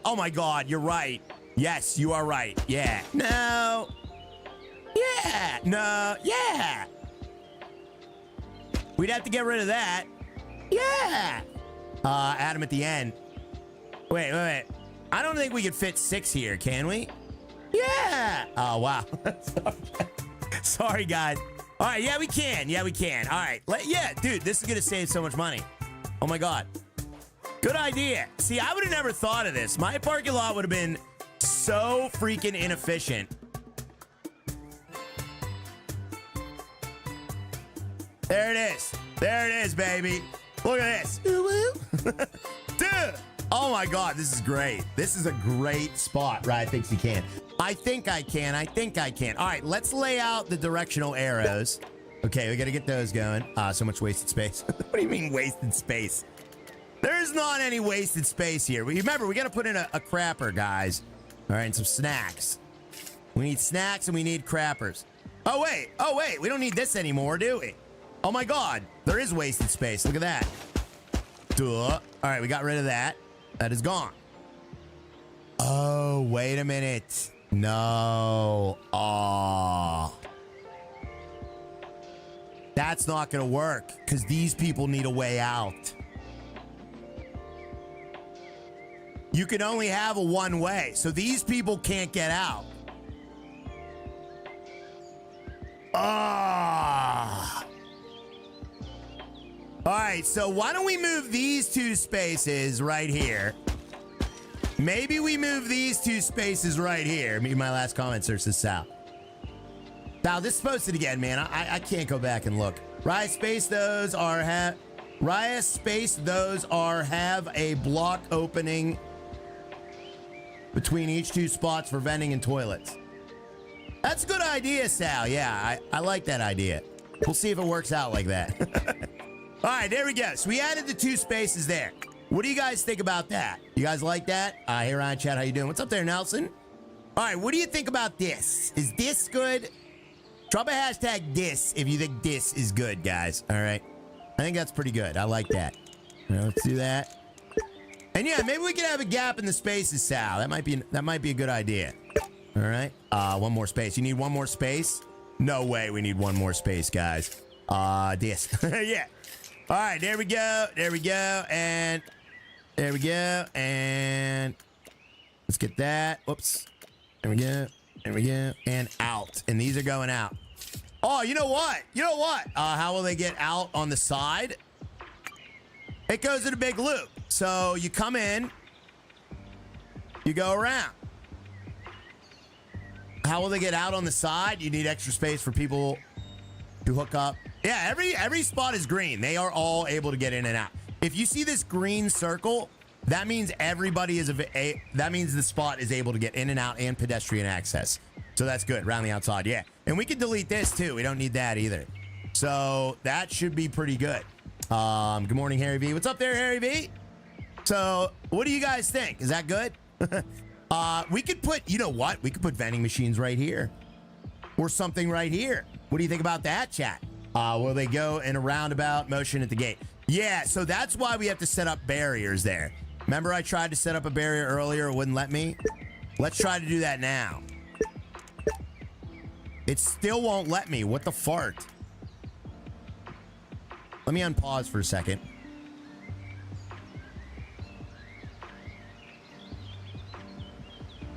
Oh, my God, you're right. Yes, you are right. Yeah. No. Yeah. No. Yeah. We'd have to get rid of that. Yeah. Add them at the end. Wait. I don't think we could fit 6 here, can we? Yeah. Oh, wow. Sorry, guys. All right. Yeah, we can. All right. Yeah, dude, this is going to save so much money. Oh, my God. Good idea. See, I would have never thought of this. My parking lot would have been so freaking inefficient. There it is, baby. Look at this. Dude. Oh, my God. This is great. This is a great spot. Ryan thinks he can. I think I can. All right, let's lay out the directional arrows. Okay, we got to get those going. So much wasted space. What do you mean wasted space? There's not any wasted space here. Remember, we got to put in a crapper, guys. All right, and some snacks. We need snacks and we need crappers. Oh, wait. We don't need this anymore, do we? Oh, my God. There is wasted space. Look at that. Duh. All right, we got rid of that. That is gone. Oh, wait a minute. No. Oh. That's not going to work because these people need a way out. You can only have a one way, so these people can't get out. Ah. All right, so why don't we move these 2 spaces right here? Maybe we move these 2 spaces right here. Maybe my last comment, sir, says Sal. Sal, this is posted again, man. I can't go back and look. Raya space those are have a block opening between each 2 spots for vending and toilets. That's a good idea, Sal. Yeah, I like that idea. We'll see if it works out like that. All right, there we go. So we added the 2 spaces there. What do you guys think about that? You guys like that? Hey, Ryan, chat, how you doing? What's up there, Nelson? All right, what do you think about this? Is this good? Drop a hashtag this if you think this is good, guys. All right. I think that's pretty good. I like that. All right, let's do that. And yeah, maybe we can have a gap in the spaces, Sal. That might be a good idea. All right. 1 more space. You need 1 more space? No way we need 1 more space, guys. This. Yeah. All right, there we go. And there we go. And let's get that. Whoops. There we go. And out. And these are going out. Oh, you know what? How will they get out on the side? It goes in a big loop. So you come in, you go around. How will they get out on the side? You need extra space for people to hook up. Yeah, every spot is green. They are all able to get in and out. If you see this green circle, that means that means the spot is able to get in and out and pedestrian access. So that's good around the outside. Yeah, and we can delete this too. We don't need that either. So that should be pretty good. Good morning, Harry V. What's up there, Harry V? So what do you guys think? Is that good? We could put, you know what? We could put vending machines right here or something right here. What do you think about that, chat? Will they go in a roundabout motion at the gate? Yeah, so that's why we have to set up barriers there. Remember I tried to set up a barrier earlier, it wouldn't let me? Let's try to do that now. It still won't let me. What the fart? Let me unpause for a second.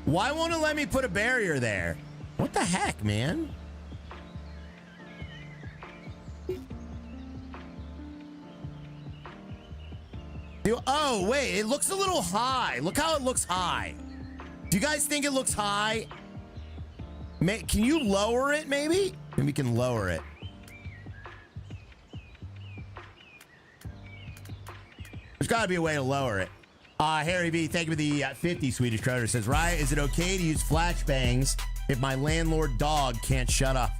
Why won't it let me put a barrier there? What the heck, man? Oh, wait, it looks a little high. Look how it looks high. Do you guys think it looks high? Can you lower it, maybe? Maybe we can lower it. There's got to be a way to lower it. Harry B, thank you for the 50 Swedish kroner. Says, Ryan, is it okay to use flashbangs if my landlord dog can't shut up?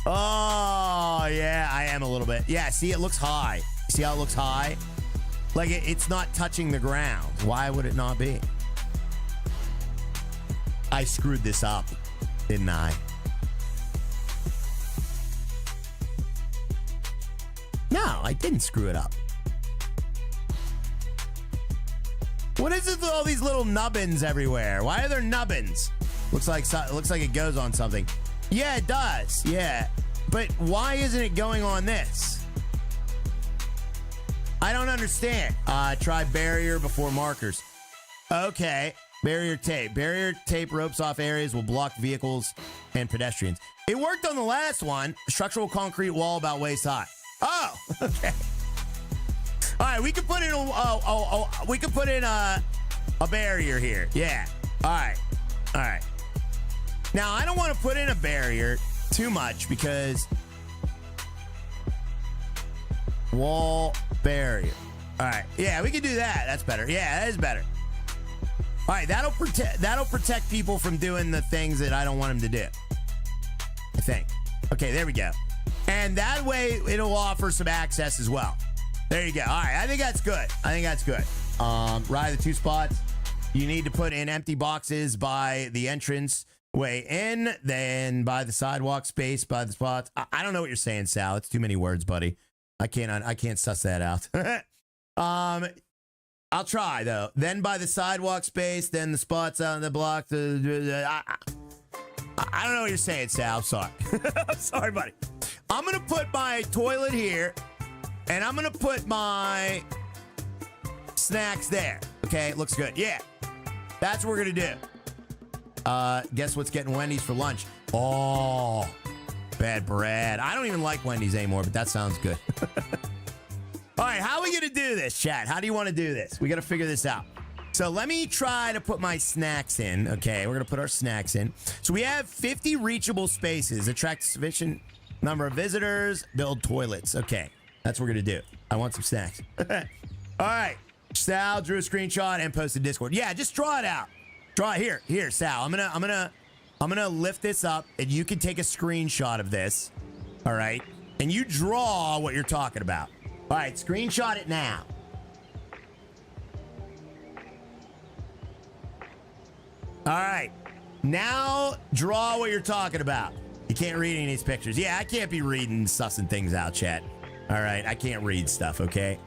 Oh, yeah, I am a little bit. Yeah, see, it looks high. See how it looks high? Like it's not touching the ground. Why would it not be? I screwed this up, didn't I? No, I didn't screw it up. What is it with all these little nubbins everywhere? Why are there nubbins? Looks like it goes on something. Yeah, it does. Yeah. But why isn't it going on this? I don't understand. Try barrier before markers. Okay. Barrier tape. Barrier tape ropes off areas will block vehicles and pedestrians. It worked on the last one. Structural concrete wall about waist high. Oh, okay. All right, we can put in a barrier here. Yeah. All right. All right. Now, I don't want to put in a barrier too much because wall barrier. All right. Yeah, we can do that. That's better. Yeah, that is better. All right, that'll protect people from doing the things that I don't want them to do. I think. Okay, there we go. And that way it'll offer some access as well. There you go. All right, I think that's good. I think that's good. Ride the 2 spots. You need to put in empty boxes by the entrance way in, then by the sidewalk space, by the spots. I don't know what you're saying, Sal. It's too many words, buddy. I can't suss that out. I'll try though. Then by the sidewalk space, then the spots on the block. I don't know what you're saying, Sal. I'm sorry. I'm sorry, buddy. I'm gonna put my toilet here, and I'm gonna put my snacks there. Okay, it looks good. Yeah, that's what we're gonna do. Guess what's getting Wendy's for lunch? Oh, bad bread. I don't even like Wendy's anymore, but that sounds good. All right, how are we gonna do this, chat? How do you want to do this? We gotta figure this out. So let me try to put my snacks in. Okay, we're gonna put our snacks in. So we have 50 reachable spaces. Attract sufficient number of visitors. Build toilets. Okay, that's what we're gonna do. I want some snacks. All right, Sal drew a screenshot and posted Discord. Yeah, just draw it out. Draw it here, Sal. I'm gonna lift this up, and you can take a screenshot of this. All right, and you draw what you're talking about. All right, screenshot it now. All right, now draw what you're talking about. You can't read any of these pictures. Yeah, I can't be reading, sussing things out, chat. All right, I can't read stuff, okay?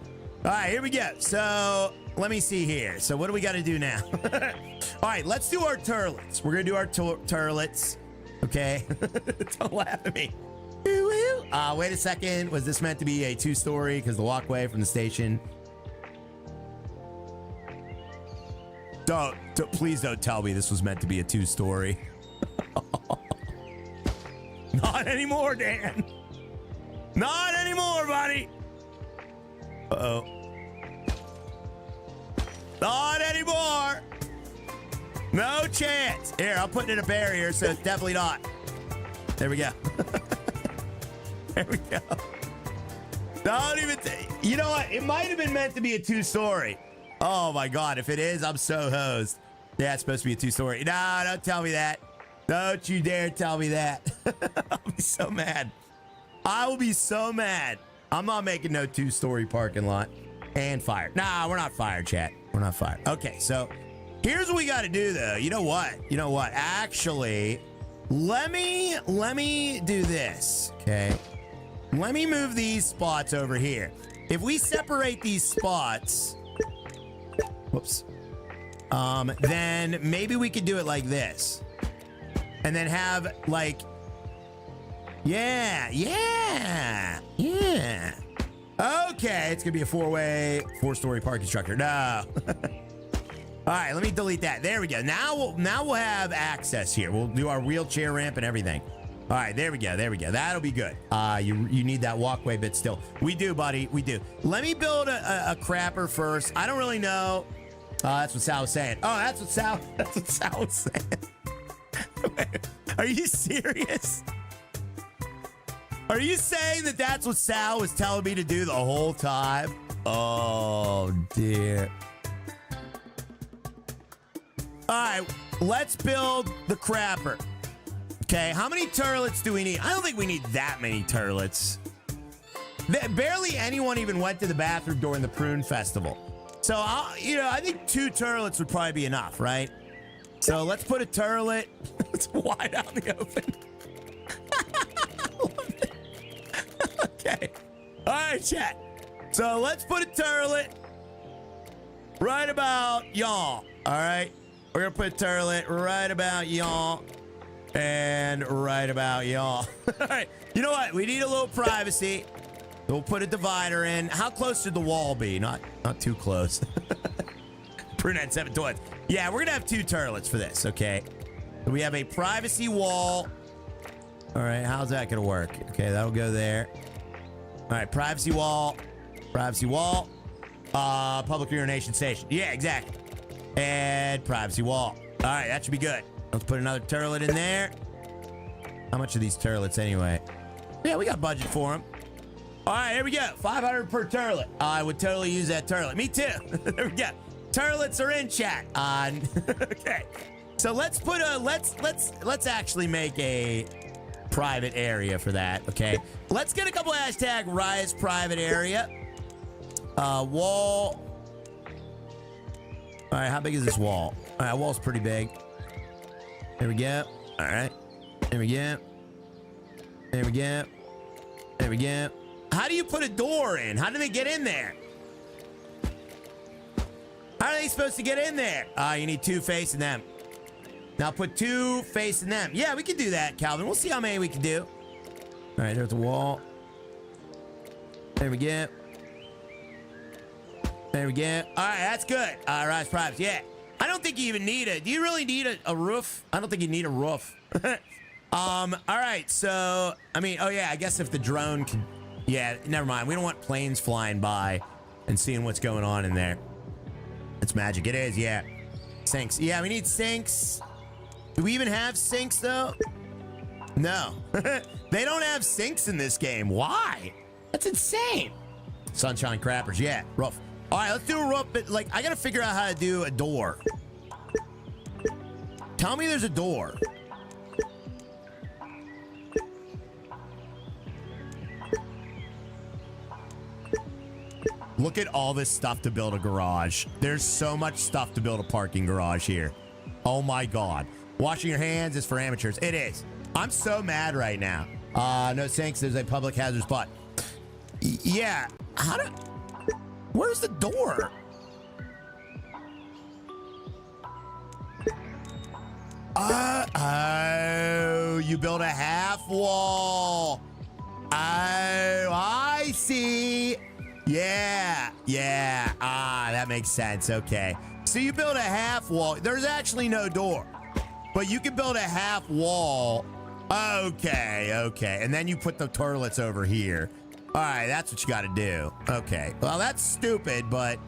All right, here we go. So let me see here. So what do we got to do now? All right, let's do our turlets. We're going to do our turlets, okay? Don't laugh at me. Wait a second. Was this meant to be a 2-story? Because the walkway from the station. Please don't tell me this was meant to be a 2-story. Not anymore, Dan. Not anymore, buddy. Uh-oh. Not anymore. No chance. Here, I'll put in a barrier, so it's definitely not. There we go. There we go. Don't even... You know what? It might have been meant to be a 2-story. Oh, my God. If it is, I'm so hosed. Yeah, it's supposed to be a 2-story. No, don't tell me that. Don't you dare tell me that. I'll be so mad. I will be so mad. I'm not making no 2-story parking lot. And fired. Nah, we're not fired, chat. We're not fired. Okay, so here's what we got to do, though. You know what? You know what? Actually, let me do this, okay? Let me move these spots over here. If we separate these spots... Whoops. Then maybe we could do it like this. And then have, like... Yeah. Okay, it's gonna be a four-story parking structure. No. All right, let me delete that. There we go. Now we'll have access here. We'll do our wheelchair ramp and everything. All right, there we go. That'll be good. You need that walkway bit still. We do, buddy. We do. Let me build a crapper first. I don't really know. That's what Sal was saying. Oh, that's what Sal was saying. Are you serious? Are you saying that that's what Sal was telling me to do the whole time? Oh, dear. All right, let's build the crapper. Okay, how many turlets do we need? I don't think we need that many turlets. Barely anyone even went to the bathroom during the prune festival. So, I think 2 turlets would probably be enough, right? So let's put a turlet. It's wide out in the open. Okay. All right, chat. So let's put a turlet right about y'all. All right. We're going to put a turlet right about y'all and right about y'all. All right. You know what? We need a little privacy. We'll put a divider in. How close should the wall be? Not too close. Brunette 7 toilets. Yeah, we're going to have 2 turlets for this, okay? So we have a privacy wall. All right, how's that going to work? Okay, that'll go there. All right, privacy wall. Privacy wall. Public urination station. Yeah, exactly. And privacy wall. All right, that should be good. Let's put another turlet in there. How much are these turlets anyway? Yeah, we got budget for them. All right, here we go. 500 per turlet. I would totally use that turlet. Me too. There we go. Turlets are in chat. Okay. So let's put a let's actually make a private area for that. Okay. Let's get a couple hashtag Rise private area. Wall. All right, how big is this wall? All right, wall's pretty big. There we go. All right. There we go. There we go. There we go. How do you put a door in? How do they get in there? How are they supposed to get in there? You need 2 facing them. Now put 2 facing them. Yeah, we can do that, Calvin. We'll see how many we can do. All right, there's the wall. There we go. There we go. All right, that's good. Rise privates. Yeah. I don't think you even need it. Do you really need a roof? I don't think you need a roof. All right, so, I mean, oh yeah, I guess if the drone can, yeah, never mind. We don't want planes flying by and seeing what's going on in there. It's magic. It is, yeah. Sinks. Yeah, we need sinks. Do we even have sinks, though? No. They don't have sinks in this game. Why? That's insane. Sunshine crappers. Yeah, roof. All right, let's do a roof, but, like, I got to figure out how to do a door. Tell me there's a door. Look at all this stuff to build a garage. There's so much stuff to build a parking garage here. Oh my God. Washing your hands is for amateurs. It is. I'm so mad right now. No sinks. There's a public hazard spot. Yeah. Where's the door? Oh, you built a half wall. Oh, I see. Yeah. That makes sense. Okay. So you build a half wall. There's actually no door, but you can build a half wall. Okay. And then you put the toilets over here. All right. That's what you got to do. Okay. Well, that's stupid, but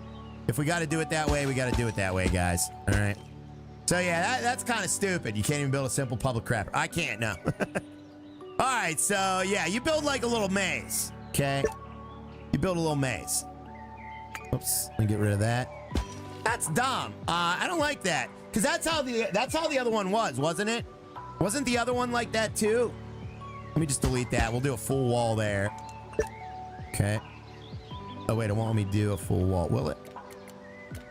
if we got to do it that way, we got to do it that way, guys. All right. So yeah, that's kind of stupid. You can't even build a simple public crapper. I can't, no. All right. So yeah, you build like a little maze. Okay. You build a little maze. Oops, let me get rid of that. That's dumb. I don't like that, because that's how the other one was, wasn't it? Wasn't the other one like that too? Let me just delete that. We'll do a full wall there. Okay. Oh wait, it won't let me do a full wall, will it?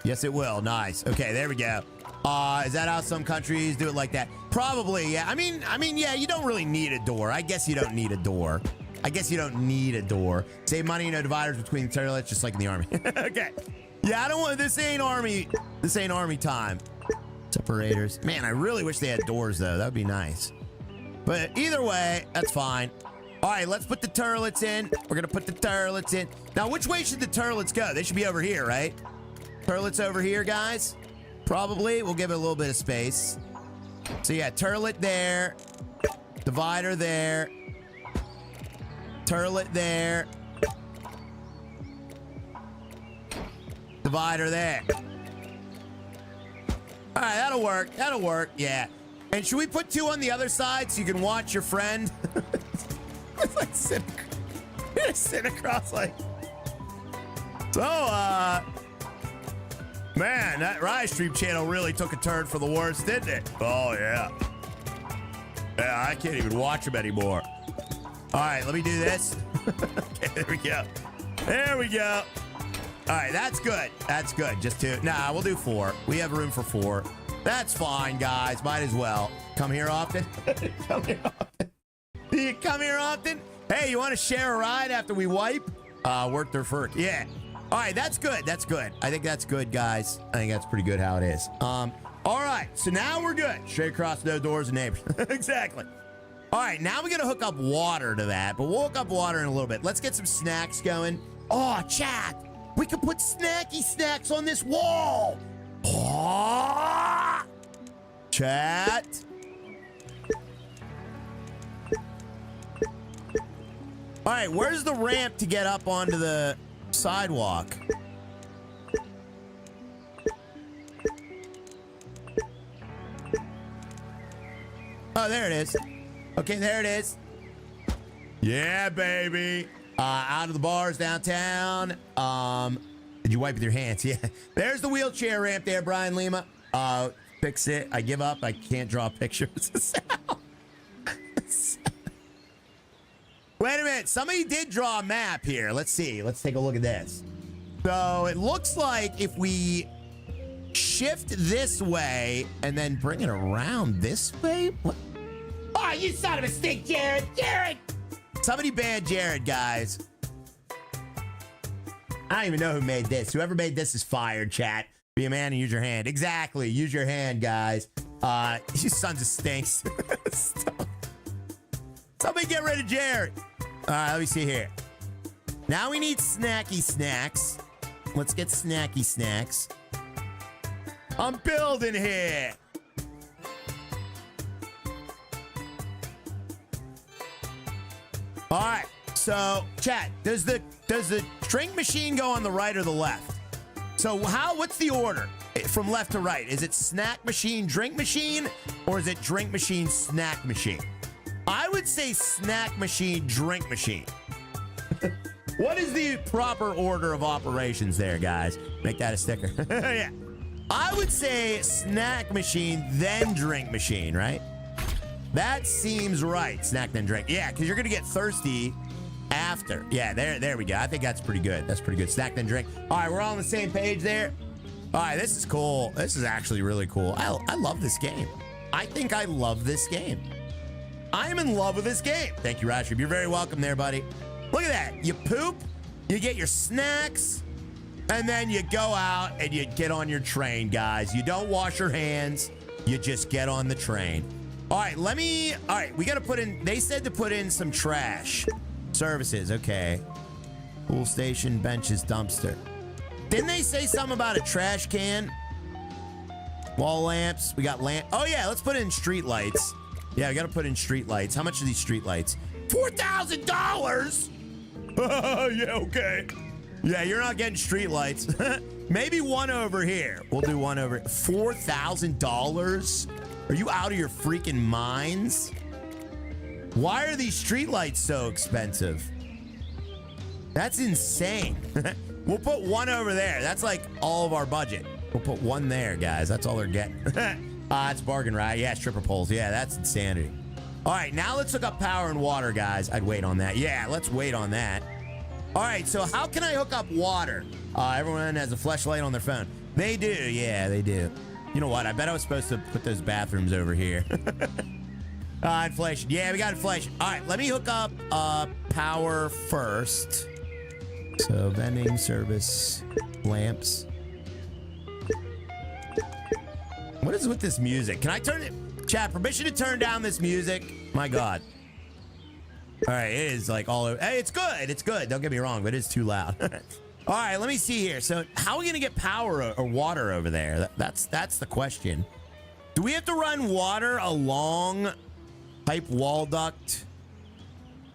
Yes, it will. Nice. Okay, there we go. Is that how some countries do it like that? Probably, yeah. I mean, yeah. You don't really need a door. I guess you don't need a door. Save money, no dividers between the toilets, just like in the army. Okay. Yeah, I don't want, this ain't army time. Separators. Man, I really wish they had doors though. That would be nice. But either way, that's fine. All right, let's put the turlets in. We're gonna put the turlets in. Now, which way should the turlets go? They should be over here, right? Turlets over here, guys. Probably. We'll give it a little bit of space. So yeah, turlet there. Divider there. Turlet there. Divider there. All right, that'll work. That'll work. Yeah. And should we put 2 on the other side so you can watch your friend? It's like sit across like. So, man, that Rise Stream channel really took a turn for the worse, didn't it? Oh yeah. Yeah, I can't even watch them anymore. All right, let me do this. Okay, there we go. There we go. All right, that's good. That's good. Just 2. Nah, we'll do 4. We have room for 4. That's fine, guys. Might as well. Come here often. Come here often. Do you come here often? Hey, you want to share a ride after we wipe? Work their fur. Yeah. All right, that's good. That's good. I think that's good, guys. I think that's pretty good how it is. All right, so now we're good. Straight across, no doors and neighbors. Exactly. All right, now we're going to hook up water to that, but we'll hook up water in a little bit. Let's get some snacks going. Oh, chat. We could put snacky snacks on this wall. Oh, chat. All right, where's the ramp to get up onto the sidewalk? Oh, there it is. Okay, there it is. Yeah, baby. Out of the bars downtown. Did you wipe with your hands? Yeah. There's the wheelchair ramp there, Brian Lima. Fix it. I give up. I can't draw pictures. Wait a minute. Somebody did draw a map here. Let's see. Let's take a look at this. So it looks like if we shift this way and then bring it around this way. What? Oh, you son of a stick, Jared. Jared. Somebody ban Jared, guys. I don't even know who made this. Whoever made this is fired, chat. Be a man and use your hand. Exactly. Use your hand, guys. You sons of stinks. Somebody get rid of Jared. All right, let me see here. Now we need snacky snacks. Let's get snacky snacks. I'm building here. All right, so chat, does the drink machine go on the right or the left? So what's the order from left to right? Is it snack machine, drink machine, or is it drink machine, snack machine? I would say snack machine, drink machine. What is the proper order of operations there, guys? Make that a sticker. Yeah. I would say snack machine, then drink machine, right? That seems right. Snack, then drink. Yeah, because you're going to get thirsty after. Yeah, there we go. I think that's pretty good. That's pretty good. Snack, then drink. All right, we're all on the same page there. All right, this is cool. This is actually really cool. I love this game. I think I love this game. I am in love with this game. Thank you, Rashid. You're very welcome there, buddy. Look at that. You poop, you get your snacks, and then you go out and you get on your train, guys. You don't wash your hands. You just get on the train. All right, we got to put in, they said to put in some trash. Services, okay. Pool station, benches, dumpster. Didn't they say something about a trash can? Wall lamps, we got lamp. Oh yeah, let's put in street lights. Yeah, we got to put in street lights. How much are these street lights? $4,000? Yeah, okay. Yeah, you're not getting street lights. Maybe one over here. We'll do one over. $4,000? Are you out of your freaking minds? Why are these street lights so expensive? That's insane. We'll put one over there. That's like all of our budget. We'll put one there, guys. That's all they're getting. It's bargain, right? Yeah, stripper poles. Yeah, that's insanity. All right, now let's hook up power and water, guys. I'd wait on that. Yeah, let's wait on that. All right, so how can I hook up water? Everyone has a flashlight on their phone. They do. Yeah, they do. You know what? I bet I was supposed to put those bathrooms over here. Inflation. Yeah, we got inflation. All right, let me hook up power first. So vending, service, lamps. What is with this music? Can I turn it? Chat, permission to turn down this music? My God. All right, it is like all over. Hey, it's good. It's good. Don't get me wrong, but it's too loud. All right, let me see here. So how are we going to get power or water over there? That's the question. Do we have to run water along pipe wall duct?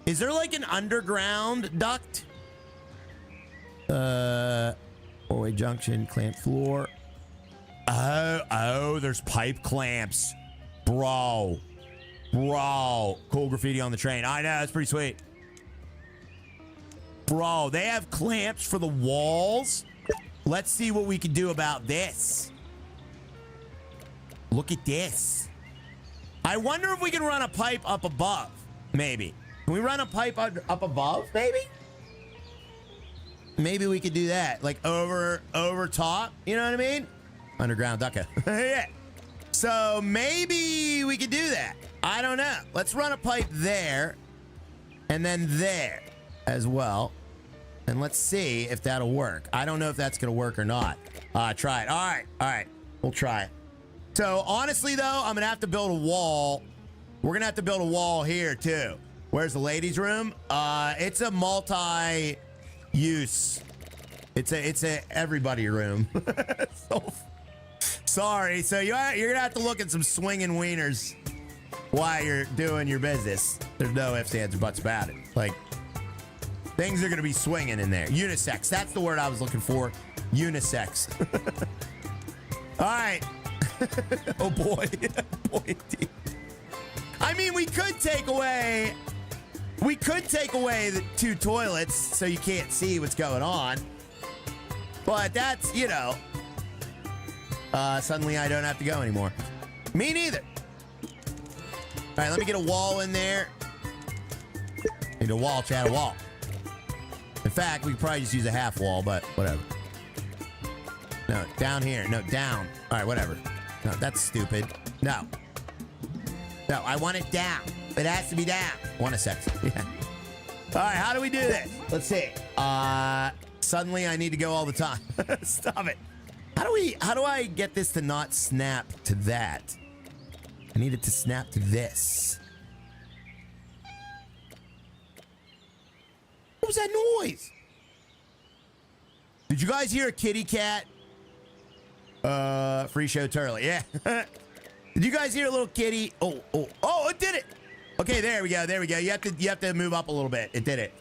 Is there like an underground duct? Four-way junction, clamp floor. Oh, there's pipe clamps. Bro. Cool graffiti on the train. I know, it's pretty sweet. Bro, they have clamps for the walls. Let's see what we can do about this. Look at this. I wonder if we can run a pipe up above. Maybe. Can we run a pipe up above, maybe? Maybe we could do that. Like over top. You know what I mean? Underground ducka. Yeah. So maybe we could do that. I don't know. Let's run a pipe there. And then there as well. And let's see if that'll work. I don't know if that's going to work or not. Try it. All right. We'll try it. So honestly, though, I'm going to have to build a wall. We're going to have to build a wall here, too. Where's the ladies' room? It's a multi-use. It's a everybody room. So, sorry. So you're going to have to look at some swinging wieners while you're doing your business. There's no ifs, ands, or buts about it. Like, things are going to be swinging in there. Unisex. That's the word I was looking for. Unisex. All right. Oh, boy. Boy, indeed. I mean, we could take away the 2 toilets so you can't see what's going on. But that's, you know, suddenly I don't have to go anymore. Me neither. All right, let me get a wall in there. Need a wall, chat, a wall. In fact, we could probably just use a half wall, but whatever. No, down here. No, down. All right, whatever. No, that's stupid. No, I want it down. It has to be down. Want a sex. Yeah. All right, how do we do this? Let's see. Suddenly I need to go all the time. Stop it. How do I get this to not snap to that? I need it to snap to this. What was that noise? Did you guys hear a kitty cat? Free show Turley. Yeah. Did you guys hear a little kitty? Oh, it did it. Okay, there we go. You have to move up a little bit. It did it.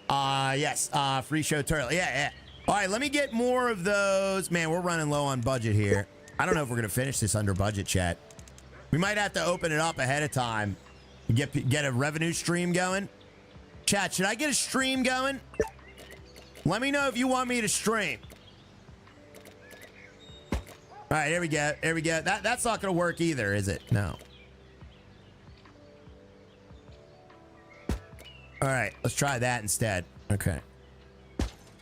Yes. Free show Turley. Yeah. All right, let me get more of those. Man, we're running low on budget here. I don't know if we're gonna finish this under budget, chat. We might have to open it up ahead of time. Get a revenue stream going. Chat, should I get a stream going? Let me know if you want me to stream. All right, here we go. That's not gonna work either, is it? No. All right, let's try that instead. Okay.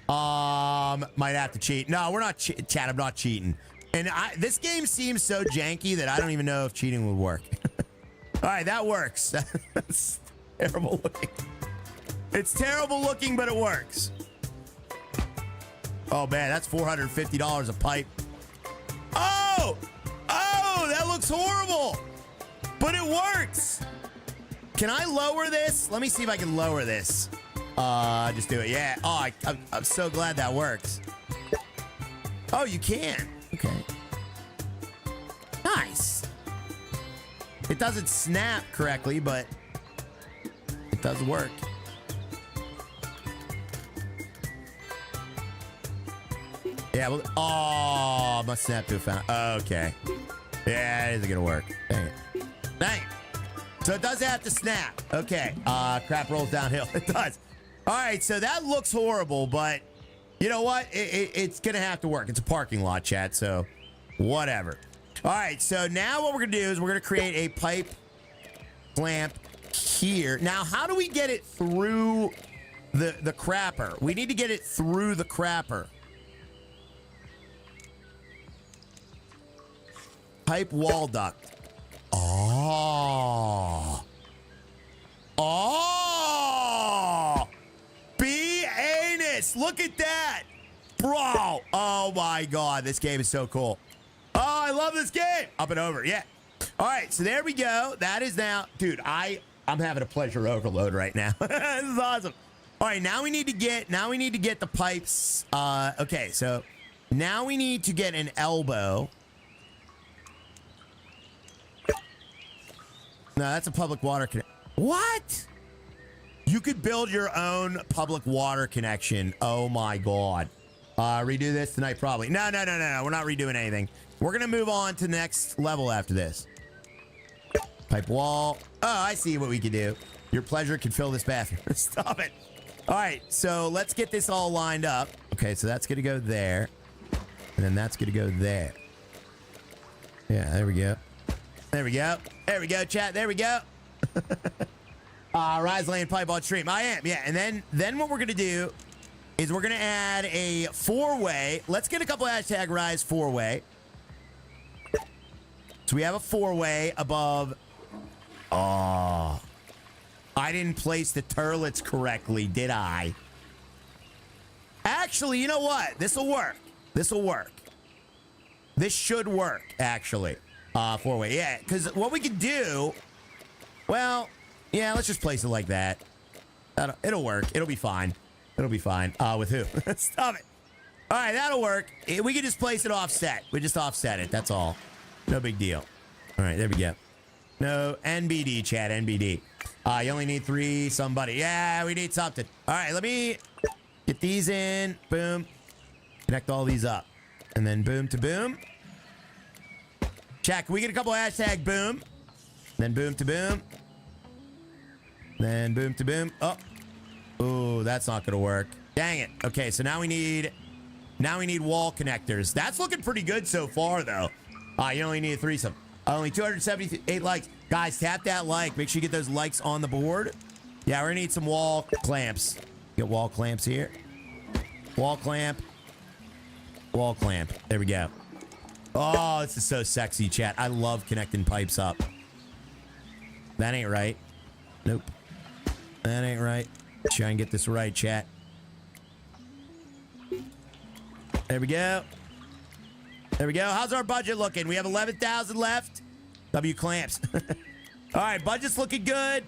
Might have to cheat. No, we're not chat. I'm not cheating. And this game seems so janky that I don't even know if cheating would work. All right, that works. That's terrible looking. It's terrible looking, but it works. Oh man, that's $450 a pipe. Oh, that looks horrible, but it works. Can I lower this? Let me see if I can lower this. Just do it. Yeah. Oh, I'm so glad that works. Oh, you can. Okay. Nice. It doesn't snap correctly, but it does work. Yeah. Well, must snap to a fountain. Okay. Yeah, it isn't gonna work. Dang it. So it does have to snap. Okay. Crap rolls downhill. It does. All right. So that looks horrible, but you know what? It's gonna have to work. It's a parking lot, chat. So whatever. All right. So now what we're gonna do is we're gonna create a pipe clamp here. Now, how do we get it through the crapper? We need to get it through the crapper. Pipe wall duct. Oh. Be-anus. Look at that. Bro. Oh my God. This game is so cool. Oh, I love this game. Up and over, yeah. All right, so there we go. That is now, dude, I'm having a pleasure overload right now. This is awesome. All right, now we need to get the pipes. Okay, so now we need to get an elbow. No, that's a public water connection. What? You could build your own public water connection. Oh my God. Redo this tonight, probably. No. We're not redoing anything. We're going to move on to the next level after this. Pipe wall. Oh, I see what we can do. Your pleasure can fill this bathroom. Stop it. All right, so let's get this all lined up. Okay, so that's going to go there. And then that's going to go there. Yeah, there we go. There we go. There we go, chat. There we go. Rise laying pipe on stream. I am, yeah. And then what we're going to do is we're going to add a 4-way. Let's get a couple hashtag Rise 4-way. So we have a 4-way above. Oh, I didn't place the turlets correctly, did I? Actually, you know what? This will work. This will work. This should work, actually. 4-way, yeah. Because what we can do, well, yeah, let's just place it like that. It'll work. It'll be fine. It'll be fine. With who? Stop it. All right, that'll work. We can just place it offset. We just offset it. That's all. No big deal. All right, there we go. No, NBD, chat, NBD. You only need 3 somebody. Yeah, we need something. All right, let me get these in. Boom. Connect all these up. And then boom to boom. Chat, can we get a couple hashtag boom? Then boom to boom. Then boom to boom. Oh. Oh, that's not gonna work. Dang it. Okay, so now we need wall connectors. That's looking pretty good so far, though. You only need a threesome. Only 278 likes. Guys, tap that like. Make sure you get those likes on the board. Yeah, we're gonna need some wall clamps. Get wall clamps here. Wall clamp. Wall clamp. There we go. Oh, this is so sexy, chat. I love connecting pipes up. That ain't right. Nope. That ain't right. Try and get this right, chat. There we go. There we go. How's our budget looking? We have 11,000 left. W clamps. All right, budget's looking good.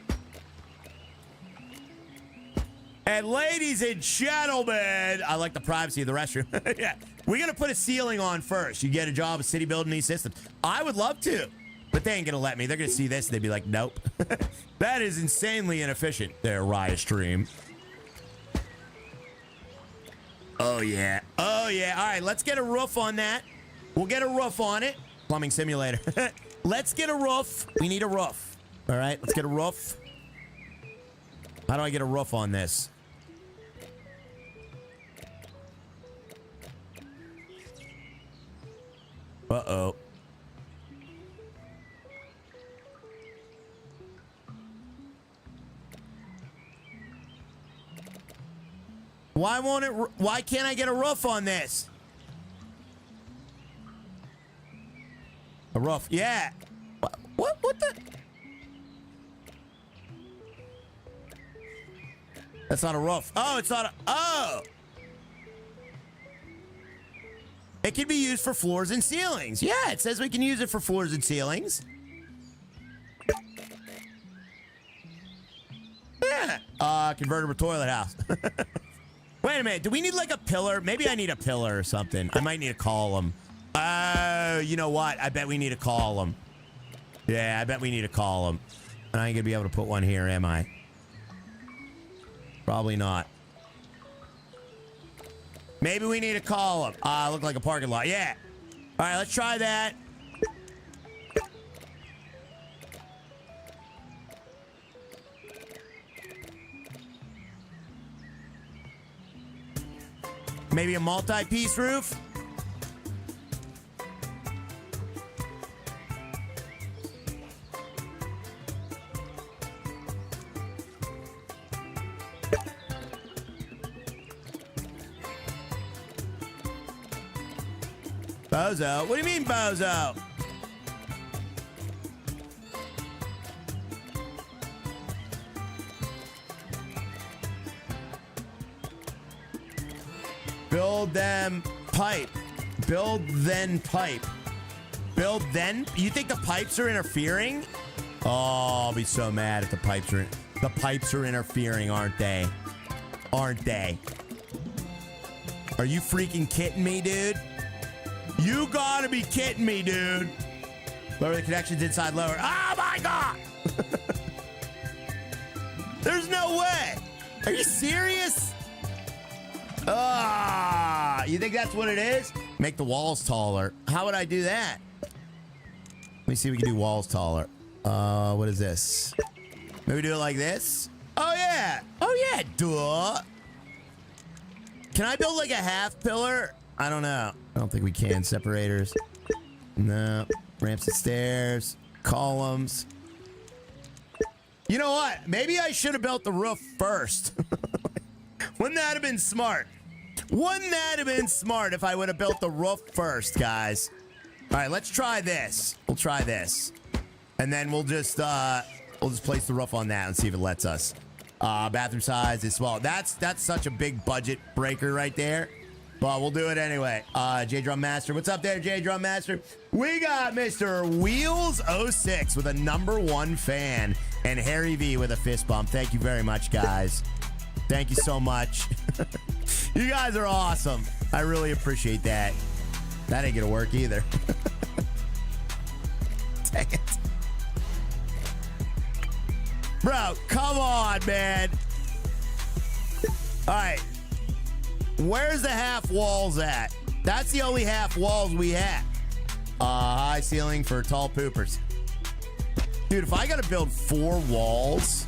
And ladies and gentlemen, I like the privacy of the restroom. Yeah, we're gonna put a ceiling on first. You get a job with city building these systems. I would love to, but they ain't gonna let me. They're gonna see this and they'd be like, nope. That is insanely inefficient. There, Riot Stream. Oh yeah. Oh yeah. All right, let's get a roof on that. We'll get a roof on it. Plumbing simulator. Let's get a roof. We need a roof. All right, let's get a roof. How do I get a roof on this? Uh-oh. Why can't I get a roof on this? A roof, yeah. What the? That's not a roof. Oh, it's not a, oh. It can be used for floors and ceilings. Yeah, it says we can use it for floors and ceilings. Yeah. Convertible toilet house. Wait a minute. Do we need like a pillar? Maybe I need a pillar or something. I might need a column. You know what? I bet we need a column. Yeah, I bet we need a column. I ain't gonna be able to put one here, am I? Probably not. Maybe we need a column. Look like a parking lot. Yeah. All right, let's try that. Maybe a multi-piece roof. Bozo? What do you mean, bozo? Build them pipe. Build then pipe. build then? You think the pipes are interfering? Oh, I'll be so mad if the pipes are interfering, aren't they? Aren't they? Are you freaking kidding me, dude? You gotta be kidding me, dude. Lower the connections inside lower. Oh my God! There's no way. Are you serious? Ah, you think that's what it is? Make the walls taller. How would I do that? Let me see if we can do walls taller. What is this? Maybe do it like this? Oh yeah. Oh yeah, duh. Can I build like a half pillar? I don't know. I don't think we can. Separators. No. Ramps and stairs. Columns. You know what? Maybe I should have built the roof first. Wouldn't that have been smart? Wouldn't that have been smart if I would have built the roof first, guys? All right, let's try this. We'll try this. And then we'll just place the roof on that and see if it lets us. Bathroom size is small. That's such a big budget breaker right there. But we'll do it anyway. J Drum Master. What's up there, J Drum Master? We got Mr. Wheels06 with a #1 fan. And Harry V with a fist bump. Thank you very much, guys. Thank you so much. You guys are awesome. I really appreciate that. That ain't gonna work either. Dang it. Bro, come on, man. All right. Where's the half walls at? That's the only half walls we have. High ceiling for tall poopers. Dude, if I gotta build 4 walls,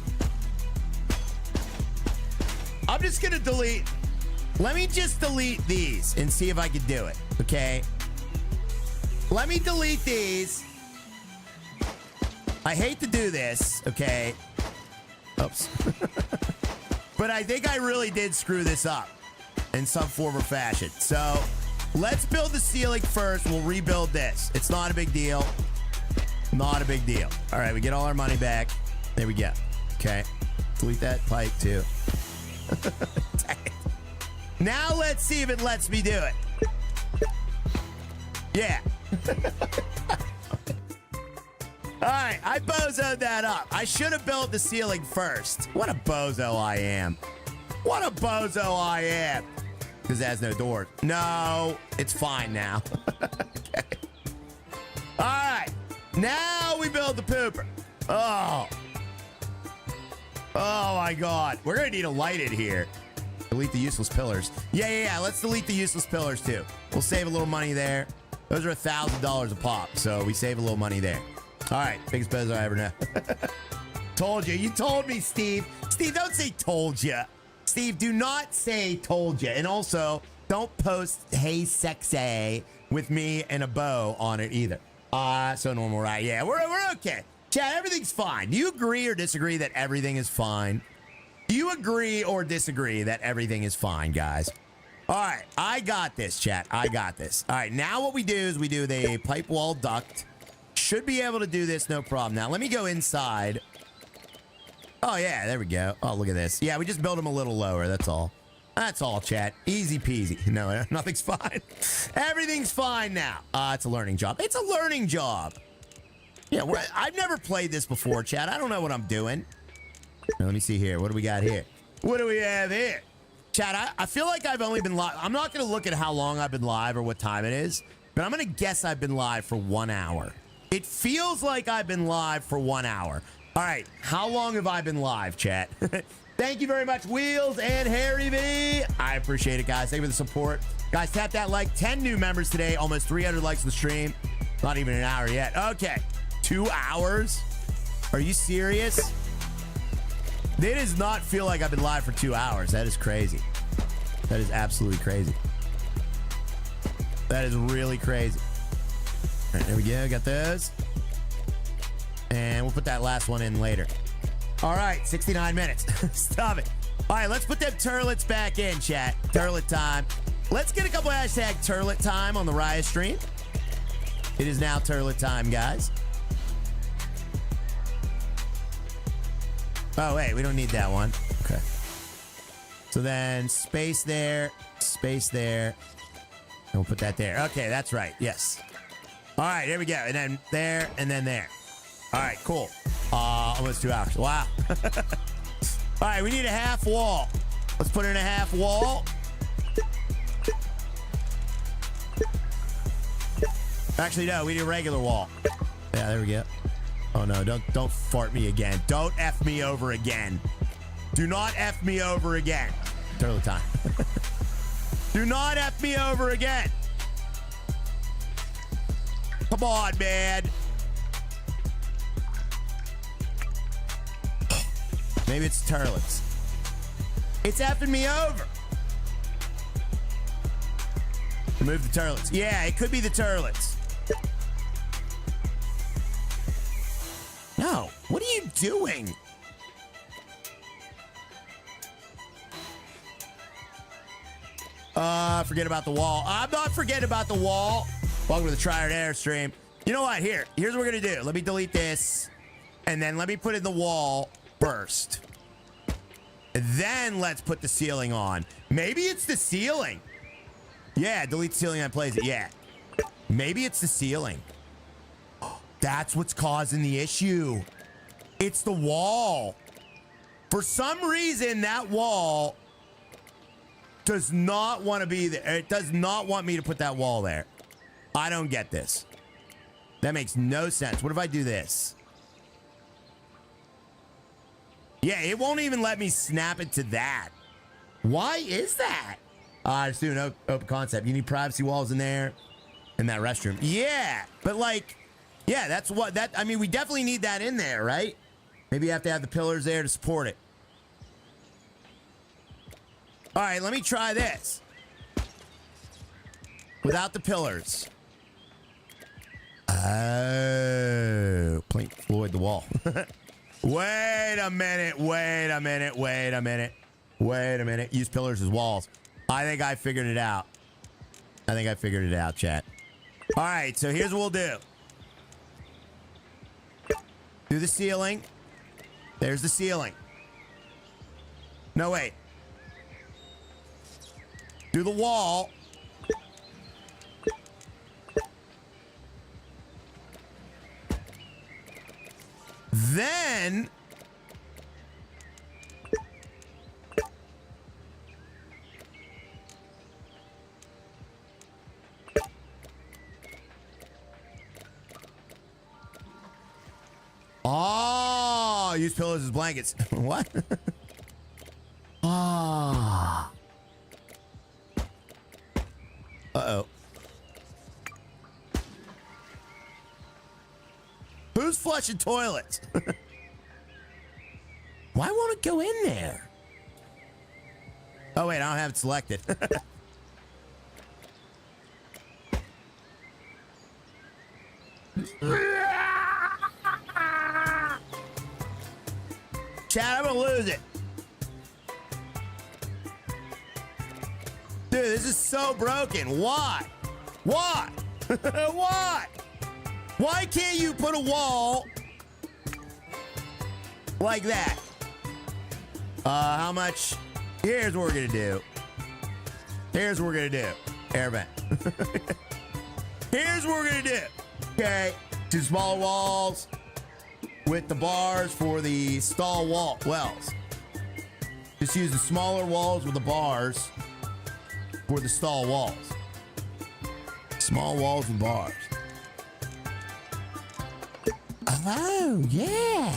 I'm just gonna delete. Let me just delete these and see if I can do it, okay? Let me delete these. I hate to do this, okay? Oops. But I think I really did screw this up in some form or fashion. So let's build the ceiling first. We'll rebuild this. It's not a big deal. Not a big deal. All right, we get all our money back. There we go. Okay. Delete that pipe too. Dang it. Now let's see if it lets me do it. Yeah. All right, I bozoed that up. I should have built the ceiling first. What a bozo I am. What a bozo I am. Because it has no doors. No, it's fine now. Okay. All right, now we build the pooper. Oh. Oh my God. We're gonna need to light it here. Delete the useless pillars. Yeah. Let's delete the useless pillars too. We'll save a little money there. Those are $1,000 a pop, so we save a little money there. All right, biggest bozo I ever know. Told you. You told me, Steve. Steve, don't say told you. Steve, do not say told you. And also, don't post hey sexy with me and a bow on it either. So normal, right? Yeah, we're okay. Chat, everything's fine. Do you agree or disagree that everything is fine? Do you agree or disagree that everything is fine, guys? All right, I got this, chat. I got this. All right, now what we do is we do the pipe wall duct. Should be able to do this, no problem. Now, let me go inside. Oh, yeah, there we go. Oh, look at this. Yeah, we just built them a little lower, that's all. That's all, chat. Easy peasy. No, nothing's fine. Everything's fine now. It's a learning job. It's a learning job. Yeah, I've never played this before, chat. I don't know what I'm doing. Now, let me see here. What do we got here? What do we have here? Chat, I feel like I've only been live. I'm not going to look at how long I've been live or what time it is, but I'm going to guess I've been live for 1 hour. It feels like I've been live for 1 hour. All right, how long have I been live, chat? Thank you very much, Wheels and Harry V. I appreciate it, guys. Thank you for the support. Guys, tap that like. 10 new members today. Almost 300 likes on the stream. Not even an hour yet. Okay, 2 hours? Are you serious? It does not feel like I've been live for 2 hours. That is crazy. That is absolutely crazy. That is really crazy. All right, there we go. Got those. And we'll put that last one in later. All right, 69 minutes. Stop it. All right, let's put them turlets back in, chat. Turlet time. Let's get a couple hashtag turlet time on the Raya stream. It is now turlet time, guys. Oh, wait, we don't need that one. Okay. So then space there, and we'll put that there. Okay, that's right. Yes. All right, here we go. And then there, and then there. All right, cool. Almost 2 hours. Wow. All right, we need a half wall. Let's put in a half wall. Actually, no, we need a regular wall. Yeah, there we go. Oh no, don't fart me again. Don't F me over again. Do not F me over again. Totally time. Do not F me over again. Come on, man. Maybe it's turlets. It's effing me over. Remove the turlets. Yeah, it could be the turlets. No, what are you doing? Forget about the wall. I'm not forgetting about the wall. Welcome to the Triad Airstream. You know what? Here's what we're gonna do. Let me delete this, and then let me put in the wall first. And then let's put the ceiling on. Maybe it's the ceiling. Yeah, delete the ceiling and plays it. Yeah. Maybe it's the ceiling. That's what's causing the issue. It's the wall. For some reason, that wall does not want to be there. It does not want me to put that wall there. I don't get this. That makes no sense. What if I do this? Yeah, it won't even let me snap it to that. Why is that? Just do an open concept. You need privacy walls in there. In that restroom. Yeah, but like, yeah, that's what that, I mean, we definitely need that in there, right? Maybe you have to have the pillars there to support it. All right, let me try this. Without the pillars. Oh, Plank Floyd the wall. Wait a minute, wait a minute, wait a minute. Wait a minute, use pillars as walls. I think I figured it out. I think I figured it out, chat. All right, so here's what we'll do. Do the ceiling. There's the ceiling. No, wait. Do the wall. Then oh, use pillows as blankets. What? Ah. Uh-oh. Who's flushing toilets? Why won't it go in there? Oh, wait, I don't have it selected. Chad, I'm gonna lose it. Dude, this is so broken. Why? Why? Why? Why can't you put a wall like that? How much? Here's what we're gonna do. Here's what we're gonna do. Air vent. Here's what we're gonna do. Okay, 2 small walls with the bars for the stall wells. Just use the smaller walls with the bars for the stall walls. Small walls with bars. Oh, yeah.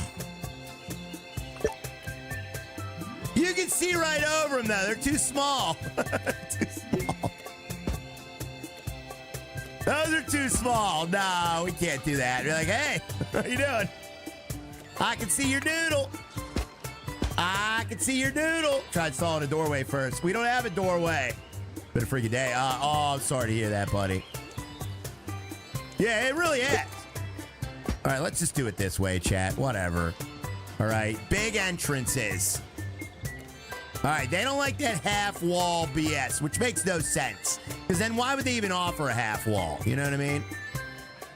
You can see right over them, though. They're too small. Too small. Those are too small. No, we can't do that. You're like, hey, how you doing? I can see your noodle. I can see your noodle. Try installing a doorway first. We don't have a doorway. Been a freaky day. Oh, I'm sorry to hear that, buddy. Yeah, it really is. All right, let's just do it this way, chat. Whatever. All right, big entrances. All right, they don't like that half wall BS, which makes no sense. Because then why would they even offer a half wall? You know what I mean?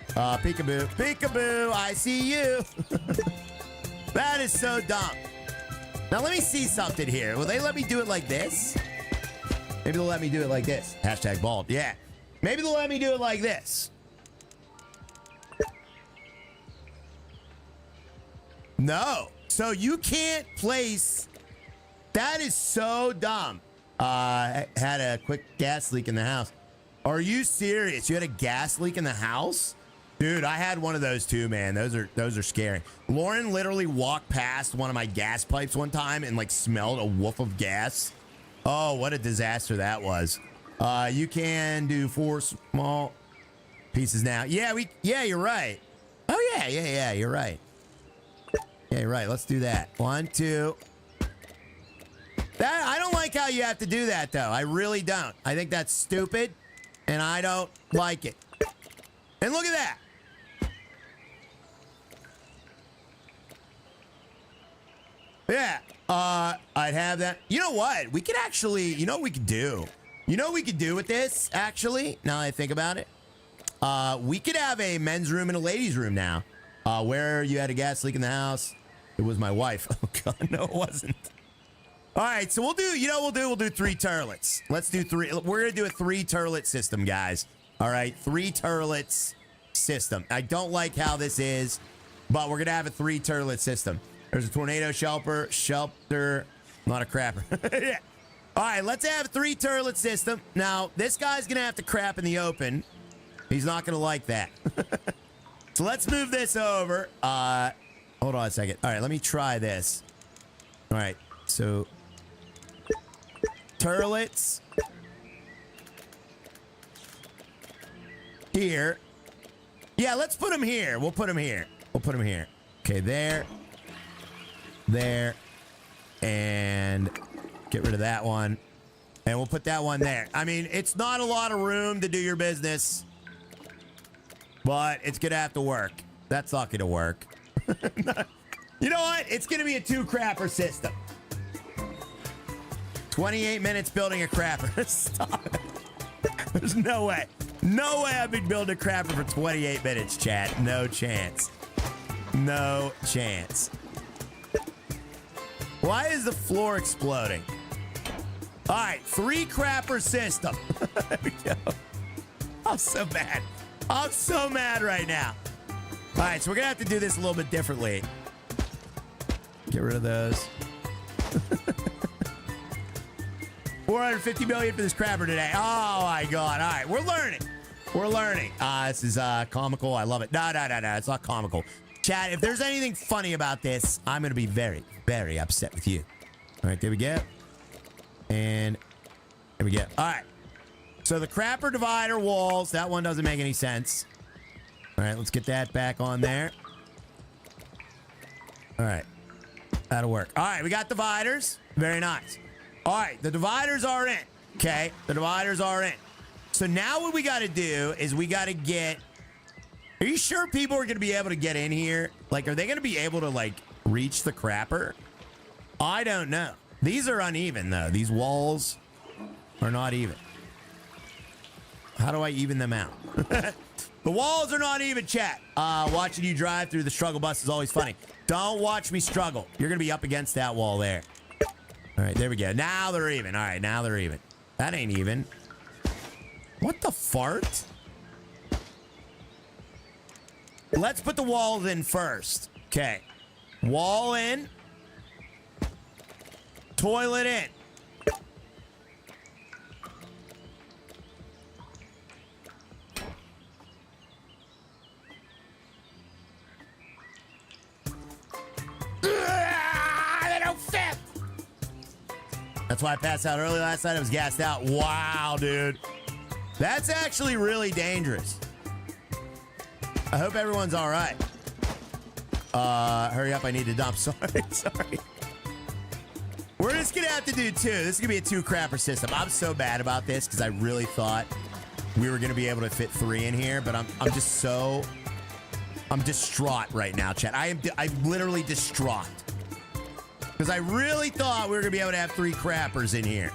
Peekaboo. Peekaboo, I see you. That is so dumb. Now, let me see something here. Will they let me do it like this? Maybe they'll let me do it like this. Hashtag bald. Yeah. Maybe they'll let me do it like this. No. So you can't place. That is so dumb. I had a quick gas leak in the house. Are you serious? You had a gas leak in the house? Dude, I had one of those too, man. Those are scary. Lauren literally walked past one of my gas pipes one time and like smelled a woof of gas. Oh, what a disaster that was. You can do 4 small pieces now. Yeah, you're right. Oh yeah, you're right. Yeah, you're right. Let's do that. 1, 2. I don't like how you have to do that though. I really don't. I think that's stupid and I don't like it. And look at that. Yeah, I'd have that. You know what? We could actually, you know what we could do? You know what we could do with this, actually, now that I think about it? We could have a men's room and a ladies' room now. Where you had a gas leak in the house. It was my wife. Oh, God, no, it wasn't. All right, so we'll do 3 turlets. Let's do 3. We're going to do a 3 turlet system, guys. All right, 3 turlets system. I don't like how this is, but we're going to have a 3 turlet system. There's a tornado shelter, not a crapper. Yeah. All right, let's have a 3 turlet system. Now, this guy's going to have to crap in the open. He's not going to like that. So let's move this over. Hold on a second. All right, let me try this. All right, so turlets here. Yeah, let's put them here. We'll put them here. Okay, there. And get rid of that one. And we'll put that one there. I mean, it's not a lot of room to do your business, but it's going to have to work. That's not going to work. You know what? It's going to be a 2 crapper system. 28 minutes building a crapper. Stop it. There's no way. No way I've been building a crapper for 28 minutes, chat. No chance. No chance. Why is the floor exploding? All right, 3 crapper system. There we go. I'm so mad. I'm so mad right now. All right, so we're going to have to do this a little bit differently. Get rid of those. 450 million for this crapper today. Oh, my God. All right, we're learning. We're learning. This is comical. I love it. No. It's not comical. Chat, if there's anything funny about this, I'm going to be very, very upset with you. All right, there we go. And there we go. All right. So the crapper divider walls, that one doesn't make any sense. All right, let's get that back on there. All right. That'll work. All right, we got dividers. Very nice. All right, the dividers are in. Okay, the dividers are in. So now what we got to do is we got to get... Are you sure people are going to be able to get in here? Like, are they going to be able to, like, reach the crapper? I don't know. These are uneven, though. These walls are not even. How do I even them out? The walls are not even, chat. Watching you drive through the struggle bus is always funny. Don't watch me struggle. You're going to be up against that wall there. All right, there we go. Now they're even. All right, now they're even. That ain't even. What the fart? Let's put the walls in first. Okay. Wall in. Toilet in. They don't fit. That's why I passed out early last night. I was gassed out. Wow, dude. That's actually really dangerous. I hope everyone's all right. Hurry up. I need to dump. Sorry. We're just going to have to do 2. This is going to be a 2 crapper system. I'm so bad about this because I really thought we were going to be able to fit 3 in here, but I'm distraught right now, chat. I'm literally distraught because I really thought we were going to be able to have 3 crappers in here,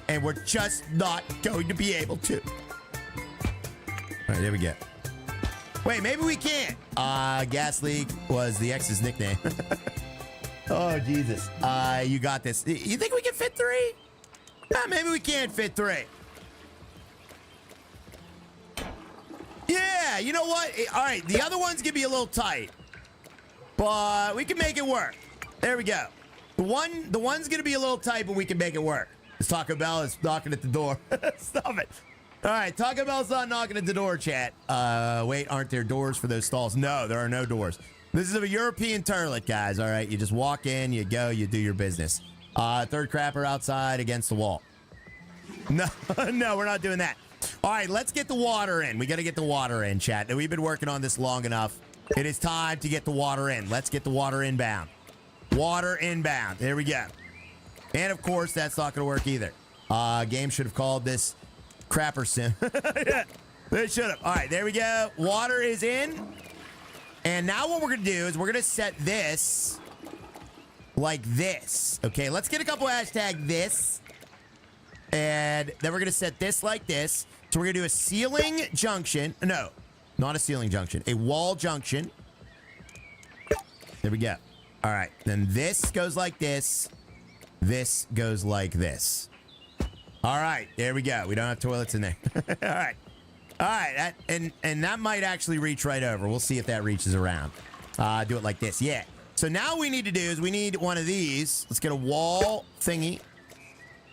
and we're just not going to be able to. All right, there we go. Wait, maybe we can't. Gas leak was the ex's nickname. Oh, Jesus. You got this. You think we can fit 3? Maybe we can't fit 3. Yeah, you know what? All right, the other one's going to be a little tight. but we can make it work. There we go. The one's gonna be a little tight, but we can make it work. This Taco Bell is knocking at the door. Stop it. All right, Taco Bell's not knocking at the door, chat. Wait, aren't there doors for those stalls? No, there are no doors. This is a European toilet, guys. All right, you just walk in, you go, you do your business. Third crapper outside against the wall. No, no, we're not doing that. All right, let's get the water in. We got to get the water in, chat. We've been working on this long enough. It is time to get the water in. Let's get the water inbound. Water inbound. There we go. And, of course, that's not going to work either. Game should have called this crapper sim. Yeah, they should have. All right, there we go. Water is in. And now what we're going to do is we're going to set this like this. Okay, let's get a couple hashtag this. And then we're going to set this like this. So we're going to do a ceiling junction. No, not a ceiling junction. A wall junction. There we go. All right. Then this goes like this. This goes like this. All right. There we go. We don't have toilets in there. All right. All right. And that might actually reach right over. We'll see if that reaches around. Do it like this. Yeah. So now what we need to do is we need one of these. Let's get a wall thingy.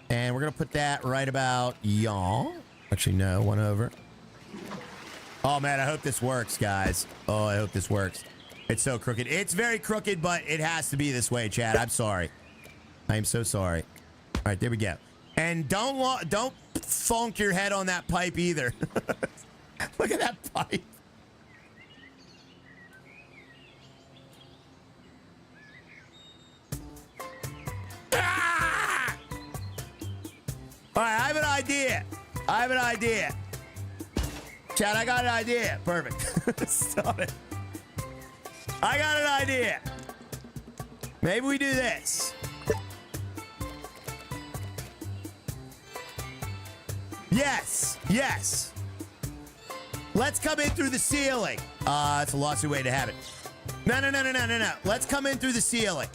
And we're going to put that right about y'all. Actually, no, one over. Oh, man, I hope this works, guys. Oh, I hope this works. It's so crooked. It's very crooked, but it has to be this way, Chad. I'm sorry. I am so sorry. All right, there we go. And don't thunk your head on that pipe either. Look at that pipe. Ah! All right, I have an idea. I have an idea. Chad, I got an idea. Perfect. Stop it. I got an idea. Maybe we do this. Yes. Yes. Let's come in through the ceiling. That's a lousy way to have it. No. Let's come in through the ceiling.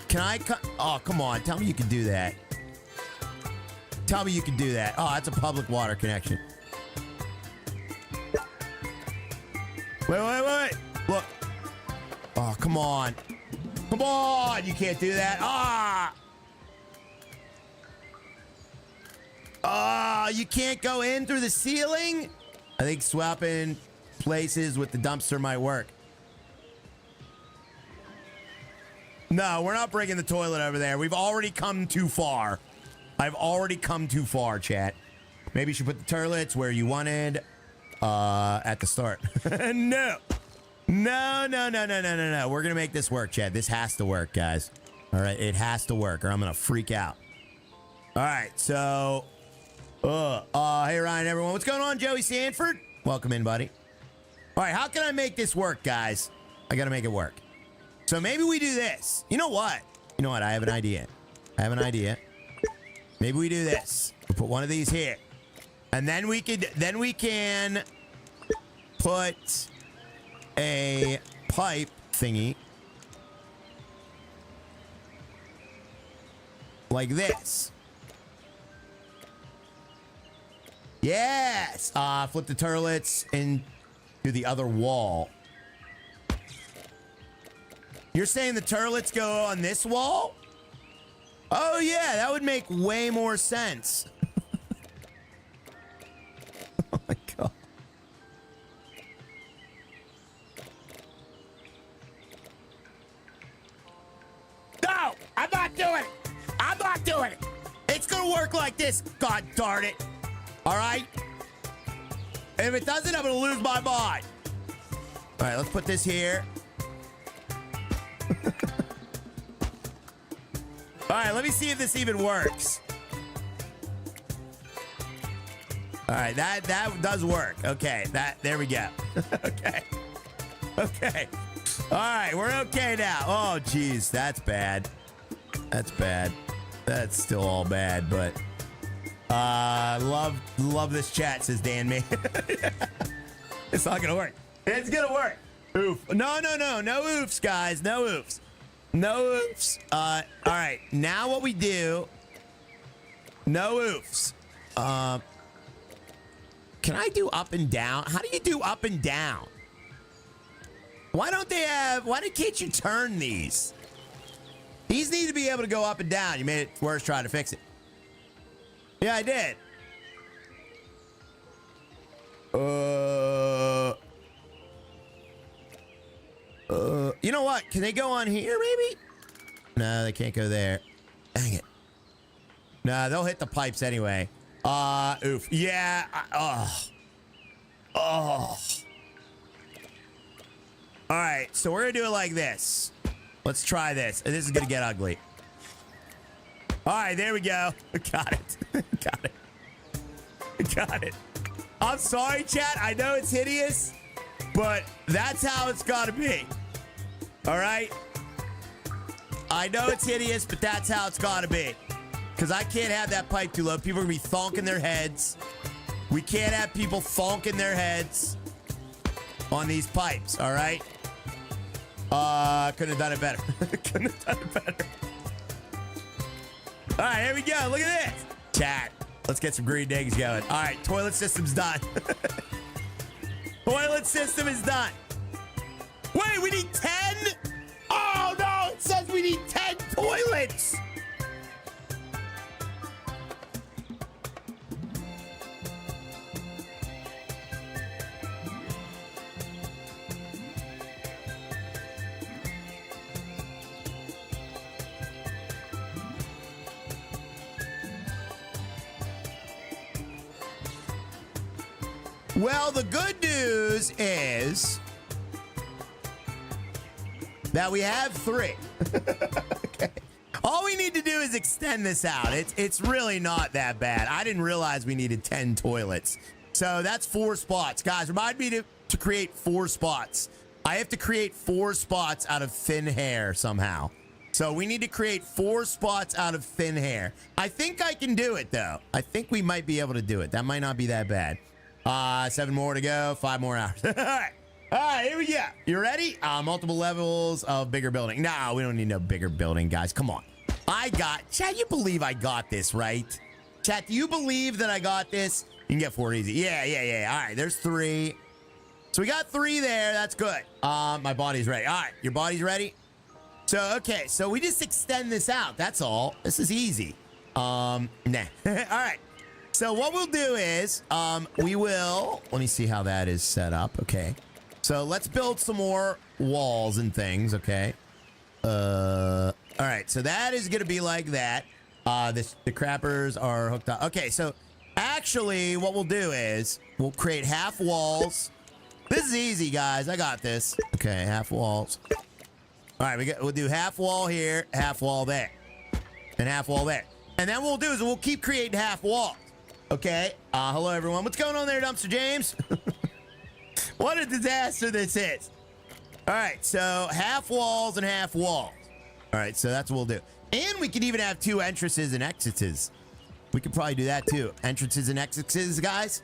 Can I cut? Oh, come on. Tell me you can do that. Tell me you can do that. Oh, that's a public water connection. Wait. Look. Oh, come on. Come on. You can't do that. You can't go in through the ceiling? I think swapping places with the dumpster might work. No, we're not bringing the toilet over there. We've already come too far. I've already come too far, chat. Maybe you should put the toilets where you wanted at the start. No. We're going to make this work, chat. This has to work, guys. All right, it has to work or I'm going to freak out. All right, so... hey, Ryan, everyone. What's going on, Joey Sanford? Welcome in, buddy. All right, how can I make this work, guys? I got to make it work. So maybe we do this. You know what? I have an idea. Maybe we do this. We'll put one of these here. And then we can put a pipe thingy like this. Yes. Flip the toilets into the other wall. You're saying the toilets go on this wall? Oh, yeah, that would make way more sense. Oh, my God. No, I'm not doing it. I'm not doing it. It's going to work like this. God darn it. All right? And if it doesn't, I'm going to lose my mind. All right, let's put this here. All right, let me see if this even works. All right, that does work. Okay, there we go. Okay. All right, we're okay now. Oh, geez, that's bad. That's bad. That's still all bad, but love this chat, says Dan me. It's not gonna work. It's gonna work. Oof. No oofs, guys. No oofs. No oofs. All right. Now what we do. No oofs. Can I do up and down? How do you do up and down? Why don't they have... Why can't you turn these? These need to be able to go up and down. You made it worse trying to fix it. Yeah, I did. You know what? Can they go on here, maybe? No, they can't go there. Dang it. No, they'll hit the pipes anyway. Oof. Yeah. All right, so we're gonna do it like this. Let's try this. This is gonna get ugly. All right, there we go. Got it. Got it. Got it. I'm sorry, chat. I know it's hideous, but that's how it's gotta be. All right? I know it's hideous, but that's how it's gotta be. Because I can't have that pipe too low. People are gonna be thonking their heads. We can't have people thonking their heads on these pipes, all right? Couldn't have done it better. Couldn't have done it better. All right, here we go. Look at this. Chat, let's get some green eggs going. All right, toilet system's done. Toilet system is done. Wait, we need 10? Oh, no, it says we need 10 toilets. Well, the good news is that we have 3. Okay. All we need to do is extend this out. It's really not that bad. I didn't realize we needed 10 toilets. So that's 4 spots. Guys, remind me to create 4 spots. I have to create 4 spots out of thin hair somehow. So we need to create 4 spots out of thin hair. I think I can do it, though. I think we might be able to do it. That might not be that bad. 7 more to go, 5 more hours. All right. All right, here we go. You ready? Multiple levels of bigger building. No, we don't need no bigger building, guys. Come on. Chat, you believe I got this, right? Chat, do you believe that I got this? You can get 4 easy. Yeah. All right, there's 3. So we got 3 there. That's good. My body's ready. All right, your body's ready? So, okay, so we just extend this out. That's all. This is easy. Nah. All right. So what we'll do is, we will, let me see how that is set up. Okay. So let's build some more walls and things. Okay. All right. So that is going to be like that. The crappers are hooked up. Okay. So actually what we'll do is we'll create half walls. This is easy, guys. I got this. Okay. Half walls. All right. We'll do half wall here, half wall there, and half wall there. And then what we'll do is we'll keep creating half walls. Okay. Hello, everyone. What's going on there, Dumpster James? What a disaster this is. All right. So half walls and half walls. All right. So that's what we'll do. And we can even have 2 entrances and exits. We could probably do that, too. Entrances and exits, guys.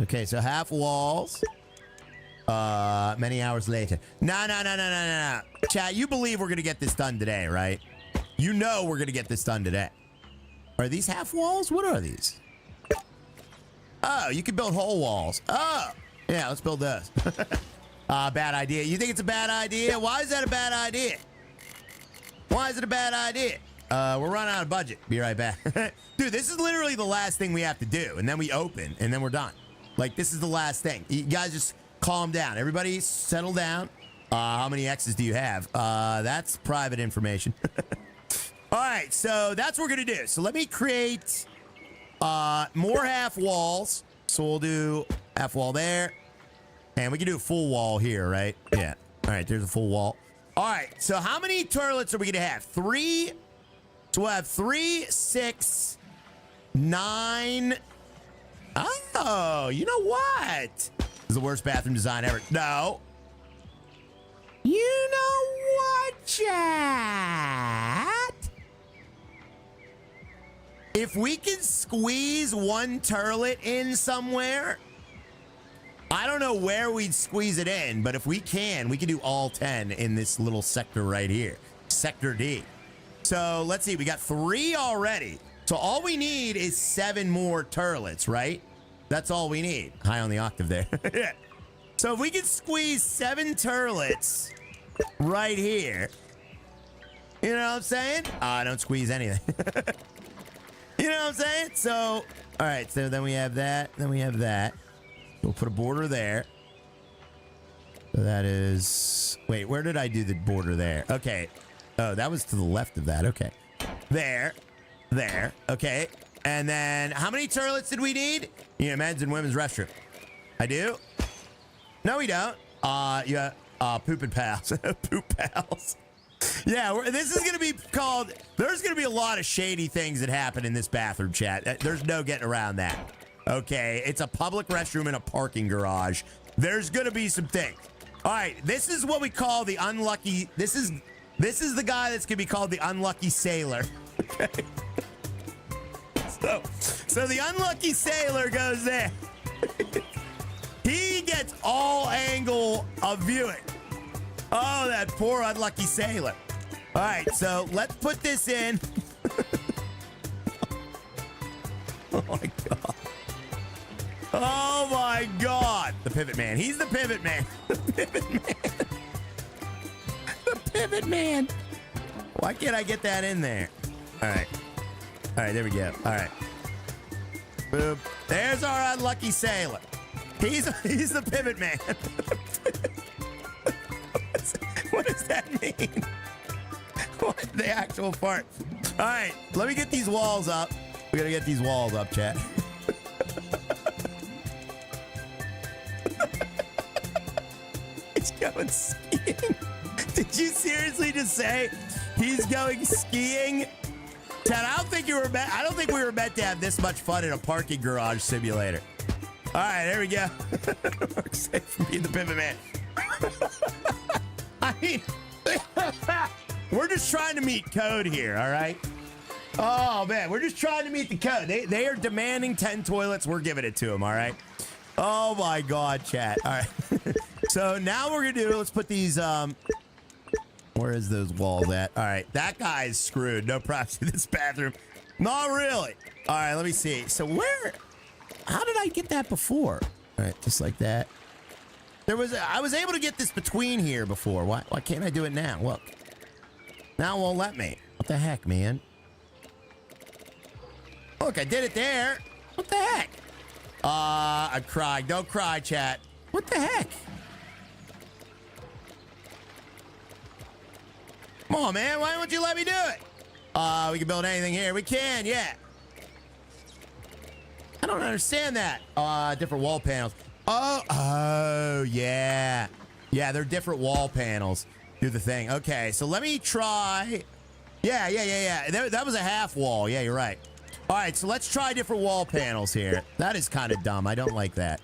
Okay. So half walls. Many hours later. No. Chat, you believe we're going to get this done today, right? You know we're going to get this done today. Are these half walls? What are these? Oh, you can build whole walls. Oh, yeah, let's build those. Bad idea. You think it's a bad idea? Why is that a bad idea? Why is it a bad idea? We're running out of budget. Be right back. Dude, this is literally the last thing we have to do. And then we open, and then we're done. Like, this is the last thing. You guys just calm down. Everybody settle down. How many X's do you have? That's private information. All right, so that's what we're going to do. So let me create... more half walls. So we'll do half wall there. And we can do a full wall here, right? Yeah. All right, there's a full wall. All right, so how many toilets are we going to have? 3. So we'll have 3, 6, 9. Oh, you know what? This is the worst bathroom design ever. No. You know what, chat? If we can squeeze 1 turlet in somewhere, I don't know where we'd squeeze it in, but if we can do all 10 in this little sector right here. Sector D. So let's see, we got 3 already. So all we need is 7 more turlets, right? That's all we need. High on the octave there. So if we can squeeze 7 turlets right here, you know what I'm saying? Don't squeeze anything. You know what I'm saying? So, all right, so then we have that. Then we have that. We'll put a border there. So that is... Wait, where did I do the border there? Okay. Oh, that was to the left of that. Okay. There. There. Okay. And then how many toilets did we need? You know, men's and women's restroom. I do? No, we don't. Yeah. Poopin' pals. Poop pals. Yeah, this is going to be called... There's going to be a lot of shady things that happen in this bathroom, chat. There's no getting around that. Okay, it's a public restroom in a parking garage. There's going to be some things. All right, this is what we call the unlucky... This is the guy that's going to be called the unlucky sailor. Okay. So the unlucky sailor goes there. He gets all angle of viewing. Oh, that poor unlucky sailor. All right, so let's put this in. Oh, my God. Oh, my God. The pivot man. He's the pivot man. The pivot man. The pivot man. Why can't I get that in there? All right. All right, there we go. All right. Boop. There's our unlucky sailor. He's the pivot man. What does that mean? What the actual part? All right, let me get these walls up. We gotta get these walls up, chat. He's going skiing. Did you seriously just say he's going skiing? Chad, I don't think we were meant to have this much fun in a parking garage simulator. All right, there we go. Work safe from being the pivot man. I mean, we're just trying to meet code here, all right? Oh, man, we're just trying to meet the code. They are demanding 10 toilets. We're giving it to them, all right? Oh, my God, chat. All right. So now we're going to do, let's put these, where is those walls at? All right, that guy is screwed. No props to this bathroom. Not really. All right, let me see. So how did I get that before? All right, just like that. I was able to get this between here before. Why can't I do it now? Look. Now it won't let me. What the heck, man? Look, I did it there. What the heck? I'm crying. Don't cry, chat. What the heck? Come on, man. Why won't you let me do it? We can build anything here. We can, yeah. I don't understand that. Different wall panels. Oh, yeah. Yeah, they're different wall panels. Do the thing. Okay, so let me try. Yeah. That was a half wall. Yeah, you're right. All right, so let's try different wall panels here. That is kind of dumb. I don't like that.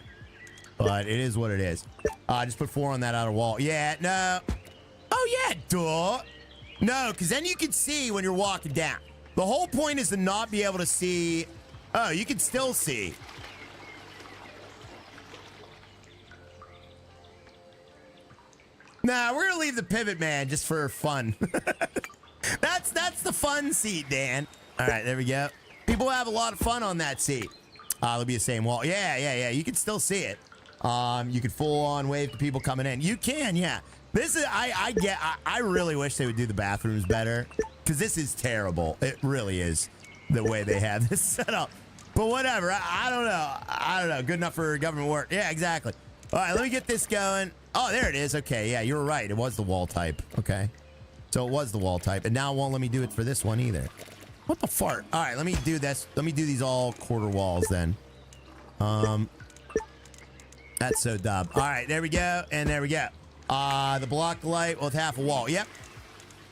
But it is what it is. Just put 4 on that outer wall. Yeah, no. Oh, yeah, duh. No, because then you can see when you're walking down. The whole point is to not be able to see. Oh, you can still see. Nah, we're gonna leave the pivot man just for fun. That's the fun seat, Dan. All right, there we go. People have a lot of fun on that seat. It'll be the same wall. Yeah. You can still see it. You can full on wave to people coming in. You can, yeah. This is I really wish they would do the bathrooms better, because this is terrible. It really is the way they have this set up. But whatever. I don't know. Good enough for government work. Yeah, exactly. All right, let me get this going. Oh, there it is. Okay, yeah, you were right. It was the wall type. Okay. So it was the wall type. And now it won't let me do it for this one either. What the fart? All right, let me do this. Let me do these all quarter walls then. That's so dumb. All right, there we go. And there we go. The block light with half a wall. Yep.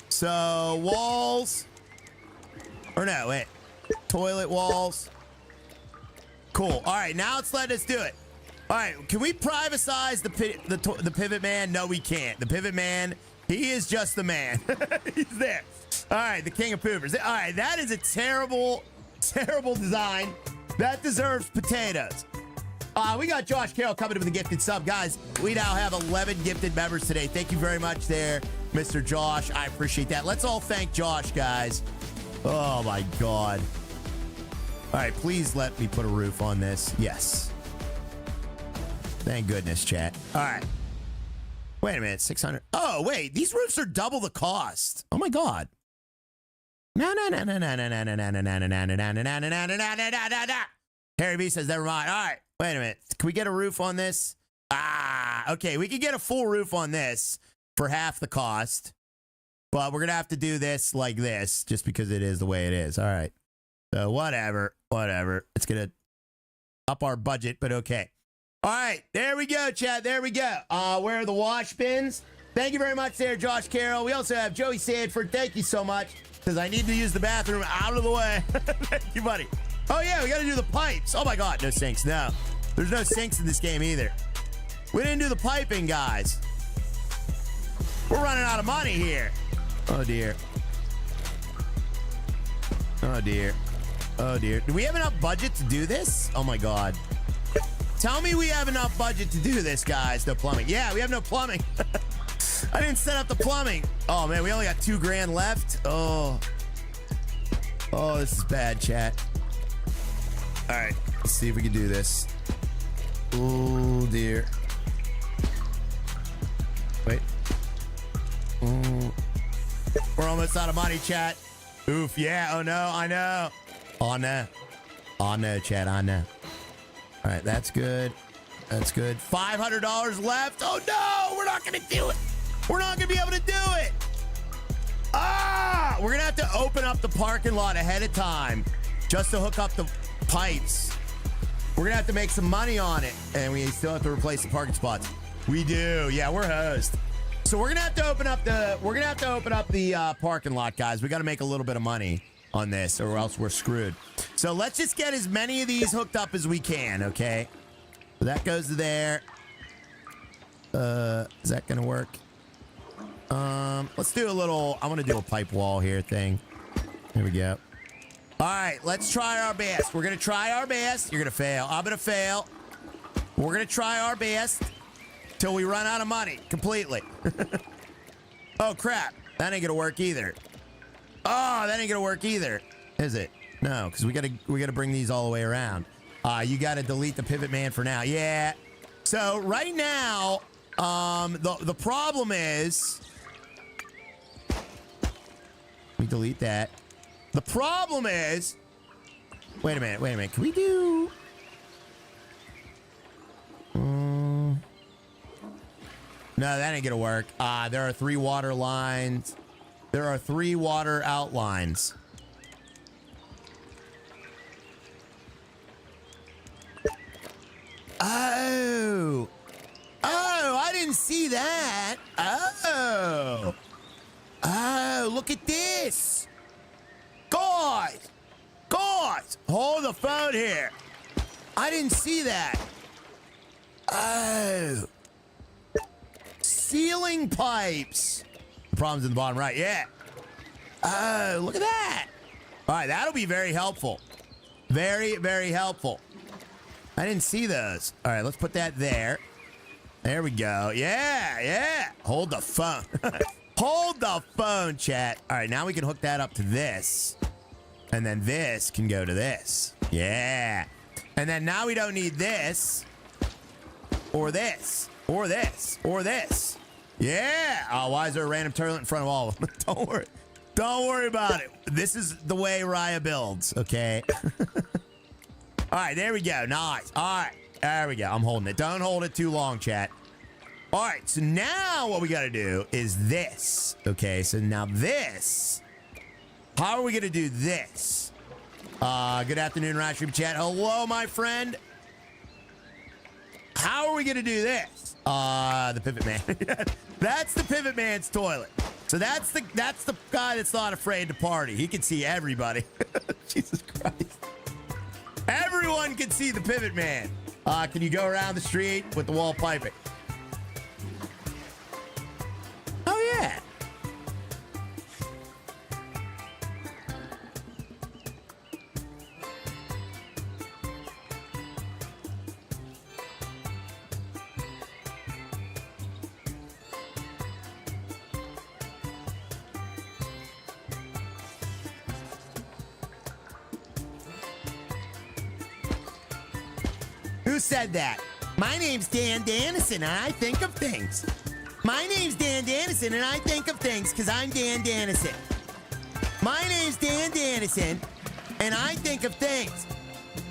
So walls. Or no, wait. Toilet walls. Cool. All right, now it's letting us do it. All right, can we privatize the pivot man? No, we can't. The pivot man, he is just the man. He's there. All right, the king of poopers. All right, that is a terrible, terrible design. That deserves potatoes. We got Josh Carroll coming in with a gifted sub. Guys, we now have 11 gifted members today. Thank you very much there, Mr. Josh. I appreciate that. Let's all thank Josh, guys. Oh, my God. All right, please let me put a roof on this. Yes. Thank goodness, chat. All right. Wait a minute, 600. Oh, wait, these roofs are double the cost. Oh my God. No. Harry B says, never mind. All right, wait a minute. Can we get a roof on this? Ah, okay, we can get a full roof on this for half the cost. But we're going to have to do this like this just because it is the way it is. All right. So whatever. It's going to up our budget, but okay. All right, there we go, Chad. There we go. Where are the wash bins? Thank you very much there, Josh Carroll. We also have Joey Sanford. Thank you so much, because I need to use the bathroom out of the way. Thank you, buddy. Oh, yeah, we got to do the pipes. Oh, my God, no sinks. No, there's no sinks in this game either. We didn't do the piping, guys. We're running out of money here. Oh, dear. Oh, dear. Oh, dear. Do we have enough budget to do this? Oh, my God. Tell me we have enough budget to do this, guys. No plumbing. Yeah, we have no plumbing. I didn't set up the plumbing. Oh, man, we only got $2 grand left. Oh, this is bad, chat. All right, let's see if we can do this. Oh, dear. Wait. Ooh. We're almost out of money, chat. Oof, yeah. Oh, no, I know. Oh, no. Oh, no, chat, I know. All right, that's good. That's good. $500 left. Oh, no, we're not going to do it. We're not going to be able to do it. We're going to have to open up the parking lot ahead of time just to hook up the pipes. We're going to have to make some money on it, and we still have to replace the parking spots. We do. Yeah, we're hosed. So we're going to have to open up the parking lot, guys. We got to make a little bit of money on this, or else we're screwed. So let's just get as many of these hooked up as we can, okay? So that goes to there. Is that gonna work? Let's do a little, I want to do a pipe wall here thing. Here we go. All right, let's try our best. We're gonna try our best. You're gonna fail. I'm gonna fail. We're gonna try our best till we run out of money completely. Oh crap, that ain't gonna work either. Oh, that ain't gonna work either, is it? No, because we gotta bring these all the way around. You gotta delete the pivot man for now. Yeah. So right now, the problem is, we delete that. The problem is, wait a minute. Can we do? No, that ain't gonna work. There are 3 water lines. There are 3 water outlines. Oh, I didn't see that. Oh, look at this. Guys, hold the phone here. I didn't see that. Oh, ceiling pipes. The problem's in the bottom right. Yeah. Oh, look at that. All right, that'll be very helpful. Very, very helpful. I didn't see those. All right, let's put that there. There we go. Yeah. Hold the phone. Hold the phone, chat. All right, now we can hook that up to this. And then this can go to this. Yeah. And then now we don't need this. Or this. Or this. Or this. Yeah. Oh, why is there a random turlet in front of all of them? Don't worry. Don't worry about it. This is the way Raya builds, okay? All right, there we go. Nice. All right, there we go. I'm holding it. Don't hold it too long, chat. All right, so now what we got to do is this. Okay, so now this. How are we going to do this? Good afternoon, Rashroom chat. Hello, my friend. How are we going to do this? The pivot man. That's the pivot man's toilet. So that's the guy that's not afraid to party. He can see everybody. Jesus Christ. Everyone can see the pivot man. Can you go around the street with the wall piping? Oh, yeah. Who said that? My name's Dan Dannison, and I think of things. My name's Dan Dannison, and I think of things because I'm Dan Dannison. My name's Dan Dannison, and I think of things.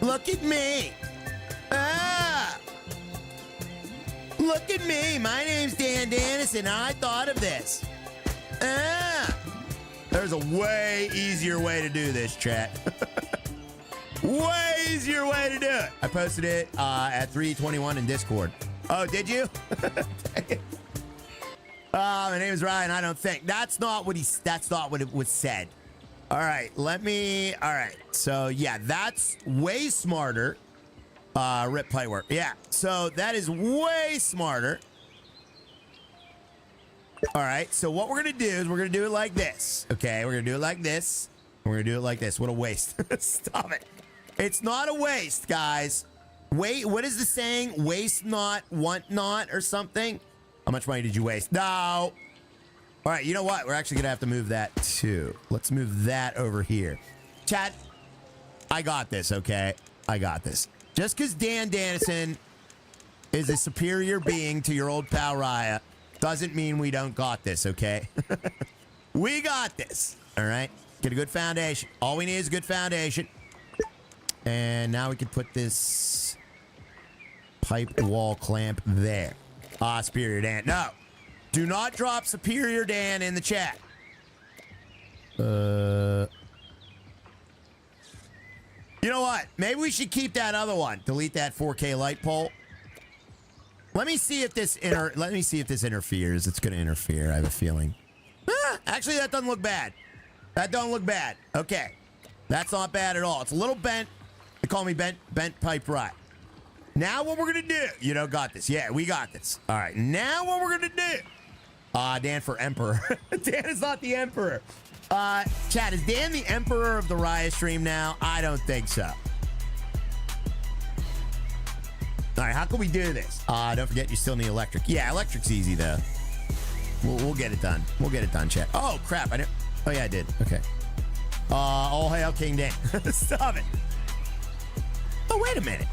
Look at me. Ah! Look at me. My name's Dan Dannison, and I thought of this. Ah! There's a way easier way to do this, chat. Way easier way to do it. I posted it at 3:21 in Discord. Oh, did you? My name is Ryan. I don't think that's not what it was said. All right, all right. So yeah, that's way smarter. Rip play work. Yeah. So that is way smarter. All right. So what we're gonna do is we're gonna do it like this. Okay. We're gonna do it like this. We're gonna do it like this. What a waste. Stop it. It's not a waste, guys. Wait. What is the saying? Waste not, want not, or something. How much money did you waste? No. All right, you know what? We're actually going to have to move that too. Let's move that over here. Chat, I got this, okay? I got this. Just because Dan Dannison is a superior being to your old pal Raya doesn't mean we don't got this, okay? We got this, all right? Get a good foundation. All we need is a good foundation. And now we can put this pipe wall clamp there. Superior Dan. No. Do not drop Superior Dan in the chat. You know what? Maybe we should keep that other one. Delete that 4K light pole. Let me see if this interferes. It's going to interfere, I have a feeling. Actually, that doesn't look bad. That don't look bad. Okay. That's not bad at all. It's a little bent. They call me bent pipe rod. Now what we're going to do, you know, got this. Yeah, we got this. All right, now what we're going to do. Dan for Emperor. Dan is not the Emperor. Chat, is Dan the Emperor of the Raya stream now? I don't think so. All right, how can we do this? Don't forget you still need electric. Yeah, electric's easy, though. We'll get it done. We'll get it done, chat. Oh, crap. Oh, yeah, I did. Okay. All hail King Dan. Stop it. Oh, wait a minute.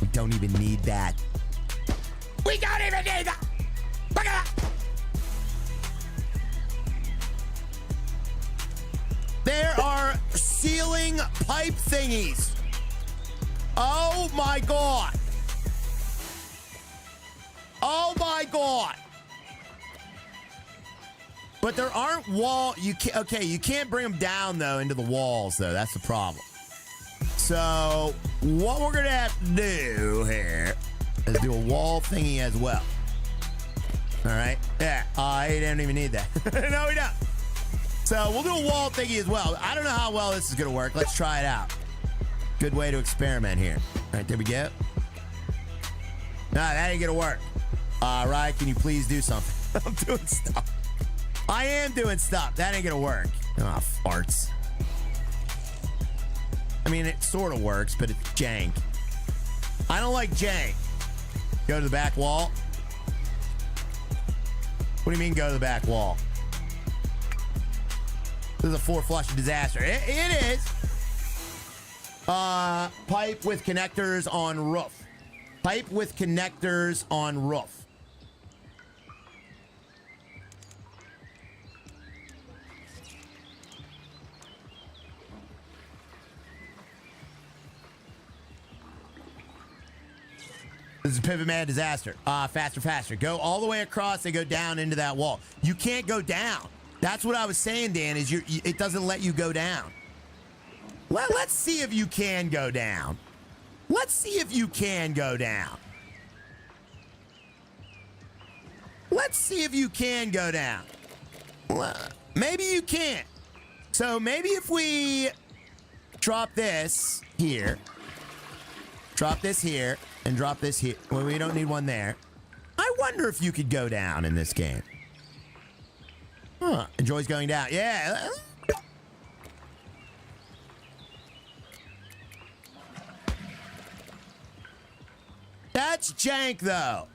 We don't even need that. We don't even need that. Look at that. There are ceiling pipe thingies. Oh my God. Oh my God. But there aren't you can't bring them down though into the walls though. That's the problem. So what we're gonna have to do here is do a wall thingy as well. All right. Yeah. I don't even need that. No, we don't. So we'll do a wall thingy as well. I don't know how well this is gonna work. Let's try it out. Good way to experiment here. All right, there we go. No, that ain't gonna work. Ryan, can you please do something? I'm doing stuff. I am doing stuff. That ain't gonna work. Oh, farts. I mean, it sort of works, but it's jank. I don't like jank. Go to the back wall. What do you mean go to the back wall? This is a 4-flush disaster. It is. Pipe with connectors on roof. Pipe with connectors on roof. This is Pivot Man disaster. Faster. Go all the way across and go down into that wall. You can't go down. That's what I was saying, Dan, is it doesn't let you go down. Well, let's see if you can go down. Let's see if you can go down. Let's see if you can go down. Well, maybe you can't. So maybe if we drop this here, drop this here, and drop this here. Well, we don't need one there. I wonder if you could go down in this game. Huh. Enjoys going down. Yeah. That's jank, though.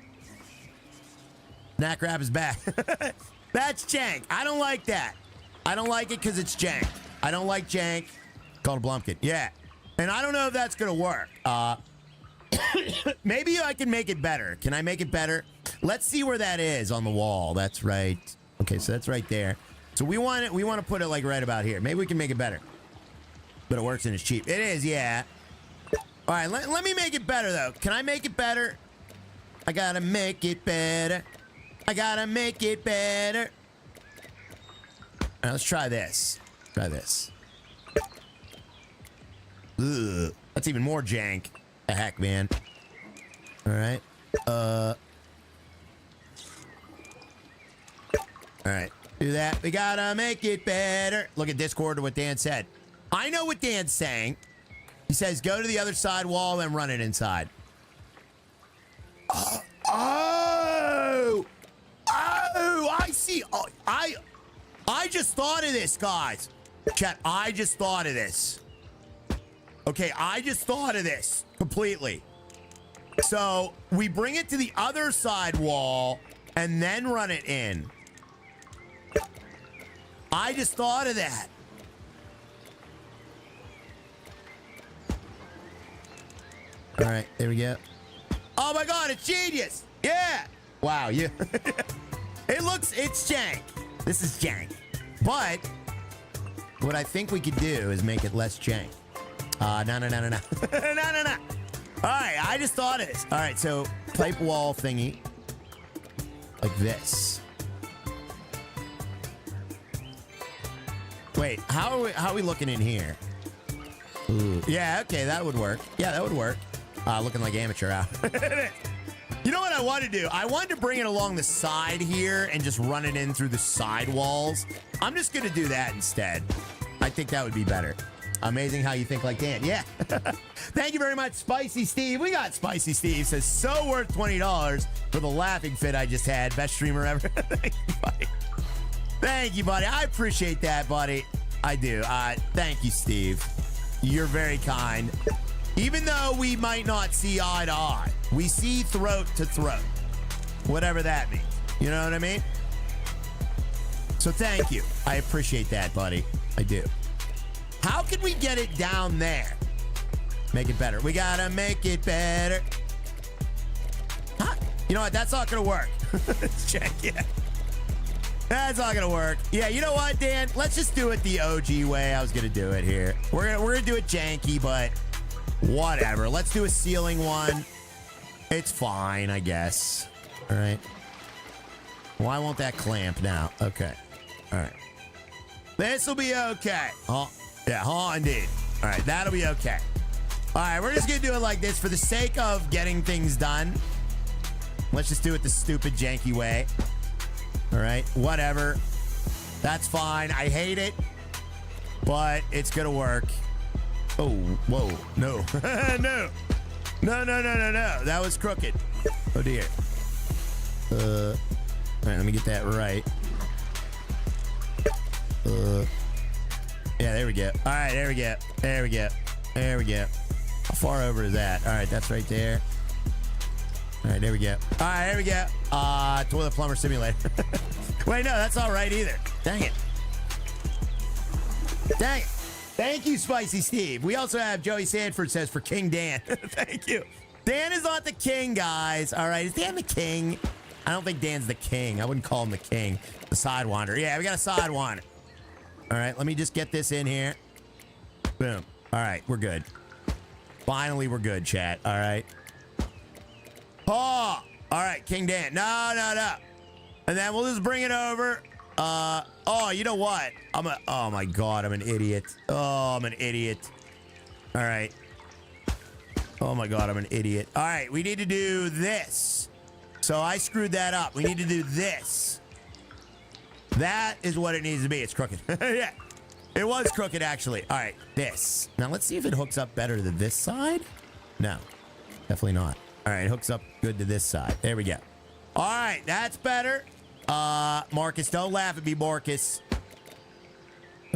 Knack Rap is back. That's jank. I don't like that. I don't like it because it's jank. I don't like jank. Called a Blumpkin. Yeah. And I don't know if that's going to work. Maybe I can make it better. Can I make it better? Let's see where that is on the wall. That's right. Okay, so that's right there. So we want it. We want to put it like right about here. Maybe we can make it better. But it works and it's cheap. It is, yeah. All right, let me make it better, though. Can I make it better? I gotta make it better. I gotta make it better. All right, let's try this. Try this. Ugh, that's even more jank. The heck, man. All right. All right. Do that. We gotta make it better. Look at Discord to what Dan said. I know what Dan's saying. He says, go to the other side wall and run it inside. Oh, I see. Oh, I just thought of this, guys. Chat, I just thought of this. Okay, I just thought of this completely. So we bring it to the other side wall and then run it in. I just thought of that. All right, there we go. Oh my God, it's genius. Yeah. Wow, you. It's jank. This is jank. But what I think we could do is make it less jank. No. No. All right, I just thought of this. All right, so pipe wall thingy. Like this. Wait, how are we looking in here? Ooh. Yeah, okay, that would work. Yeah, that would work. Looking like amateur out. You know what I want to do? I wanted to bring it along the side here and just run it in through the side walls. I'm just going to do that instead. I think that would be better. Amazing how you think like Dan. Yeah. Thank you very much, Spicy Steve. We got Spicy Steve. Says, so worth $20 for the laughing fit I just had. Best streamer ever. Thank you, buddy. Thank you, buddy. I appreciate that, buddy. I do. Thank you, Steve. You're very kind. Even though we might not see eye to eye, we see throat to throat. Whatever that means. You know what I mean? So thank you. I appreciate that, buddy. I do. How can we get it down there? Make it better. We gotta make it better. Huh? You know what? That's not gonna work. Let's check, yeah. That's not gonna work. Yeah, you know what, Dan? Let's just do it the OG way. I was gonna do it here. We're gonna do it janky, but whatever. Let's do a ceiling one. It's fine, I guess. All right. Why won't that clamp now? Okay. All right. This will be okay. Oh, yeah, indeed. All right, that'll be okay. All right, we're just gonna do it like this for the sake of getting things done. Let's just do it the stupid janky way. All right, whatever. That's fine. I hate it, but it's gonna work. Oh, whoa, no. No. That was crooked. Oh dear. All right, let me get that right. Yeah, there we go. All right, there we go. There we go. How far over is that? All right, that's right there. All right, there we go. All right, there we go. Toilet plumber simulator. Wait, no, that's not right either. Dang it. Thank you, Spicy Steve. We also have Joey Sanford says for King Dan. Thank you. Dan is not the king, guys. All right, is Dan the king? I don't think Dan's the king. I wouldn't call him the king. The Sidewinder. Yeah, we got a Sidewinder. All right, let me just get this in here. Boom. All right, we're good. Finally, we're good, chat. All right. Oh, all right, King Dan. No. And then we'll just bring it over. Oh, you know what? Oh my God, I'm an idiot. Oh, I'm an idiot. All right. Oh my God, I'm an idiot. All right, we need to do this. So I screwed that up. We need to do this. That is what it needs to be. It's crooked. Yeah, it was crooked actually. All right, this. Now let's see if it hooks up better to this side. No, definitely not. All right, it hooks up good to this side. There we go. All right, that's better. Marcus, don't laugh at me, Marcus.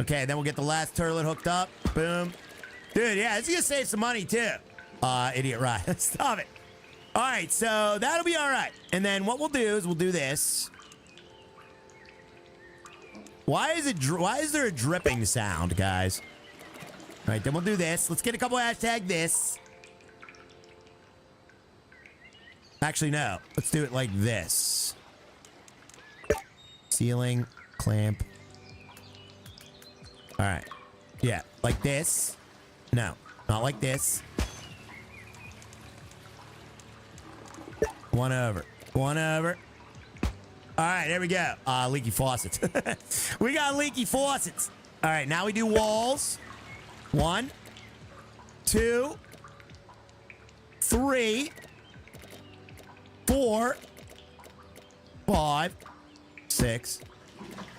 Okay, then we'll get the last turlet hooked up. Boom. Dude, yeah, it's gonna save some money too. Idiot ride. Stop it. All right, so that'll be all right. And then what we'll do is we'll do this. Why is there a dripping sound, guys? All right, then we'll do this. Let's get a couple hashtag this. Actually, no. Let's do it like this. Ceiling, clamp. All right. Yeah, like this. No, not like this. One over. One over. All right, there we go. Leaky faucets. We got leaky faucets. All right, now we do walls. 1, 2, 3, 4, 5, 6,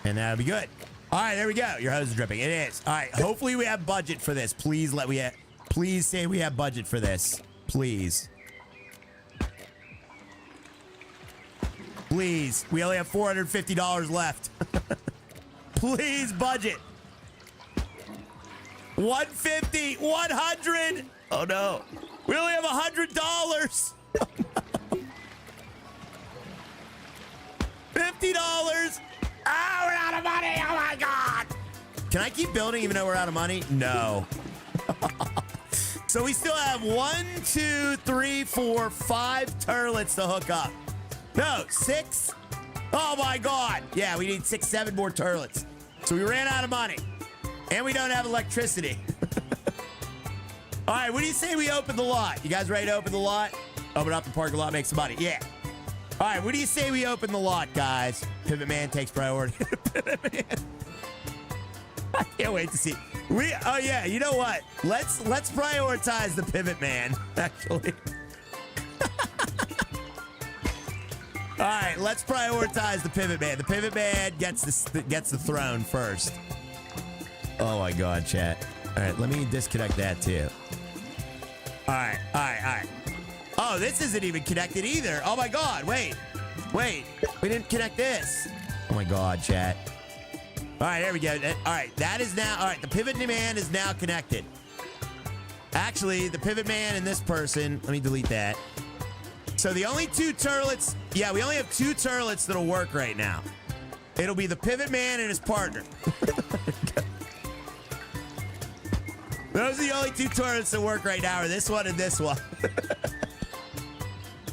and that'll be good. All right, there we go. Your hose is dripping. It is. All right, hopefully we have budget for this. Please please say we have budget for this. Please. Please. We only have $450 left. Please budget. 150, 100. Oh no. We only have $100. $50. Ah, we're out of money. Oh my God. Can I keep building even though we're out of money? No. So we still have 1, 2, 3, 4, 5 turlets to hook up. No, 6. Oh my God. Yeah, we need 6, 7 more turlets. So we ran out of money. And we don't have electricity. All right, what do you say we open the lot? You guys ready to open the lot? Open up the parking lot, make some money. Yeah. All right, what do you say we open the lot, guys? Pivot Man takes priority. Pivot Man. I can't wait to see. Oh yeah, you know what? Let's prioritize the Pivot Man, actually. All right, let's prioritize the Pivot Man. The Pivot Man gets the throne first. Oh my God, chat. All right, let me disconnect that too. All right. Oh, this isn't even connected either. Oh my God, wait. We didn't connect this. Oh my God, chat. All right, there we go. All right, that is now, all right, the Pivot Man is now connected. Actually, the Pivot Man and this person, let me delete that. So the only 2 turlets, yeah, we only have 2 turlets that'll work right now. It'll be the Pivot Man and his partner. Those are the only 2 turrets that work right now, are this one and this one.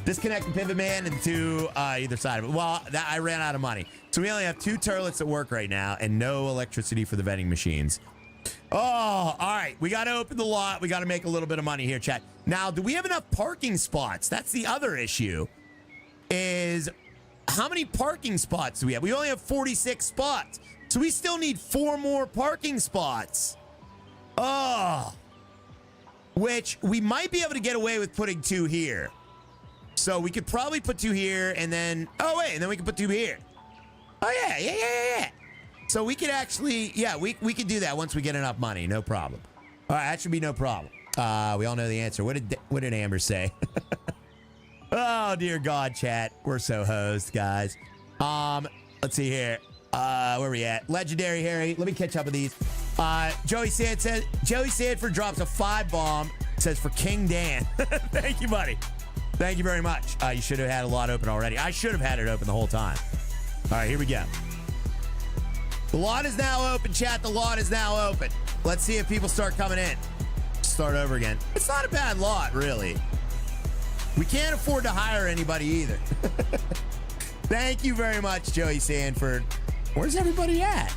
Disconnect the Pivot Man and 2 either side of it. Well, I ran out of money. So we only have 2 turlets that work right now and no electricity for the vending machines. Oh, all right. We got to open the lot. We got to make a little bit of money here, chat. Now, do we have enough parking spots? That's the other issue. Is how many parking spots do we have? We only have 46 spots. So we still need 4 more parking spots. Oh, which we might be able to get away with putting 2 here. So we could probably put 2 here and then, oh wait, and then we can put 2 here. Oh yeah. So we could actually, yeah, we could do that once we get enough money. No problem. All right, that should be no problem. We all know the answer. What did Amber say? Oh dear God, chat. We're so hosed, guys. Let's see here. Where are we at? Legendary Harry. Let me catch up with these. Joey Sanford drops a 5 bomb. Says for King Dan. Thank you, buddy. Thank you very much. You should have had a lot open already. I should have had it open the whole time. All right, here we go. The lot is now open, chat. The lot is now open. Let's see if people start coming in. Start over again. It's not a bad lot, really. We can't afford to hire anybody either. Thank you very much, Joey Sanford. Where's everybody at?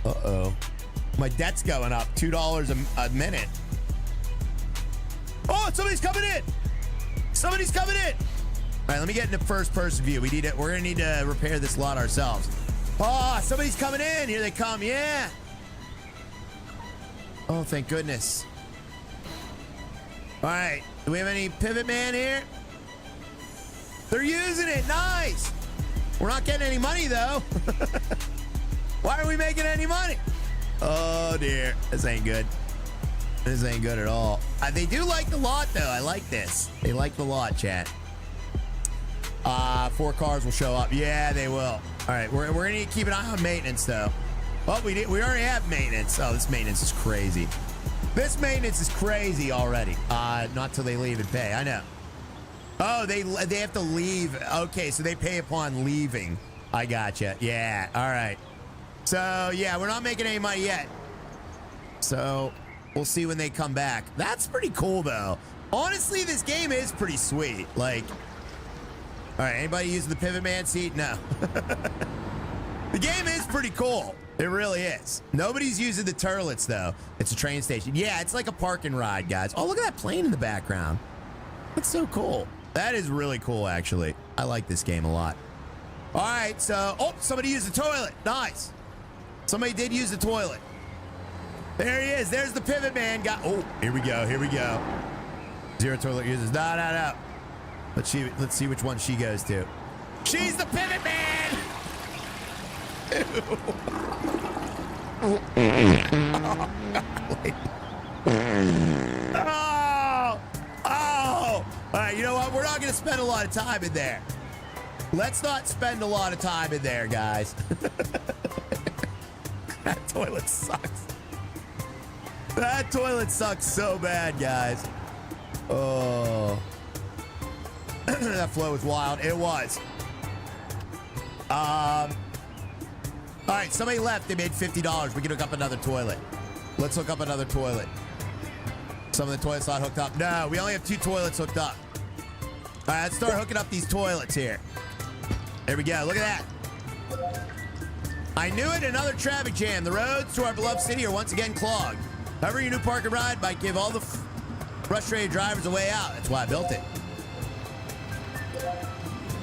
Uh-oh. My debt's going up. $2 a minute. Oh, somebody's coming in. Somebody's coming in. All right, let me get into first person view. We're gonna need to repair this lot ourselves. Oh, somebody's coming in. Here they come. Yeah. Oh, thank goodness. All right. Do we have any Pivot Man here? They're using it. Nice. We're not getting any money, though. Why are we making any money? Oh, dear. This ain't good. This ain't good at all. They do like the lot, though. I like this. They like the lot, chat. 4 cars will show up. Yeah, they will. All right. We're going to need to keep an eye on maintenance, though. Oh, we already have maintenance. Oh, this maintenance is crazy. This maintenance is crazy already. Not till they leave and pay. I know. Oh, they have to leave. Okay, so they pay upon leaving. I gotcha. Yeah, all right. So, yeah, we're not making any money yet. So, we'll see when they come back. That's pretty cool, though. Honestly, this game is pretty sweet. Like, all right, anybody using the Pivot Man seat? No. The game is pretty cool. It really is. Nobody's using the turlets, though. It's a train station. Yeah, it's like a park and ride, guys. Oh, look at that plane in the background. That's so cool. That is really cool, actually. I like this game a lot. All right, so, oh, somebody used the toilet. Nice. Somebody did use the toilet. There he is. There's the Pivot Man. Oh, here we go. Here we go. Zero toilet users. No, no, no. Let's see which one she goes to. She's the Pivot Man. Oh, oh. All right, you know what? We're not going to spend a lot of time in there. Let's not spend a lot of time in there, guys. That toilet sucks. That toilet sucks so bad, guys. Oh. That flow was wild. It was. All right, somebody left. They made $50. We can hook up another toilet. Let's hook up another toilet. Some of the toilets not hooked up. No, we only have 2 toilets hooked up. All right, let's start hooking up these toilets here. There we go. Look at that. I knew it. Another traffic jam. The roads to our beloved city are once again clogged. However, your new park and ride might give all the frustrated drivers a way out. That's why I built it.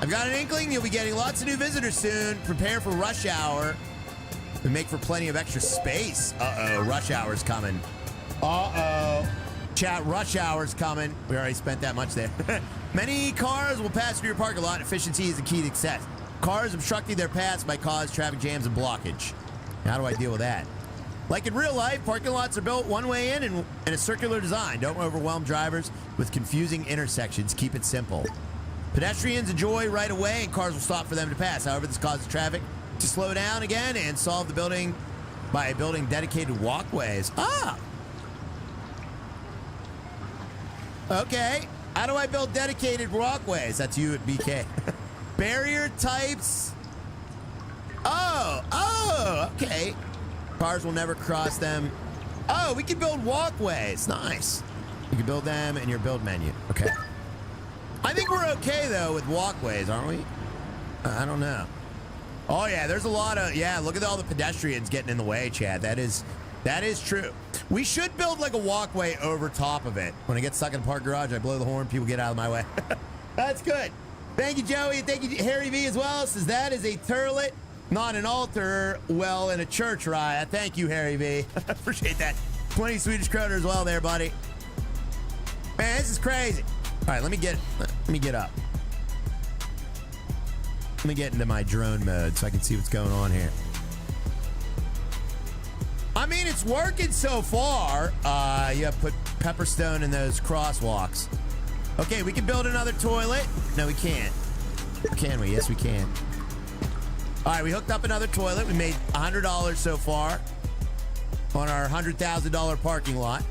I've got an inkling you'll be getting lots of new visitors soon. Prepare for rush hour and make for plenty of extra space. Uh-oh, rush hour's coming. Uh-oh. Chat, rush hour's coming. We already spent that much there. Many cars will pass through your parking lot. Efficiency is the key to success. Cars obstructing their paths might cause traffic jams and blockage. How do I deal with that? Like in real life, parking lots are built one way in and a circular design. Don't overwhelm drivers with confusing intersections. Keep it simple. Pedestrians enjoy right away and cars will stop for them to pass. However, this causes traffic to slow down again and solve the building by building dedicated walkways. Ah! Okay. How do I build dedicated walkways? That's you at BK. Barrier types. Oh, okay. Cars will never cross them. Oh, we can build walkways. Nice. You can build them in your build menu. Okay. I think we're okay, though, with walkways, aren't we? I don't know. Oh, yeah, there's a lot of... Yeah, look at all the pedestrians getting in the way, Chad. That is true. We should build, like, a walkway over top of it. When I get stuck in a park garage, I blow the horn. People get out of my way. That's good. Thank you, Joey. Thank you, Harry V, as well. Says that is a turlet, not an altar, well, in a church riot. Thank you, Harry V. Appreciate that. 20 Swedish kroner as well there, buddy. Man, this is crazy. All right, let me get up. Let me get into my drone mode so I can see what's going on here. I mean, it's working so far. You have to put pepperstone in those crosswalks. Okay, we can build another toilet. No, we can't. Can we? Yes, we can. All right, we hooked up another toilet. We made $100 so far on our $100,000 parking lot.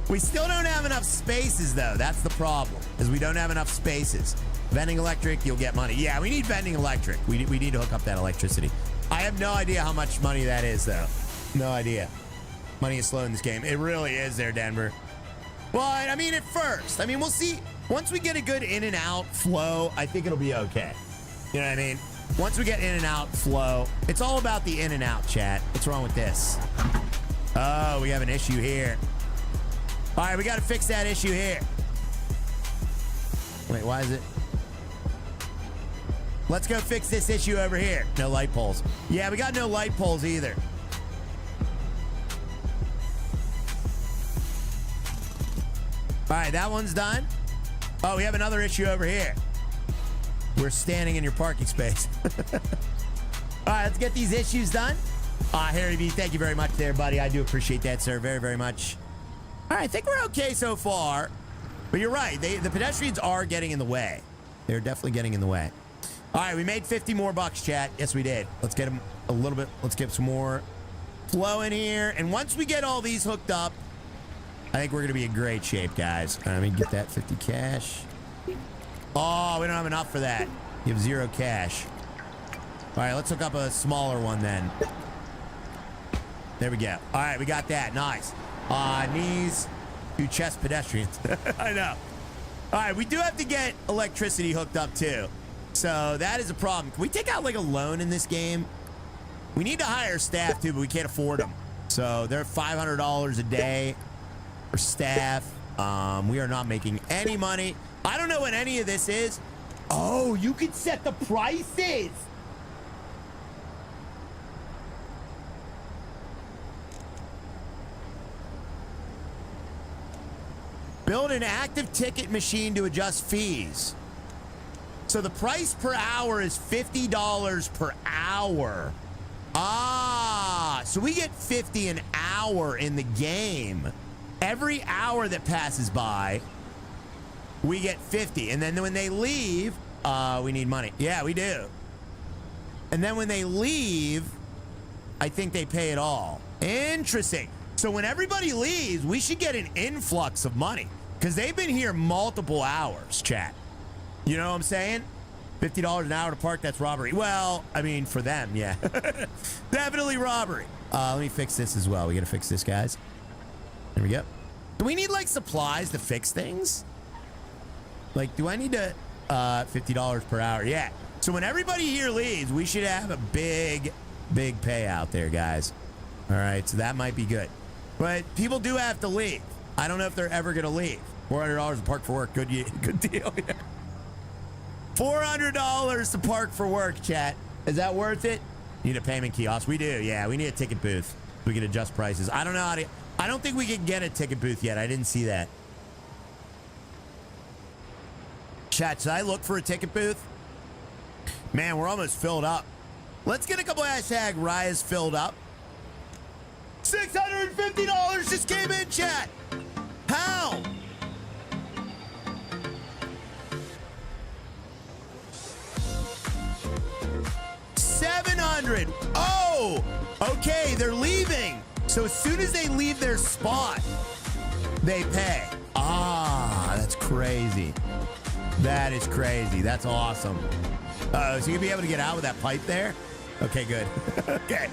We still don't have enough spaces, though. That's the problem, is we don't have enough spaces. Vending electric, you'll get money. Yeah, we need vending electric. We need to hook up that electricity. I have no idea how much money that is, though. No idea. Money is slow in this game. It really is there, Denver. Well, I mean, at first. I mean, we'll see. Once we get a good in and out flow, I think it'll be okay. You know what I mean? Once we get in and out flow, it's all about the in and out, chat. What's wrong with this? Oh, we have an issue here. All right, we got to fix that issue here. Wait, why is it? Let's go fix this issue over here. No light poles. Yeah, we got no light poles either. All right, that one's done. Oh, we have another issue over here. We're standing in your parking space. All right, let's get these issues done. Harry B, thank you very much there, buddy. I do appreciate that, sir, very, very much. All right, I think we're okay so far. But you're right. The pedestrians are getting in the way. They're definitely getting in the way. All right, we made 50 more bucks, chat. Yes, we did. Let's get them a little bit. Let's get some more flow in here. And once we get all these hooked up, I think we're going to be in great shape, guys. All right, let me get that 50 cash. Oh, we don't have enough for that. You have 0 cash. All right, let's hook up a smaller one then. There we go. All right, we got that. Nice. Knees to chest pedestrians. I know. All right, we do have to get electricity hooked up too. So that is a problem. Can we take out like a loan in this game? We need to hire staff too, but we can't afford them. So they're $500 a day for staff. We are not making any money. I don't know what any of this is. Oh, you can set the prices. Build an active ticket machine to adjust fees. So the price per hour is $50 per hour. Ah, so we get 50 an hour in the game. Every hour that passes by, we get 50. And then when they leave, we need money. Yeah, we do. And then when they leave, I think they pay it all. Interesting. So when everybody leaves, we should get an influx of money because they've been here multiple hours, chat. You know what I'm saying? $50 an hour to park, that's robbery. Well, I mean, for them, yeah. Definitely robbery. Let me fix this as well. We got to fix this, guys. There we go. Do we need, like, supplies to fix things? Like, do I need to... $50 per hour. Yeah. So when everybody here leaves, we should have a big payout there, guys. All right, so that might be good. But people do have to leave. I don't know if they're ever going to leave. $400 to park for work. Good deal. $400 to park for work, chat. Is that worth it? Need a payment kiosk. We do. Yeah, we need a ticket booth. We can adjust prices. I don't know how to... I don't think we can get a ticket booth yet. I didn't see that. Chat, should I look for a ticket booth? Man, we're almost filled up. Let's get a couple hashtag Raya's filled up. $650 just came in, chat. How? $700. Oh, okay, they're leaving. So as soon as they leave their spot, they pay. Ah, that's crazy. That is crazy. That's awesome. So you'll be able to get out with that pipe there? Okay, good. Okay.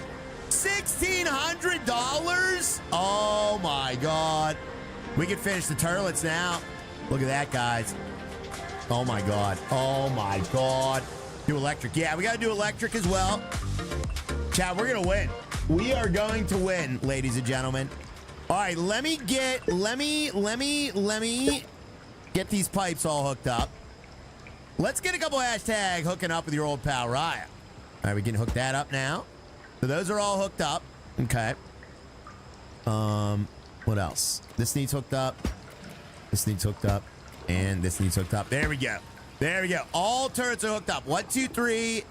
$1,600? Oh, my God. We can finish the turlets now. Look at that, guys. Oh, my God. Oh, my God. Do electric. Yeah, we got to do electric as well. Chat, we're going to win. We are going to win, ladies and gentlemen. All right, let me get these pipes all hooked up. Let's get a couple hashtag hooking up with your old pal Raya. All right, we can hook that up now. So those are all hooked up. Okay. What else? This needs hooked up. This needs hooked up. And this needs hooked up. There we go. There we go. All turrets are hooked up. 1, 2, 3,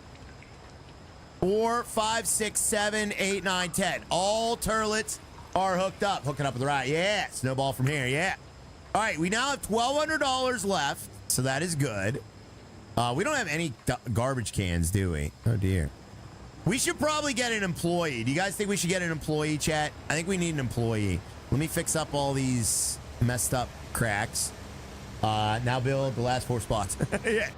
4, 5, 6, 7, 8, 9, 10. All turrets are hooked up. Hooking up with the right. Yeah. Snowball from here. Yeah. All right. We now have $1,200 left. So that is good. We don't have any garbage cans, do we? Oh, dear. We should probably get an employee. Do you guys think we should get an employee, chat? I think we need an employee. Let me fix up all these messed up cracks. Now build the last 4 spots. Yeah.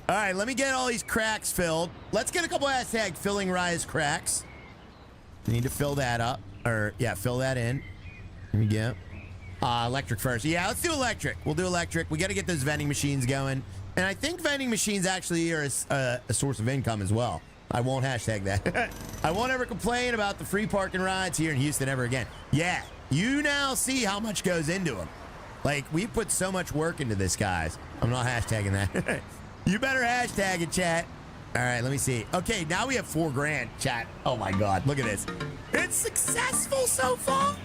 All right, let me get all these cracks filled. Let's get a couple hashtag filling Raya's cracks. We need to fill that up. Or, yeah, fill that in. Here we go. Electric first. Yeah, let's do electric. We'll do electric. We got to get those vending machines going. And I think vending machines actually are a source of income as well. I won't hashtag that. I won't ever complain about the free parking rides here in Houston ever again. Yeah, you now see how much goes into them. Like, we put so much work into this, guys. I'm not hashtagging that. You better hashtag it, chat. All right, let me see. Okay, now we have $4 grand, chat. Oh, my God. Look at this. It's successful so far.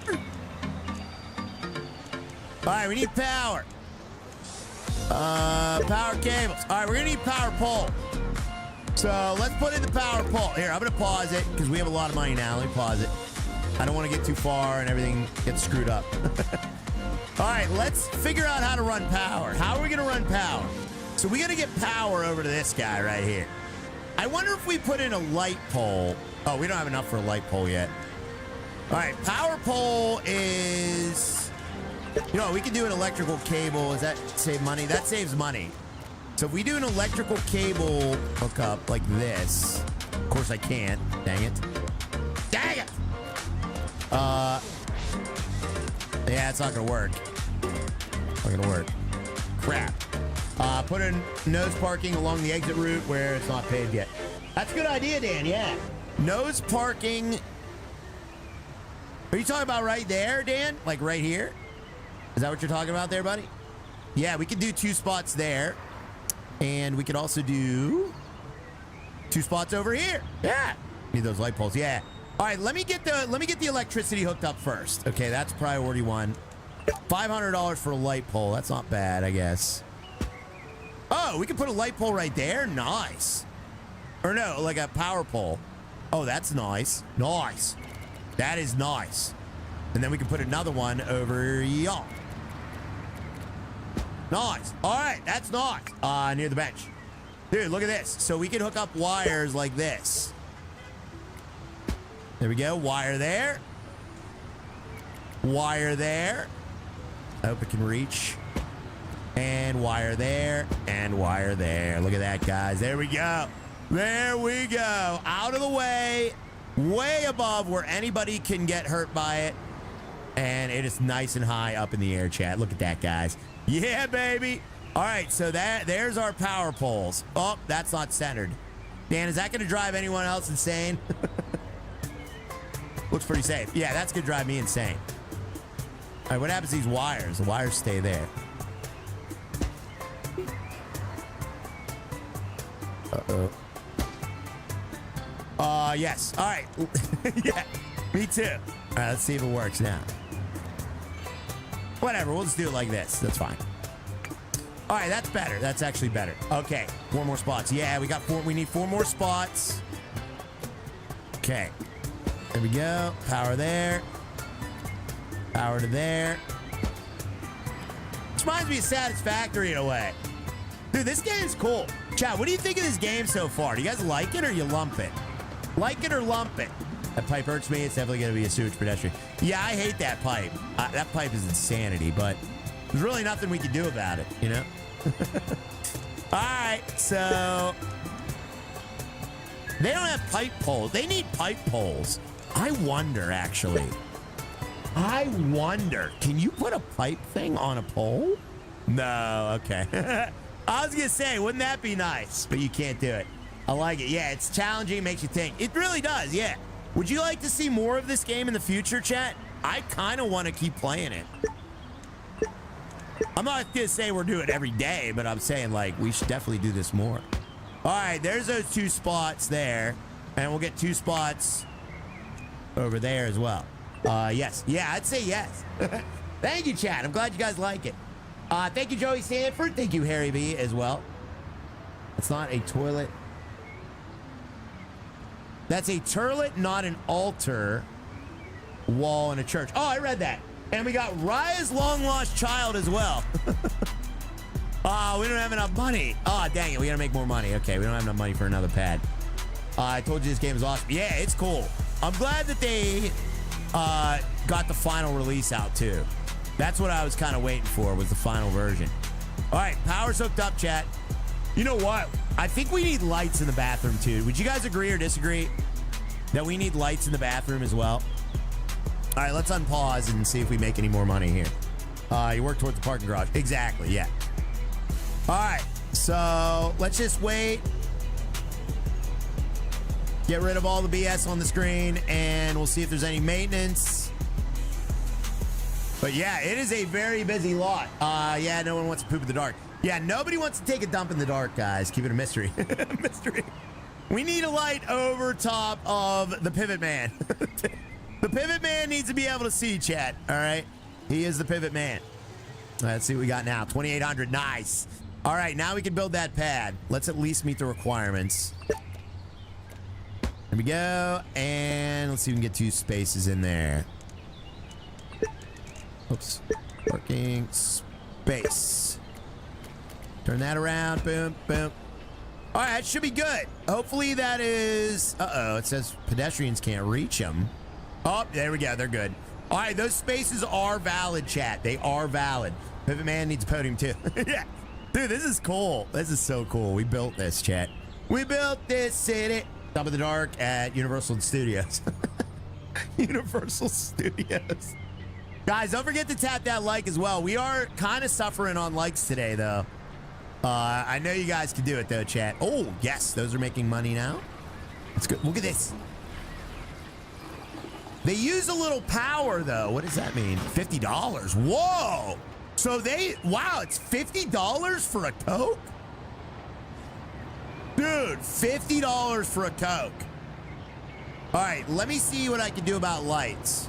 All right, we need power. Power cables. All right, we're going to need power pole. So let's put in the power pole. Here, I'm going to pause it because we have a lot of money now. Let me pause it. I don't want to get too far and everything gets screwed up. All right, let's figure out how to run power. How are we going to run power? So we got to get power over to this guy right here. I wonder if we put in a light pole. Oh, we don't have enough for a light pole yet. All right, power pole is... You know, we can do an electrical cable. Does that save money? That saves money. So if we do an electrical cable hookup like this, Of course I can't. Dang it. Dang it! Yeah, it's not gonna work. Not gonna work. Crap. Put in nose parking along the exit route where it's not paved yet. That's a good idea, Dan, yeah. Nose parking. Are you talking about right there, Dan? Like right here? Is that what you're talking about there, buddy? Yeah, we could do 2 spots there. And we could also do 2 spots over here. Yeah. Need those light poles. Yeah. All right, let me get the electricity hooked up first. Okay, that's priority 1. $500 for a light pole. That's not bad, I guess. Oh, we can put a light pole right there? Nice. Or no, like a power pole. Oh, that's nice. Nice. That is nice. And then we can put another one over y'all. Nice. All right, that's nice. Near the bench. Dude, look at this. So we can hook up wires like this. There we go. Wire there. Wire there. I hope it can reach. And wire there. And wire there. Look at that, guys. There we go. There we go. Out of the way. Way above where anybody can get hurt by it. And it is nice and high up in the air, chat. Look at that, guys. Yeah, baby. All right, so there's our power poles. Oh, that's not centered. Dan, is that going to drive anyone else insane? Looks pretty safe. Yeah, that's going to drive me insane. All right, what happens to these wires? The wires stay there. Uh-oh. Yes. All right. Yeah, me too. All right, let's see if it works now. Whatever, we'll just do it like this. That's fine. All right, that's better. That's actually better. Okay, 4 more spots. Yeah, we got 4. We need 4 more spots. Okay. There we go. Power there. Power to there. Which reminds me of Satisfactory in a way. Dude, this game's cool. Chat, what do you think of this game so far? Do you guys like it or you lump it? Like it or lump it? That pipe hurts me. It's definitely going to be a sewage pedestrian. Yeah, I hate that pipe. That pipe is insanity, but there's really nothing we can do about it, you know? All right, so they don't have pipe poles. They need pipe poles. I wonder, actually. I wonder, can you put a pipe thing on a pole? No, okay. I was going to say, wouldn't that be nice? But you can't do it. I like it. Yeah, it's challenging, makes you think. It really does, yeah. Would you like to see more of this game in the future, chat? I kind of want to keep playing it. I'm not going to say we're doing it every day, but I'm saying, like, we should definitely do this more. All right, there's those 2 spots there. And we'll get 2 spots over there as well. Yes. Yeah, I'd say yes. Thank you, chat. I'm glad you guys like it. Thank you, Joey Sanford. Thank you, Harry B, as well. It's not a toilet. That's a turlet, not an altar wall in a church. Oh, I read that. And we got Raya's long lost child as well. We don't have enough money. Oh, dang it. We gotta make more money. Okay, we don't have enough money for another pad. I told you this game is awesome. Yeah, it's cool. I'm glad that they got the final release out too. That's what I was kind of waiting for, was the final version. All right, power's hooked up, chat. You know what? I think we need lights in the bathroom too. Would you guys agree or disagree that we need lights in the bathroom as well? All right, let's unpause and see if we make any more money here. You work towards the parking garage. Exactly, yeah. All right, so let's just wait. Get rid of all the BS on the screen, and we'll see if there's any maintenance. But yeah, it is a very busy lot. Yeah, no one wants to poop in the dark. Yeah, nobody wants to take a dump in the dark, guys. Keep it a mystery. Mystery. We need a light over top of the Pivot Man. The Pivot Man needs to be able to see, chat. All right? He is the Pivot Man. All right, let's see what we got now. 2,800. Nice. All right, now we can build that pad. Let's at least meet the requirements. There we go. And let's see if we can get 2 spaces in there. Oops. Parking space. Turn that around. Boom, boom. All right, that should be good. Hopefully that is... Uh-oh, it says pedestrians can't reach them. Oh, there we go. They're good. All right, those spaces are valid, chat. They are valid. Pivot Man needs a podium, too. Yeah. Dude, this is cool. This is so cool. We built this, chat. We built this city. Top of the Dark at Universal Studios. Universal Studios. Guys, don't forget to tap that like as well. We are kind of suffering on likes today, though. I know you guys can do it, though, chat. Oh, yes, those are making money now. Let's go. Look at this. They use a little power, though. What does that mean? $50. Whoa. So wow, it's $50 for a Coke? Dude, $50 for a Coke. All right, let me see what I can do about lights.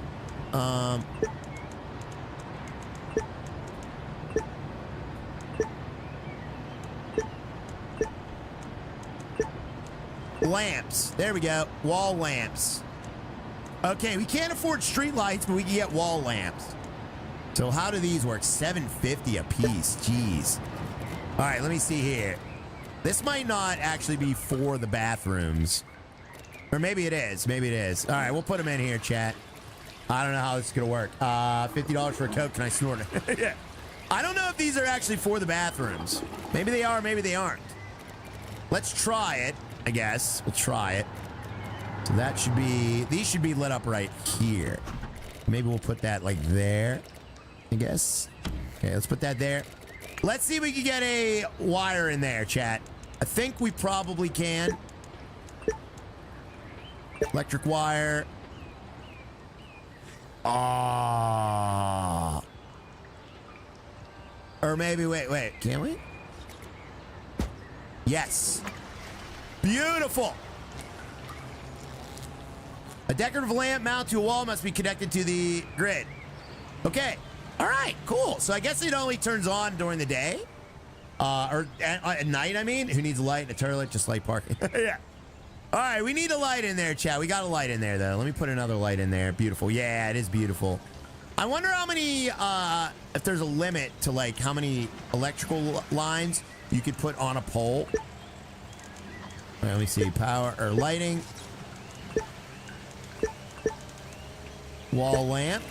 Lamps. There we go. Wall lamps. Okay, we can't afford street lights, but we can get wall lamps. So how do these work? $7.50 a piece. Jeez. All right, let me see here. This might not actually be for the bathrooms. Or maybe it is. Maybe it is. All right, we'll put them in here, chat. I don't know how this is going to work. $50 for a Coke. Can I snort it? Yeah. I don't know if these are actually for the bathrooms. Maybe they are, maybe they aren't. Let's try it, I guess. We'll try it. So that should be... These should be lit up right here. Maybe we'll put that like there, I guess. Okay, let's put that there. Let's see if we can get a wire in there, chat. I think we probably can. Electric wire. Ah. Or maybe, wait. Can we? Yes. Beautiful. A decorative lamp mounted to a wall must be connected to the grid. Okay. All right, cool. So I guess it only turns on during the day. Or at night, I mean. Who needs a light in a toilet? Just light parking. Yeah. All right, we need a light in there, chat. We got a light in there, though. Let me put another light in there. Beautiful. Yeah, it is beautiful. I wonder how many, if there's a limit to, like, how many electrical lines you could put on a pole. All right, let me see. Power or lighting. Wall lamp.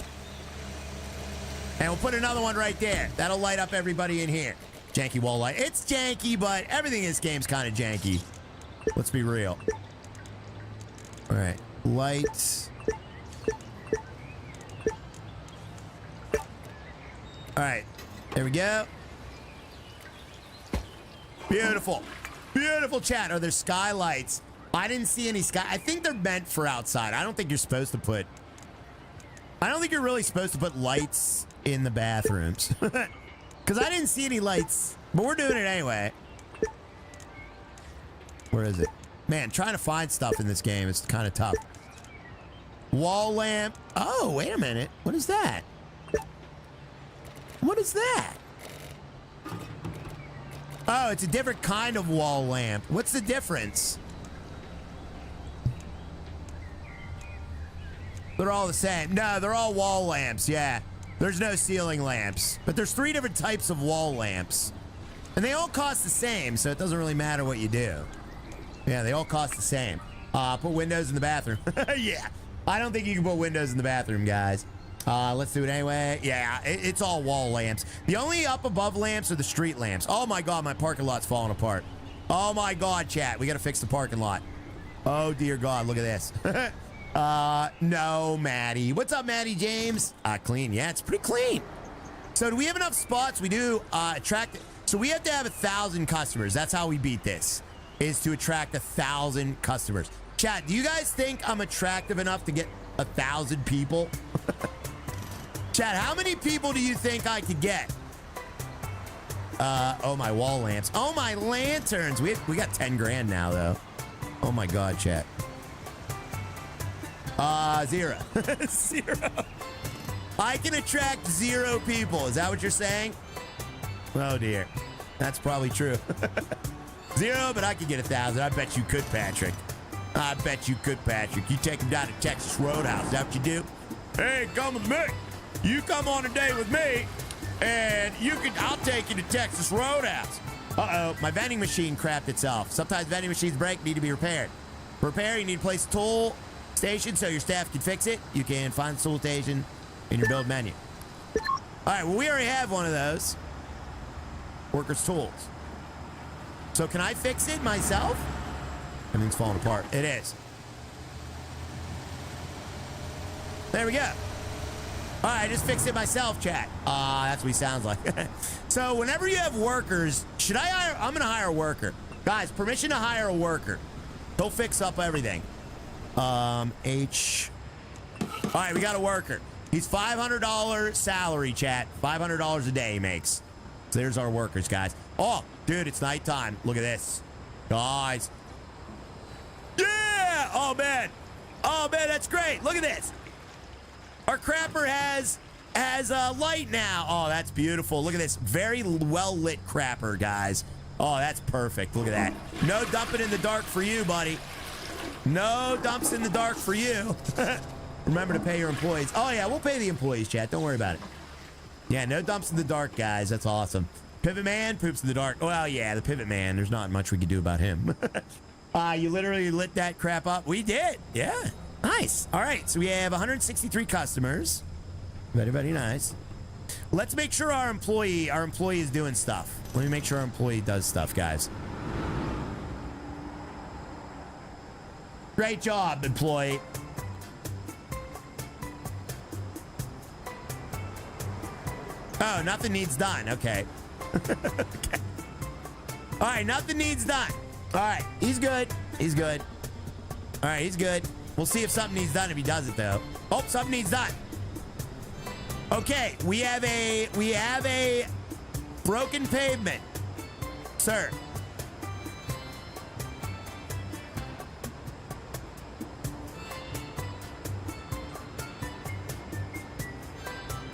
And we'll put another one right there. That'll light up everybody in here. Janky wall light. It's janky, but everything in this game's kind of janky. Let's be real. All right. Lights. All right. There we go. Beautiful. Beautiful, chat. Oh, there's skylights. I didn't see any sky. I think they're meant for outside. I don't think you're supposed to put... I don't think you're really supposed to put lights in the bathrooms. Because I didn't see any lights. But we're doing it anyway. Where is it? Man, trying to find stuff in this game is kind of tough. Wall lamp. Oh, wait a minute. What is that? What is that? Oh, it's a different kind of wall lamp. What's the difference? They're all the same. No, they're all wall lamps, yeah. There's no ceiling lamps. But there's 3 different types of wall lamps. And they all cost the same, so it doesn't really matter what you do. Yeah, they all cost the same. Put windows in the bathroom. Yeah. I don't think you can put windows in the bathroom, guys. Let's do it anyway. Yeah, it's all wall lamps. The only up above lamps are the street lamps. Oh my God, my parking lot's falling apart. Oh my God, chat. We got to fix the parking lot. Oh dear God, look at this. No, Maddie. What's up, Maddie James? Clean. Yeah, it's pretty clean. So do we have enough spots? We do attract. So we have to have 1,000 customers. That's how we beat this, is to attract 1,000 customers. Chat, do you guys think I'm attractive enough to get 1,000 people? Chat, how many people do you think I could get? Oh, my wall lamps. Oh, my lanterns. We got 10 grand now, though. Oh, my God, chat. 0. 0. I can attract 0 people. Is that what you're saying? Oh, dear. That's probably true. 0, but I could get 1,000. I bet you could, Patrick. I bet you could, Patrick. You take him down to Texas Roadhouse. Is that what you do? Hey, come with me. You come on a date with me, and I'll take you to Texas Roadhouse. Uh-oh, my vending machine crapped itself. Sometimes vending machines break, need to be repaired. For repair, you need to place a tool station so your staff can fix it. You can find the tool station in your build menu. All right, well, we already have one of those. Workers' tools. So can I fix it myself? Everything's falling apart. It is. There we go. All right, I just fixed it myself, chat. That's what he sounds like. So whenever you have workers, should I hire? I'm going to hire a worker. Guys, permission to hire a worker. He'll fix up everything. H. All right, we got a worker. He's $500 salary, chat. $500 a day he makes. So there's our workers, guys. Oh, dude, it's nighttime. Look at this. Guys. Yeah! Oh, man. Oh, man, that's great. Look at this. Our crapper has light now. Oh, that's beautiful. Look at this. Very well-lit crapper, guys. Oh, that's perfect. Look at that. No dumping in the dark for you, buddy. No dumps in the dark for you. Remember to pay your employees. Oh, yeah, we'll pay the employees, chat. Don't worry about it. Yeah, no dumps in the dark, guys. That's awesome. Pivot Man poops in the dark. Well, yeah, the Pivot Man. There's not much we can do about him. You literally lit that crap up. We did. Yeah. Nice. All right, so we have 163 customers. Very, very nice. Let's make sure our employee is doing stuff. Let me make sure our employee does stuff, guys. Great job, employee. Oh, nothing needs done. Okay. Okay. All right, nothing needs done. All right, he's good. He's good. All right, he's good. We'll see if something needs done if he does it, though. Oh, something needs done. Okay, we have a broken pavement, sir.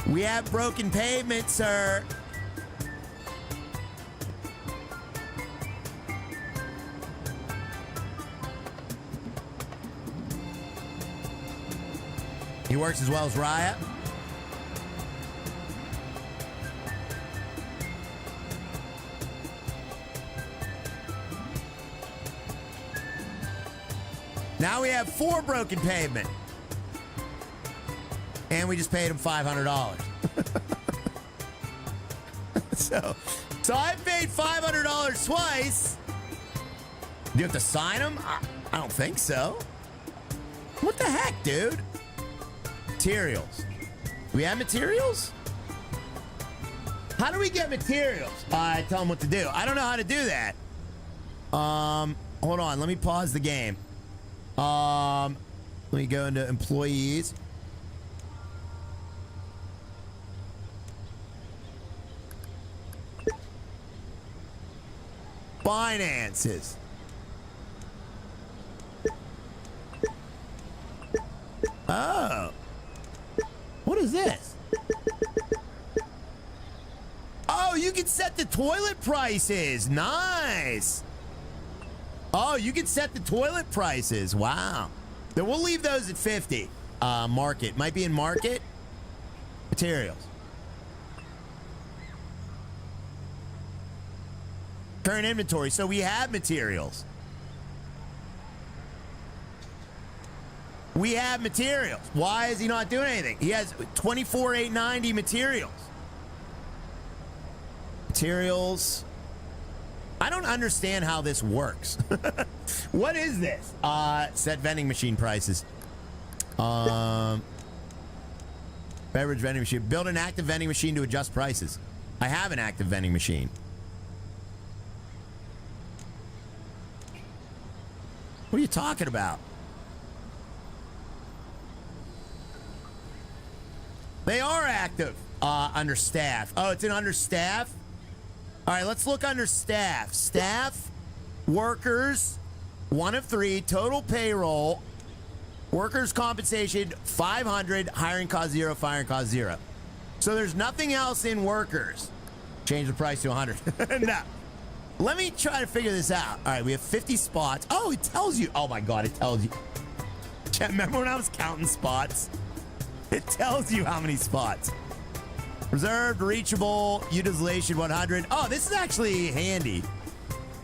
We have broken pavement, sir. He works as well as Raya. Now we have 4 broken pavement. And we just paid him $500. So I paid $500 twice. Do you have to sign them? I don't think so. What the heck, dude? Materials. Do we have materials? How do we get materials? I tell them what to do. I don't know how to do that. Hold on. Let me pause the game. Let me go into employees. Finances. Oh. What is this? Oh, you can set the toilet prices. Nice. Oh, you can set the toilet prices. Wow. Then we'll leave those at 50. Market. Might be in market. Materials. Current inventory. So we have materials. We have materials. Why is he not doing anything? He has 24,890 materials. Materials. I don't understand how this works. What is this? Set vending machine prices. Beverage vending machine. Build an active vending machine to adjust prices. I have an active vending machine. What are you talking about? They are active. Under staff. Oh, it's in under staff? All right, let's look under staff. Staff, workers, 1 of 3, total payroll, workers' compensation, 500, hiring cost 0, firing cost 0. So there's nothing else in workers. Change the price to 100. No. Let me try to figure this out. All right, we have 50 spots. Oh, it tells you. Oh, my God, it tells you. Remember when I was counting spots? It tells you how many spots. Reserved, reachable, utilization 100. Oh, this is actually handy.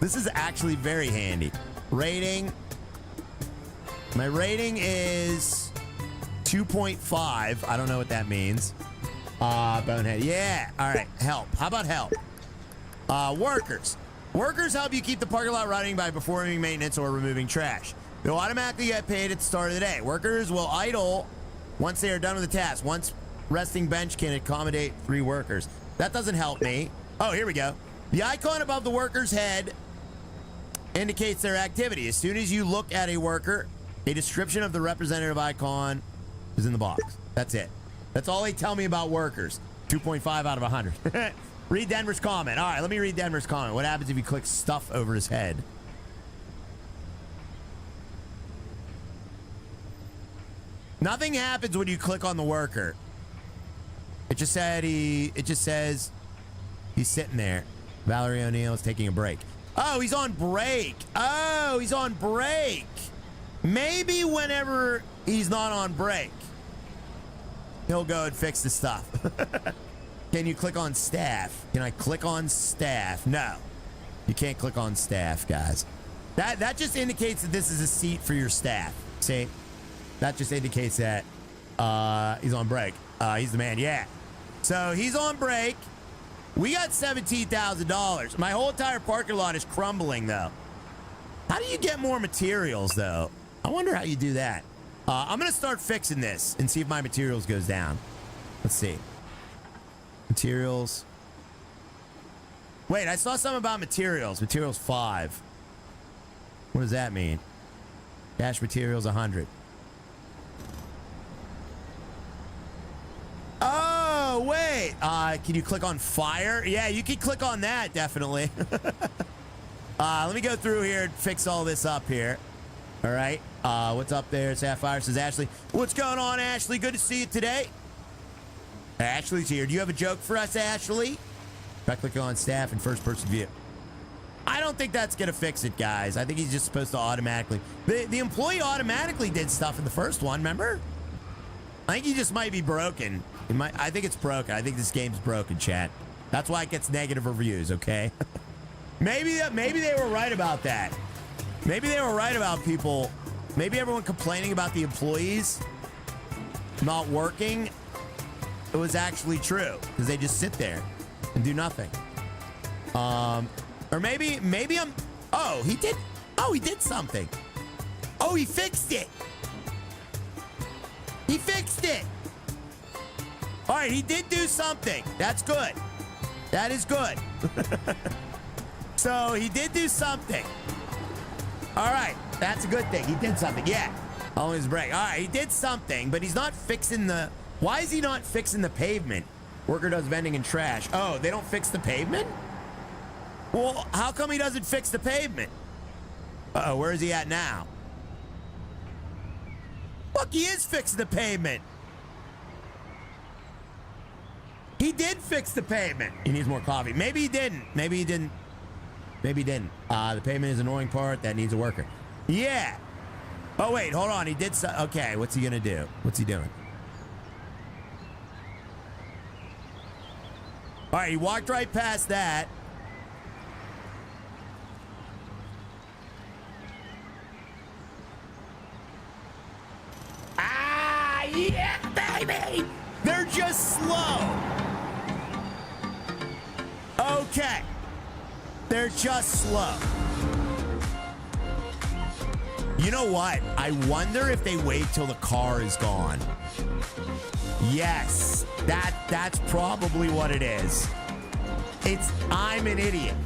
This is actually very handy. Rating. My rating is 2.5. I don't know what that means. Bonehead. Yeah. All right. Help. How about help? Workers. Workers help you keep the parking lot running by performing maintenance or removing trash. They'll automatically get paid at the start of the day. Workers will idle once they are done with the task. Once resting bench can accommodate 3 workers. That doesn't help me. Oh, here we go. The icon above the worker's head indicates their activity. As soon as you look at a worker, a description of the representative icon is in the box. That's it. That's all they tell me about workers. 2.5 out of 100. Read Denver's comment. All right, let me read Denver's comment. What happens if you click stuff over his head? Nothing happens when you click on the worker. It just says he's sitting there. Valerie O'Neill is taking a break. Oh, he's on break. Oh, he's on break. Maybe whenever he's not on break, he'll go and fix the stuff. Can you click on staff? Can I click on staff? No. You can't click on staff, guys. That just indicates that this is a seat for your staff. See? That just indicates that he's on break. He's the man, yeah. So he's on break. We got $17,000. My whole entire parking lot is crumbling, though. How do you get more materials, though? I wonder how you do that. I'm going to start fixing this and see if my materials goes down. Let's see. Materials. Wait, I saw something about materials. Materials 5. What does that mean? Dash materials 100. Oh, wait. Can you click on fire? Yeah, you can click on that, definitely. Let me go through here and fix all this up here. All right. What's up there? Sapphire says, Ashley. What's going on, Ashley? Good to see you today. Ashley's here. Do you have a joke for us, Ashley? Try clicking on staff in first-person view. I don't think that's going to fix it, guys. I think he's just supposed to automatically... The employee automatically did stuff in the first one, remember? I think he just might be broken. I think it's broken. I think this game's broken, chat. That's why it gets negative reviews, okay? Maybe they were right about that. Maybe they were right about people... Maybe everyone complaining about the employees not working... It was actually true because they just sit there and do nothing. Or maybe I'm. Oh, he did. Oh, he did something. Oh, he fixed it. He fixed it. All right, he did do something. That's good. That is good. So he did do something. All right, that's a good thing. He did something. Yeah. On his break. All right, he did something, but he's not fixing the. Why is he not fixing the pavement? Worker does vending and trash. Oh, they don't fix the pavement? Well, how come he doesn't fix the pavement? Uh-oh, where is he at now? Look, he is fixing the pavement. He did fix the pavement. He needs more coffee. Maybe he didn't. Maybe he didn't. Maybe he didn't. The pavement is an annoying part that needs a worker. Yeah. Oh, wait, hold on. He did so. Okay, what's he gonna do? What's he doing? All right, he walked right past that. Ah, yeah, baby! They're just slow. Okay. They're just slow. You know what? I wonder if they wait till the car is gone. Yes, that's probably what it is. I'm an idiot.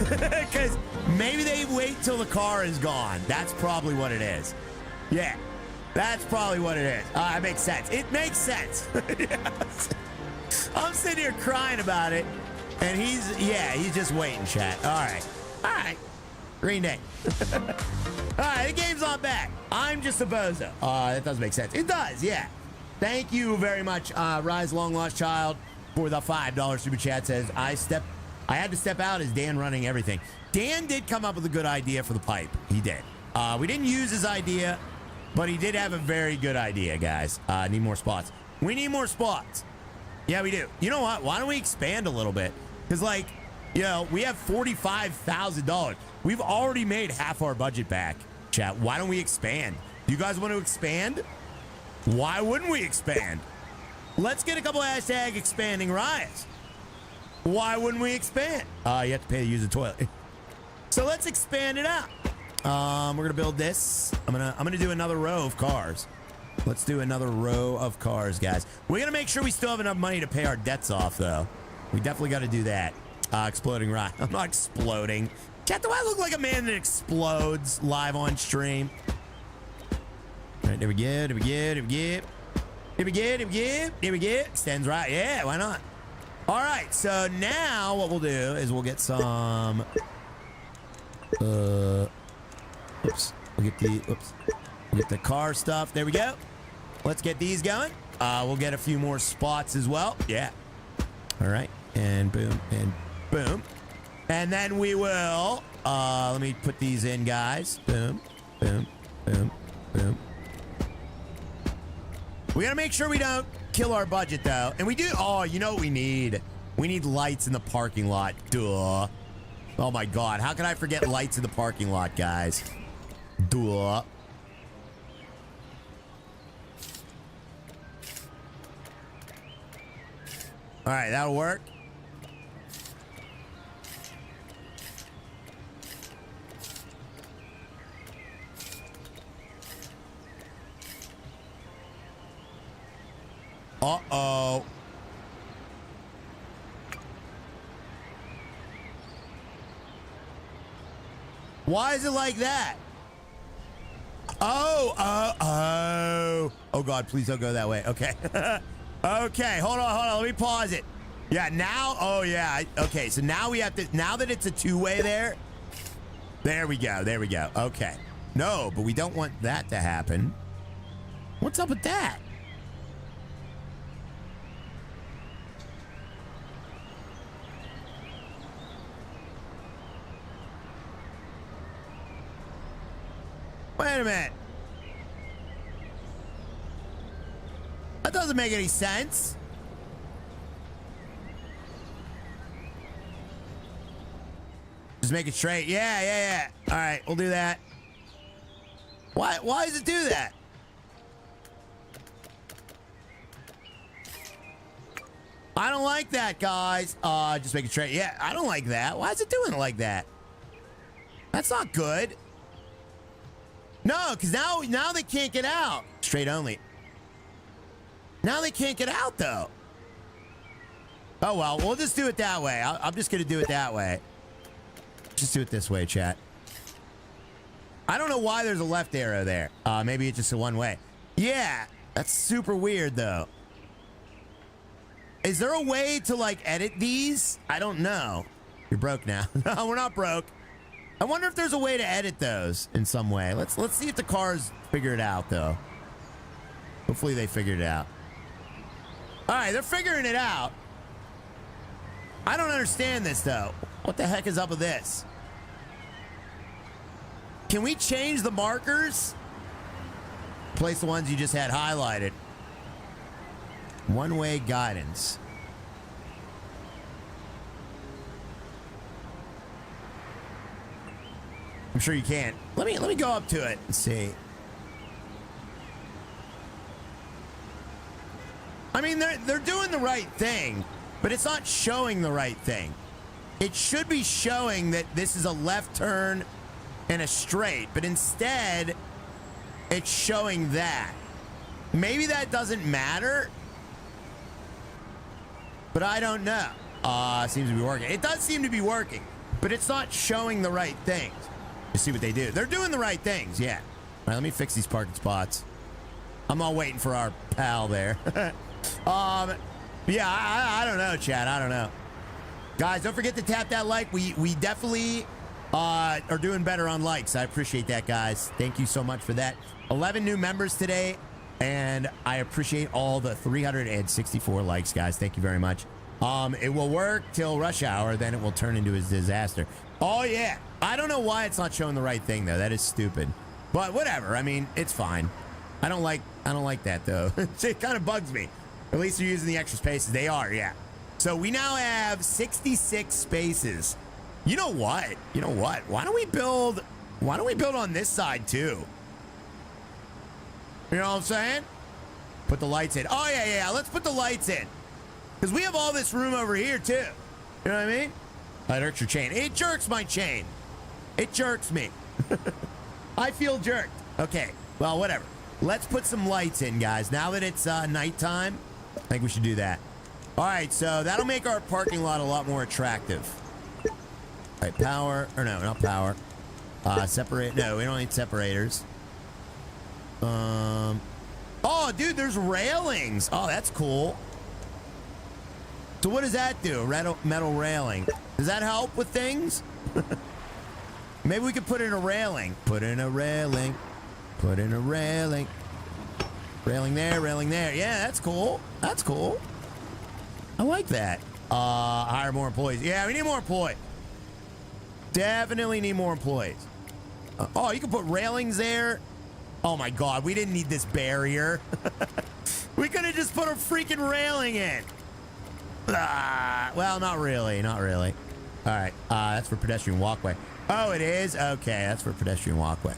Because maybe they wait till the car is gone. That's probably what it is. Yeah, that's probably what it is. It makes sense. It makes sense. Yes. I'm sitting here crying about it, and he's just waiting, chat. All right. Green Day. All right, the game's not back. I'm just a bozo. That does make sense. It does, yeah. Thank you very much, Rise Long Lost Child, for the $5 super chat. Says, I had to step out as Dan running everything. Dan did come up with a good idea for the pipe. He did. We didn't use his idea, but he did have a very good idea, guys. Need more spots. We need more spots. Yeah, we do. You know what? Why don't we expand a little bit? Because, like, you know, we have $45,000. We've already made half our budget back, chat. Why don't we expand? Do you guys want to expand? Why wouldn't we expand? Let's get a couple hashtag expanding riots. Why wouldn't we expand? You have to pay to use the toilet. So let's expand it out. We're gonna build this. I'm gonna do another row of cars. Let's do another row of cars, guys. We're gonna make sure we still have enough money to pay our debts off, though. We definitely got to do that. Exploding rock. I'm not exploding. Chat, do I look like a man that explodes live on stream? All right, there we go. There we go. There we go. There we go. There we go. There we go. Extends right. Yeah, why not? All right, so now what we'll do is we'll get some. Oops. We'll get the. Oops. We'll get the car stuff. There we go. Let's get these going. We'll get a few more spots as well. Yeah. All right. And boom. And boom. And then we will. Let me put these in, guys. Boom. Boom. Boom. Boom. We gotta make sure we don't kill our budget, though. And we do. Oh, you know what we need? We need lights in the parking lot. Duh. Oh my God. How can I forget lights in the parking lot, guys? Duh. All right, that'll work. Uh-oh. Why is it like that? Oh. Oh, God, please don't go that way. Okay. Okay, hold on. Let me pause it. Yeah, now, oh, yeah. Okay, so now we have to, now that it's a two-way there we go. Okay. No, but we don't want that to happen. What's up with that? Wait a minute. That doesn't make any sense. Just make it straight. Yeah. All right, we'll do that. Why does it do that? I don't like that, guys. Just make it straight. Yeah, I don't like that. Why is it doing it like that? That's not good. No, because now they can't get out. Straight only. Now they can't get out, though. Oh, well, we'll just do it that way. I'm just going to do it that way. Just do it this way, chat. I don't know why there's a left arrow there. Maybe it's just a one way. Yeah, that's super weird, though. Is there a way to, like, edit these? I don't know. You're broke now. No, we're not broke. I wonder if there's a way to edit those in some way. Let's see if the cars figure it out, though. Hopefully they figured it out. All right, they're figuring it out. I don't understand this, though. What the heck is up with this? Can we change the markers? Place the ones you just had highlighted. One-way guidance. I'm sure you can. Let me go up to it and see. I mean, they're doing the right thing, but it's not showing the right thing. It should be showing that this is a left turn and a straight, but instead it's showing that. Maybe that doesn't matter, but I don't know. Seems to be working. It does seem to be working, but it's not showing the right things. You see what they do. They're doing the right things, yeah. All right, let me fix these parking spots. I'm all waiting for our pal there. Yeah, I don't know, Chad. I don't know. Guys, don't forget to tap that like. We definitely are doing better on likes. I appreciate that, guys. Thank you so much for that. 11 new members today, and I appreciate all the 364 likes, guys. Thank you very much. It will work till rush hour, then it will turn into a disaster. Oh, yeah. I don't know why it's not showing the right thing, though. That is stupid. But whatever. I mean, it's fine. I don't like that, though. It kind of bugs me. At least they're using the extra spaces. They are, yeah. So we now have 66 spaces. You know what? Why don't we build on this side, too? You know what I'm saying? Put the lights in. Oh, yeah. Let's put the lights in. Because we have all this room over here, too. You know what I mean? That hurts your chain. It jerks my chain. It jerks me. I feel jerked. Okay, well, whatever. Let's put some lights in, guys. Now that it's nighttime, I think we should do that. All right, so that'll make our parking lot a lot more attractive. All right, power. Or no, not power. Separate. No, we don't need separators. Oh, dude, there's railings. Oh, that's cool. So what does that do? Metal railing. Does that help with things? Maybe we could put in a railing. Put in a railing. Put in a railing. Railing there, railing there. Yeah, that's cool. That's cool. I like that. Hire more employees. Yeah, we need more employees. Definitely need more employees. Oh, you can put railings there. Oh my God, we didn't need this barrier. We could have just put a freaking railing in. Well, not really, not really. All right, that's for pedestrian walkway. Oh, it is? Okay, that's for pedestrian walkway.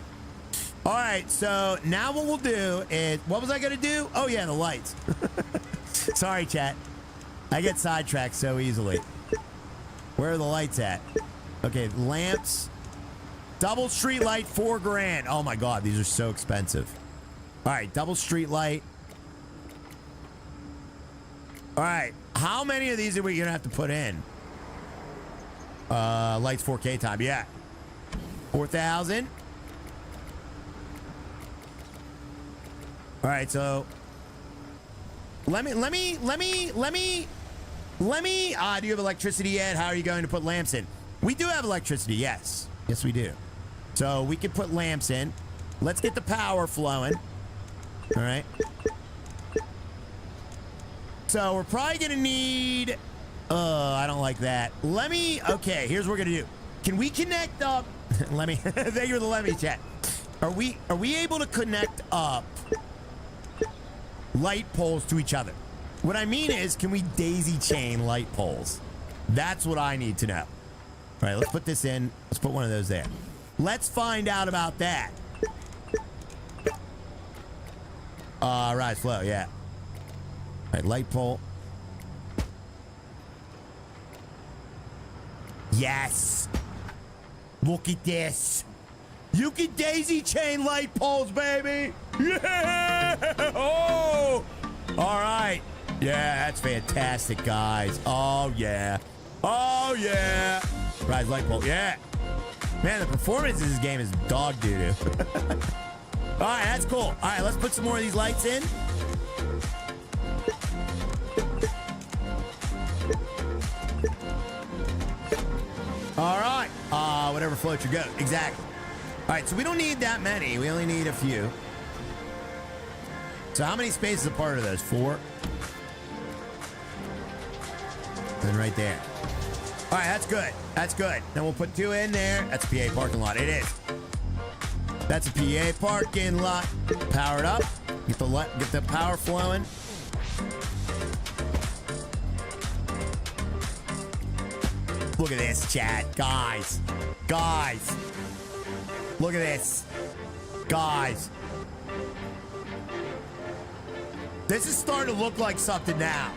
All right, so now what we'll do is, what was I gonna do? Oh yeah, the lights. Sorry, chat. I get sidetracked so easily. Where are the lights at? Okay, lamps. Double street light, $4 grand. Oh my God, these are so expensive. All right, double street light. All right, how many of these are we gonna have to put in? Lights 4K time, yeah. 4,000. All right, so let me. Do you have electricity yet? How are you going to put lamps in? We do have electricity, yes. Yes, we do. So we can put lamps in. Let's get the power flowing. All right. So we're probably gonna need. I don't like that. Okay, here's what we're gonna do. Can we connect up? Let me. Thank you for the let me chat. Are we able to connect up light poles to each other? What I mean is, can we daisy chain light poles? That's what I need to know. All right, let's put this in. Let's put one of those there. Let's find out about that. Rise, flow, yeah. All right, light pole. Yes. Look at this. You can daisy chain light poles, baby. Yeah. Oh. All right. Yeah, that's fantastic, guys. Oh, yeah. Oh, yeah. Rise light pole. Yeah. Man, the performance of this game is dog doo-doo. All right, that's cool. All right, let's put some more of these lights in. All right. Whatever floats your goat. Exactly. All right, so we don't need that many. We only need a few. So how many spaces apart are those? 4? And right there. All right, that's good. That's good. Then we'll put 2 in there. That's a PA parking lot. It is. That's a PA parking lot. Powered up. Get the power flowing. Look at this, chat. Guys. Guys. Look at this. Guys. This is starting to look like something now.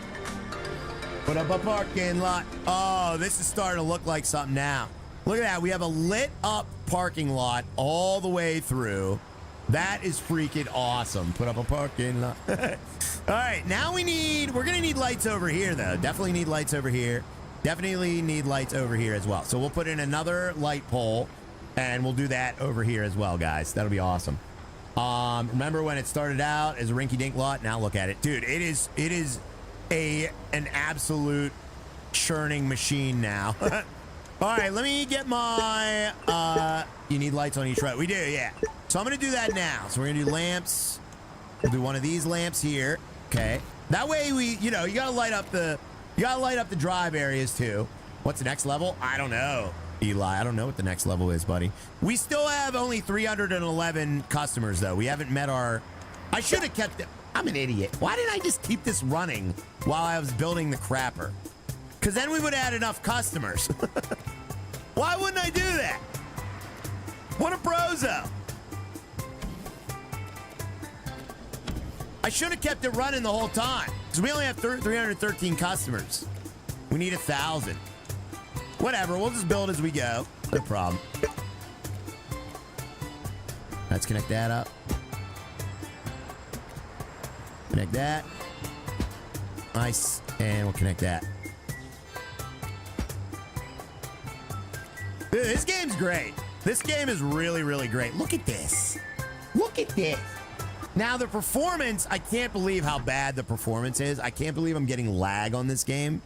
Put up a parking lot. Oh, this is starting to look like something now. Look at that. We have a lit up parking lot all the way through. That is freaking awesome. Put up a parking lot. All right, now we're going to need lights over here, though. Definitely need lights over here. Definitely need lights over here as well. So we'll put in another light pole, and we'll do that over here as well, guys. That'll be awesome. Remember when it started out as a rinky-dink lot? Now look at it. Dude, it is an absolute churning machine now. All right, let me get my, you need lights on each road. We do, yeah. So I'm going to do that now. So we're going to do lamps. We'll do one of these lamps here. Okay. That way you got to light up the drive areas too. What's the next level? I don't know, Eli. I don't know what the next level is, buddy. We still have only 311 customers, though. We haven't met our... I should have kept it. I'm an idiot. Why didn't I just keep this running while I was building the crapper? Because then we would have had enough customers. Why wouldn't I do that? What a brozo. I should have kept it running the whole time. Because we only have 313 customers. We need 1,000. Whatever, we'll just build as we go. No problem. Let's connect that up. Connect that. Nice. And we'll connect that. Dude, this game's great. This game is really, really great. Look at this. Look at this. Now, the performance, I can't believe how bad the performance is. I can't believe I'm getting lag on this game.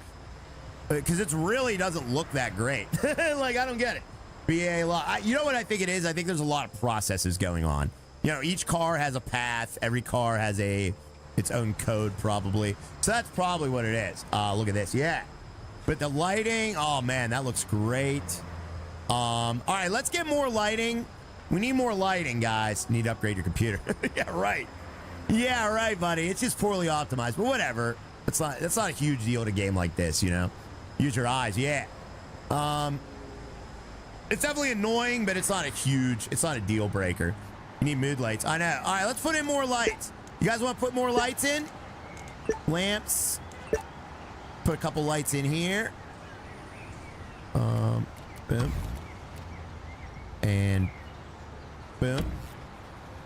Because it really doesn't look that great. Like, I don't get it. BA law. You know what I think it is? I think there's a lot of processes going on. You know, each car has a path. Every car has its own code, probably. So that's probably what it is. Look at this. Yeah. But the lighting, oh, man, that looks great. All right, let's get more lighting. We need more lighting, guys. Need to upgrade your computer. Yeah, right. Yeah, right, buddy. It's just poorly optimized, but whatever. That's not a huge deal to a game like this, you know? Use your eyes, yeah. It's definitely annoying, but it's not a deal breaker. You need mood lights. I know. All right, let's put in more lights. You guys want to put more lights in? Lamps. Put a couple lights in here. Boom. And boom.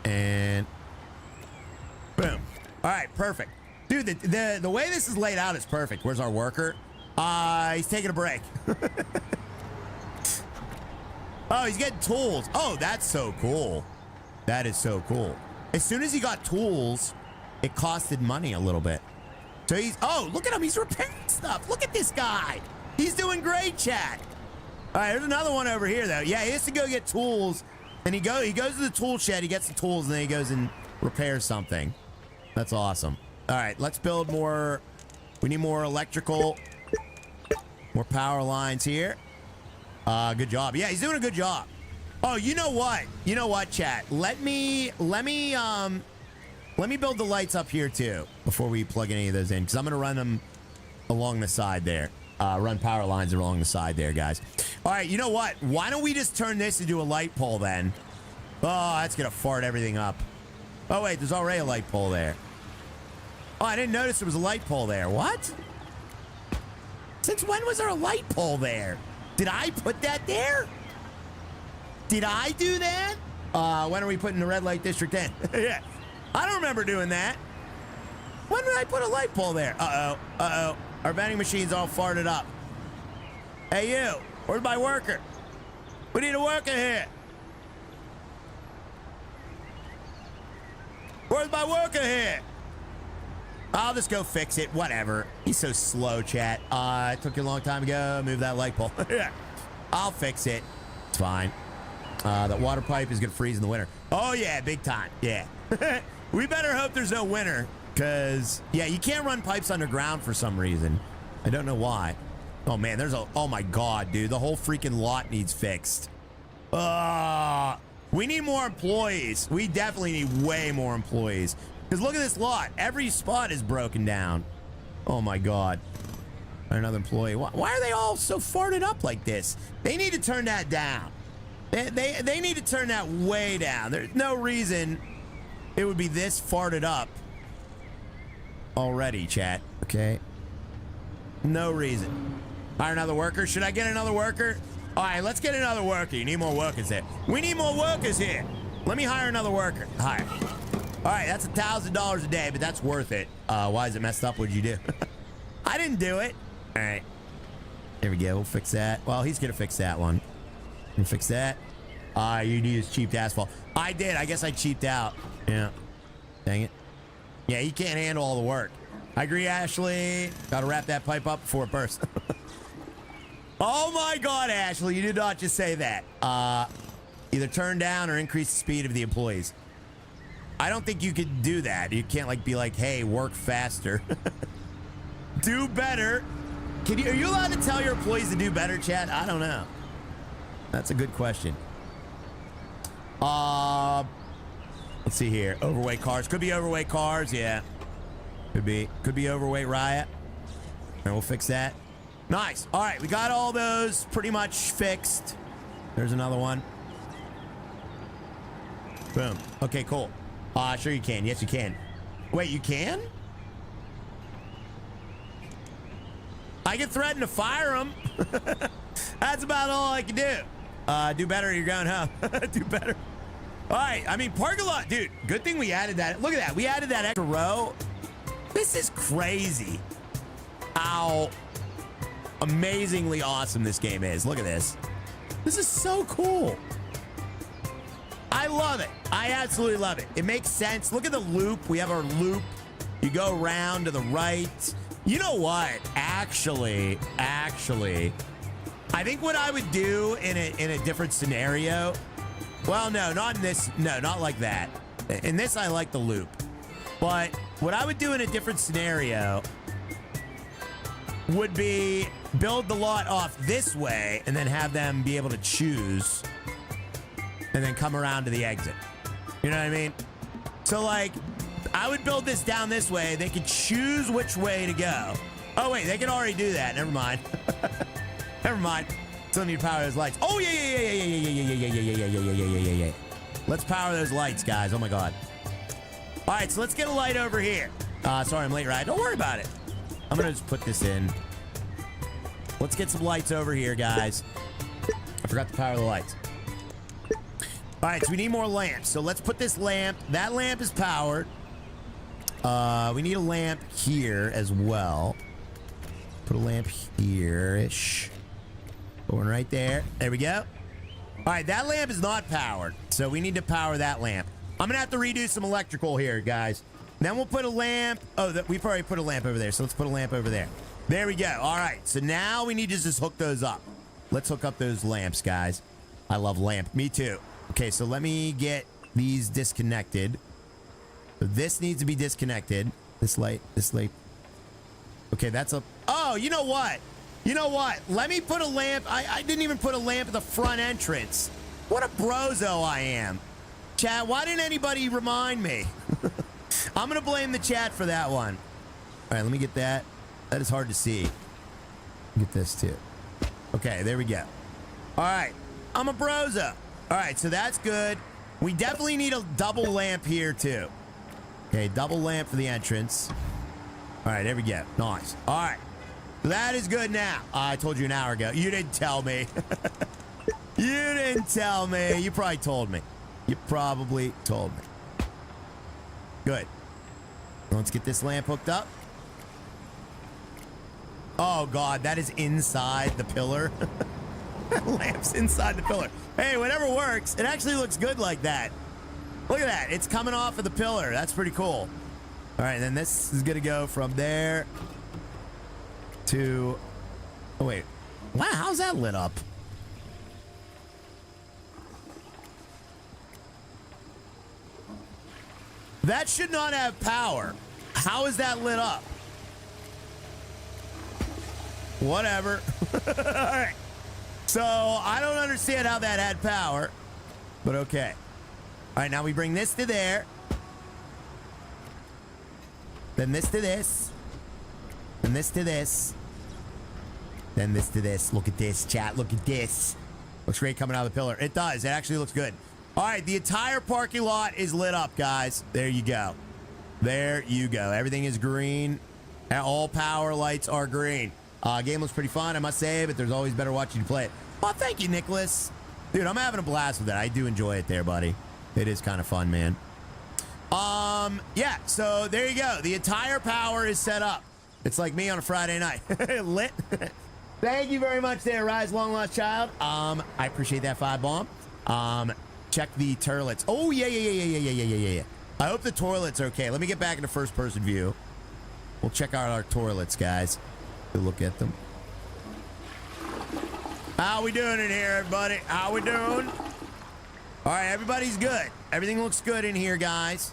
And boom. All right, perfect. Dude, the way this is laid out is perfect. Where's our worker? He's taking a break. Oh, he's getting tools. Oh, that's so cool. That is so cool. As soon as he got tools, it costed money a little bit. So oh, look at him. He's repairing stuff. Look at this guy. He's doing great, chat. All right, there's another one over here, though. Yeah, he has to go get tools. And he goes to the tool shed. He gets the tools, and then he goes and repairs something. That's awesome. All right, let's build more. We need more electrical, more power lines here. Good job. Yeah, he's doing a good job. Oh, you know what? You know what, chat? Let me build the lights up here too before we plug any of those in, because I'm gonna run them along the side there. Run power lines along the side there, guys. All right, you know what? Why don't we just turn this into a light pole then? Oh, that's gonna fart everything up. Oh wait, there's already a light pole there. Oh, I didn't notice there was a light pole there. What? Since when was there a light pole there? Did I put that there? Did I do that? When are we putting the red light district in? Yeah. I don't remember doing that. When did I put a light pole there? Uh-oh. Uh-oh. Our vending machine's all farted up. Hey, you. Where's my worker? We need a worker here. Where's my worker here? I'll just go fix it. Whatever. He's so slow, chat. It took you a long time ago. Move that light pole. I'll fix it. It's fine. That water pipe is going to freeze in the winter. Oh, yeah. Big time. Yeah. We better hope there's no winter. Because, yeah, you can't run pipes underground for some reason. I don't know why. Oh, man. Oh, my God, dude. The whole freaking lot needs fixed. We need more employees. We definitely need way more employees. Because look at this lot. Every spot is broken down. Oh, my God. Another employee. Why are they all so farted up like this? They need to turn that down. They need to turn that way down. There's no reason it would be this farted up already, chat. Okay. No reason. Hire another worker. Should I get another worker? All right, let's get another worker. You need more workers there. We need more workers here. Let me hire another worker. Hire. All right, that's $1,000 a day, but that's worth it. Why is it messed up? What'd you do? I didn't do it. All right. There we go. We'll fix that. Well, he's going to fix that one. And fix that. You use cheap asphalt. I did. I guess I cheaped out. Yeah. Dang it. Yeah, he can't handle all the work. I agree, Ashley. Got to wrap that pipe up before it bursts. Oh, my God, Ashley. You did not just say that. Either turn down or increase the speed of the employees. I don't think you could do that. You can't, like, be like, hey, work faster. Do better. Are you allowed to tell your employees to do better, Chad? I don't know. That's a good question. Let's see here. Overweight cars. Could be overweight cars. Yeah. Could be overweight riot. And we'll fix that. Nice. All right. We got all those pretty much fixed. There's another one. Boom. Okay, cool. Sure you can. Yes, you can. Wait, you can? I can threaten to fire him. That's about all I can do. Do better, you're going home. Do better. All right, I mean, parking lot, dude, good thing we added that. Look at that, we added that extra row. This is crazy how amazingly awesome this game is. Look at this. This is so cool. I love it. I absolutely love it. It makes sense. Look at the loop. We have our loop. You go around to the right. You know what? Actually, I think what I would do in a different scenario. Well, no, not in this. No, not like that. In this, I like the loop. But what I would do in a different scenario would be build the lot off this way and then have them be able to choose and then come around to the exit. You know what I mean? So, like, I would build this down this way. They could choose which way to go. Oh, wait, they can already do that. Never mind. Never mind. Still need to power those lights. Oh, yeah. Let's power those lights, guys. Oh, my God. All right, so let's get a light over here. Sorry, I'm late, right? Don't worry about it. I'm going to just put this in. Let's get some lights over here, guys. I forgot to power the lights. All right, so we need more lamps. So let's put this lamp. That lamp is powered. We need a lamp here as well. Put a lamp here-ish. Put one right there. There we go. All right, that lamp is not powered, so we need to power that lamp. I'm going to have to redo some electrical here, guys. Then we'll put a lamp. Oh, we've already put a lamp over there, so let's put a lamp over there. There we go. All right, so now we need to just hook those up. Let's hook up those lamps, guys. I love lamp. Me too. Okay, so let me get these disconnected. This needs to be disconnected. This light. Okay, that's a... Oh, you know what? You know what? Let me put a lamp. I didn't even put a lamp at the front entrance. What a brozo I am. Chat, why didn't anybody remind me? I'm going to blame the chat for that one. All right, let me get that. That is hard to see. Get this too. Okay, there we go. All right, I'm a brozo. All right, so that's good. We definitely need a double lamp here too. Okay, double lamp for the entrance. All right, there we go. Nice. All right, so that is good now. I told you an hour ago. You didn't tell me. You didn't tell me. You probably told me. You probably told me. Good. Let's get this lamp hooked up. Oh, God, that is inside the pillar. That lamp's inside the pillar. Hey, whatever works. It actually looks good like that. Look at that. It's coming off of the pillar. That's pretty cool. All right, then this is going to go from there to... Oh, wait. Wow, how's that lit up? That should not have power. How is that lit up? Whatever. All right. So I don't understand how that had power, but okay. All right, now we bring this to there. Then this to this. Then this to this. Then this to this. Look at this, chat. Look at this. Looks great coming out of the pillar. It does. It actually looks good. All right, the entire parking lot is lit up, guys. There you go. There you go. Everything is green. All power lights are green. Game was pretty fun, I must say, but there's always better watching you play it. Well, thank you, Nicholas. Dude, I'm having a blast with it. I do enjoy it there, buddy. It is kind of fun, man. Yeah, so there you go. The entire power is set up. It's like me on a Friday night. Lit. Thank you very much there, Rise Long Lost Child. I appreciate that 5 bomb. Check the toilets. Oh, yeah. I hope the toilets are okay. Let me get back into first person view. We'll check out our toilets, guys. We'll look at them. How we doing in here, everybody? How we doing? All right, everybody's good. Everything looks good in here, guys.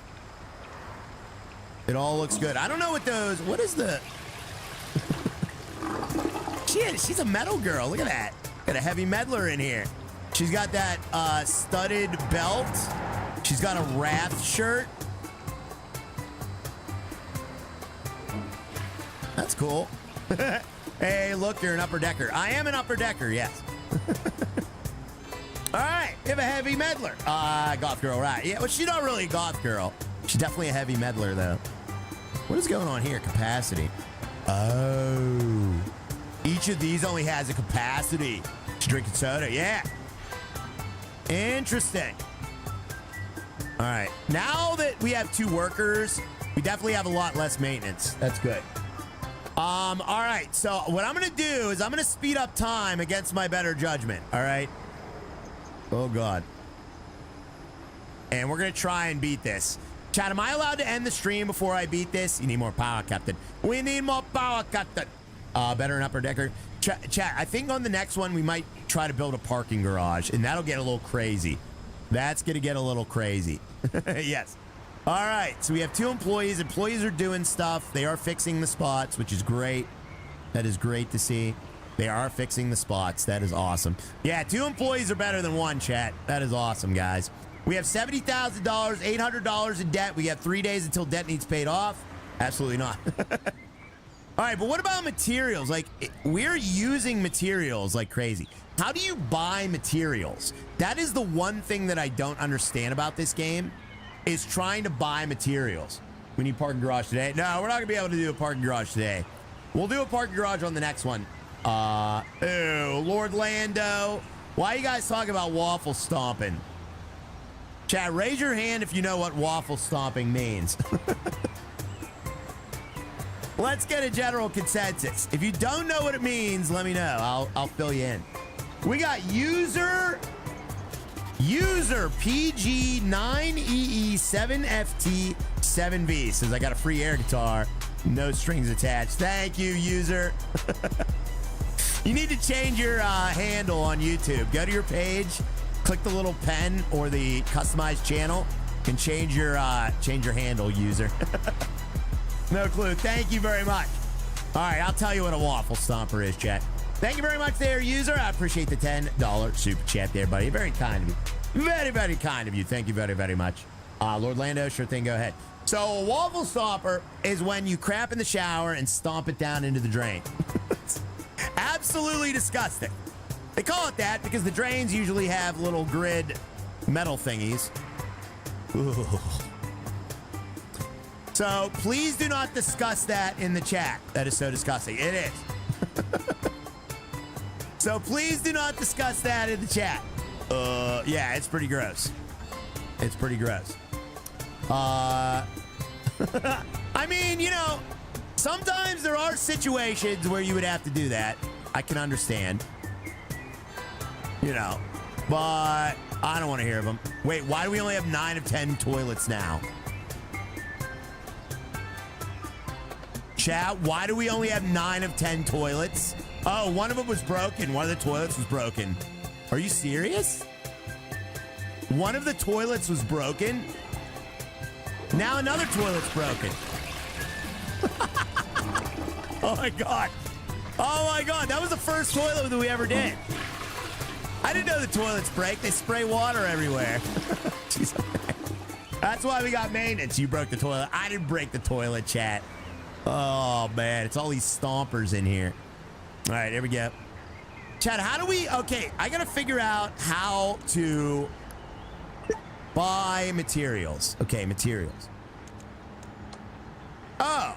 It all looks good. I don't know what those... What is the... She's a metal girl. Look at that. Got a heavy meddler in here. She's got that studded belt. She's got a Wrath shirt. That's cool. Hey, look, you're an upper decker. I am an upper decker, yes. All right, we have a heavy meddler. Goth girl, right. Yeah, well, she's not really a goth girl. She's definitely a heavy meddler, though. What is going on here? Capacity. Oh. Each of these only has a capacity to drink soda. Yeah. Interesting. All right. Now that we have 2 workers, we definitely have a lot less maintenance. That's good. All right. So what I'm going to do is I'm going to speed up time against my better judgment. All right. Oh, God. And we're going to try and beat this. Chat, am I allowed to end the stream before I beat this? You need more power, Captain. We need more power, Captain. Better an upper decker. Chat, I think on the next one, we might try to build a parking garage, and that'll get a little crazy. That's going to get a little crazy. Yes. All right. So we have 2 employees. Employees are doing stuff. They are fixing the spots, which is great. That is great to see. They are fixing the spots. That is awesome. Yeah, 2 employees are better than 1, chat. That is awesome, guys. We have $70,000, $800 in debt. We have 3 days until debt needs paid off. Absolutely not. All right, but what about materials? Like, we're using materials like crazy. How do you buy materials? That is the one thing that I don't understand about this game, is trying to buy materials. We need parking garage today. No, we're not gonna be able to do a parking garage today. We'll do a parking garage on the next one. Ew, Lord Lando. Why are you guys talking about waffle stomping? Chat, raise your hand if you know what waffle stomping means. Let's get a general consensus. If you don't know what it means, let me know. I'll fill you in. We got user PG9EE7FT7V says I got a free air guitar, no strings attached. Thank you, user. You need to change your handle on YouTube. Go to your page, click the little pen or the customized channel, and change your handle, user. No clue. Thank you very much. All right, I'll tell you what a waffle stomper is, chat. Thank you very much there, user. I appreciate the $10 super chat there, buddy. Very kind of you. Very, very kind of you. Thank you very, very much. Lord Lando, sure thing, go ahead. So a waffle stomper is when you crap in the shower and stomp it down into the drain. Absolutely disgusting. They call it that because the drains usually have little grid metal thingies. Ooh. So please do not discuss that in the chat. That is so disgusting. It is. So please do not discuss that in the chat. Yeah, it's pretty gross. It's pretty gross. I mean, you know, sometimes there are situations where you would have to do that. I can understand. You know, but I don't want to hear of them. Wait, why do we only have 9 of 10 toilets now? Chat, why do we only have 9 of 10 toilets? Oh, one of them was broken. One of the toilets was broken. Are you serious? One of the toilets was broken? Now another toilet's broken. Oh my God. Oh my God, that was the first toilet that we ever did. I didn't know the toilets break. They spray water everywhere. Jeez. That's why we got maintenance. You broke the toilet. I didn't break the toilet, chat. Oh, man. It's all these stompers in here. All right, here we go. Chat, how do we... Okay, I got to figure out how to buy materials. Okay, materials. Oh.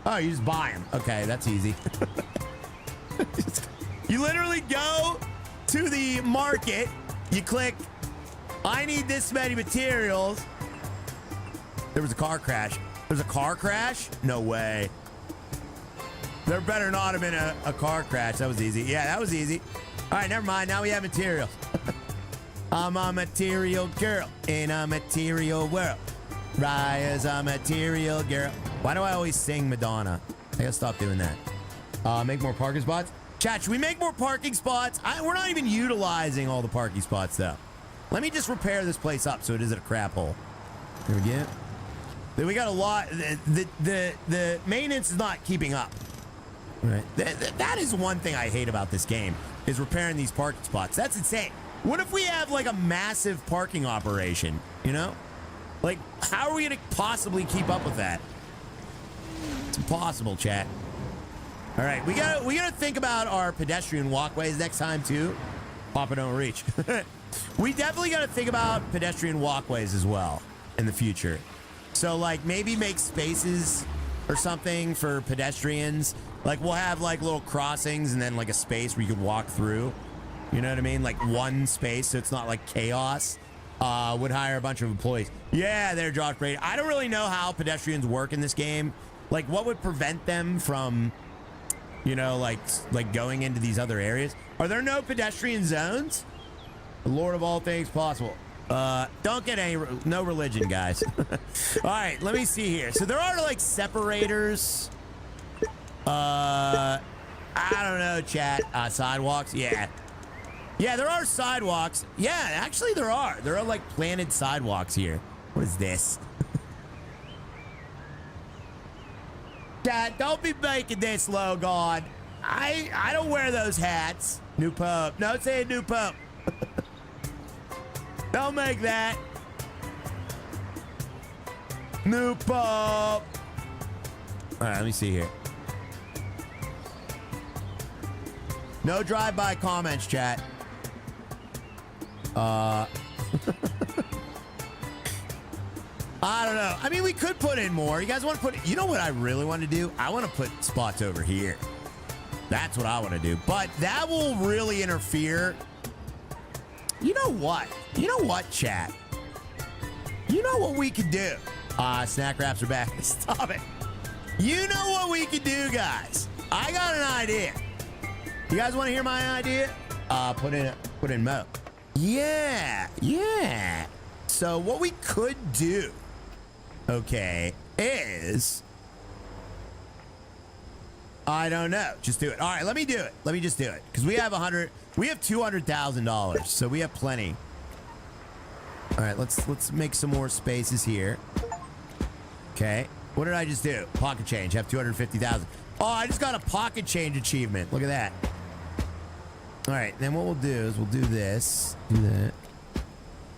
Oh, you just buy them. Okay, that's easy. You literally go to the market. You click... I need this many materials. There was a car crash. There's a car crash? No way. There better not have been a car crash. That was easy. Yeah, that was easy. All right, never mind. Now we have materials. I'm a material girl in a material world. Raya's a material girl. Why do I always sing Madonna? I gotta stop doing that. Make more parking spots. Chat, should we make more parking spots? We're not even utilizing all the parking spots, though. Let me just repair this place up so it isn't a crap hole. There we go. Then we got a lot. The maintenance is not keeping up. All right. That is one thing I hate about this game, is repairing these parking spots. That's insane. What if we have like a massive parking operation, you know? Like, how are we going to possibly keep up with that? It's impossible, chat. All right, we gotta think about our pedestrian walkways next time too. Papa don't reach. We definitely got to think about pedestrian walkways as well in the future. So, like, maybe make spaces or something for pedestrians. Like, we'll have, like, little crossings and then, like, a space where you could walk through. You know what I mean? Like, one space so it's not, like, chaos. Would hire a bunch of employees. Yeah, there, Josh Brady. I don't really know how pedestrians work in this game. Like, what would prevent them from, you know, like going into these other areas? Are there no pedestrian zones? The Lord of all things possible. Don't get no religion, guys. All right, let me see here. So there are like separators. I don't know, chat. Sidewalks. Yeah, there are sidewalks. Yeah, actually there are. There are like planted sidewalks here. What is this? Chat, don't be making this, low God. I don't wear those hats. New Pope. No, say new Pope. Don't make that. New Pope. All right, let me see here. No drive-by comments, chat. I don't know. I mean, we could put in more. You guys want to put... You know what I really want to do? I want to put spots over here. That's what I want to do. But that will really interfere. You know what? You know what, chat? You know what we could do? Snack wraps are back. Stop it. You know what we could do, guys? I got an idea. You guys want to hear my idea? Put in Mo. Yeah. So what we could do, okay, is... I don't know. Just do it. All right, let me do it. Let me just do it. Because we have $200,000, so we have plenty. All right, let's make some more spaces here. Okay. What did I just do? Pocket change. Have 250,000. Oh, I just got a pocket change achievement. Look at that. All right, then what we'll do is we'll do this. Do that.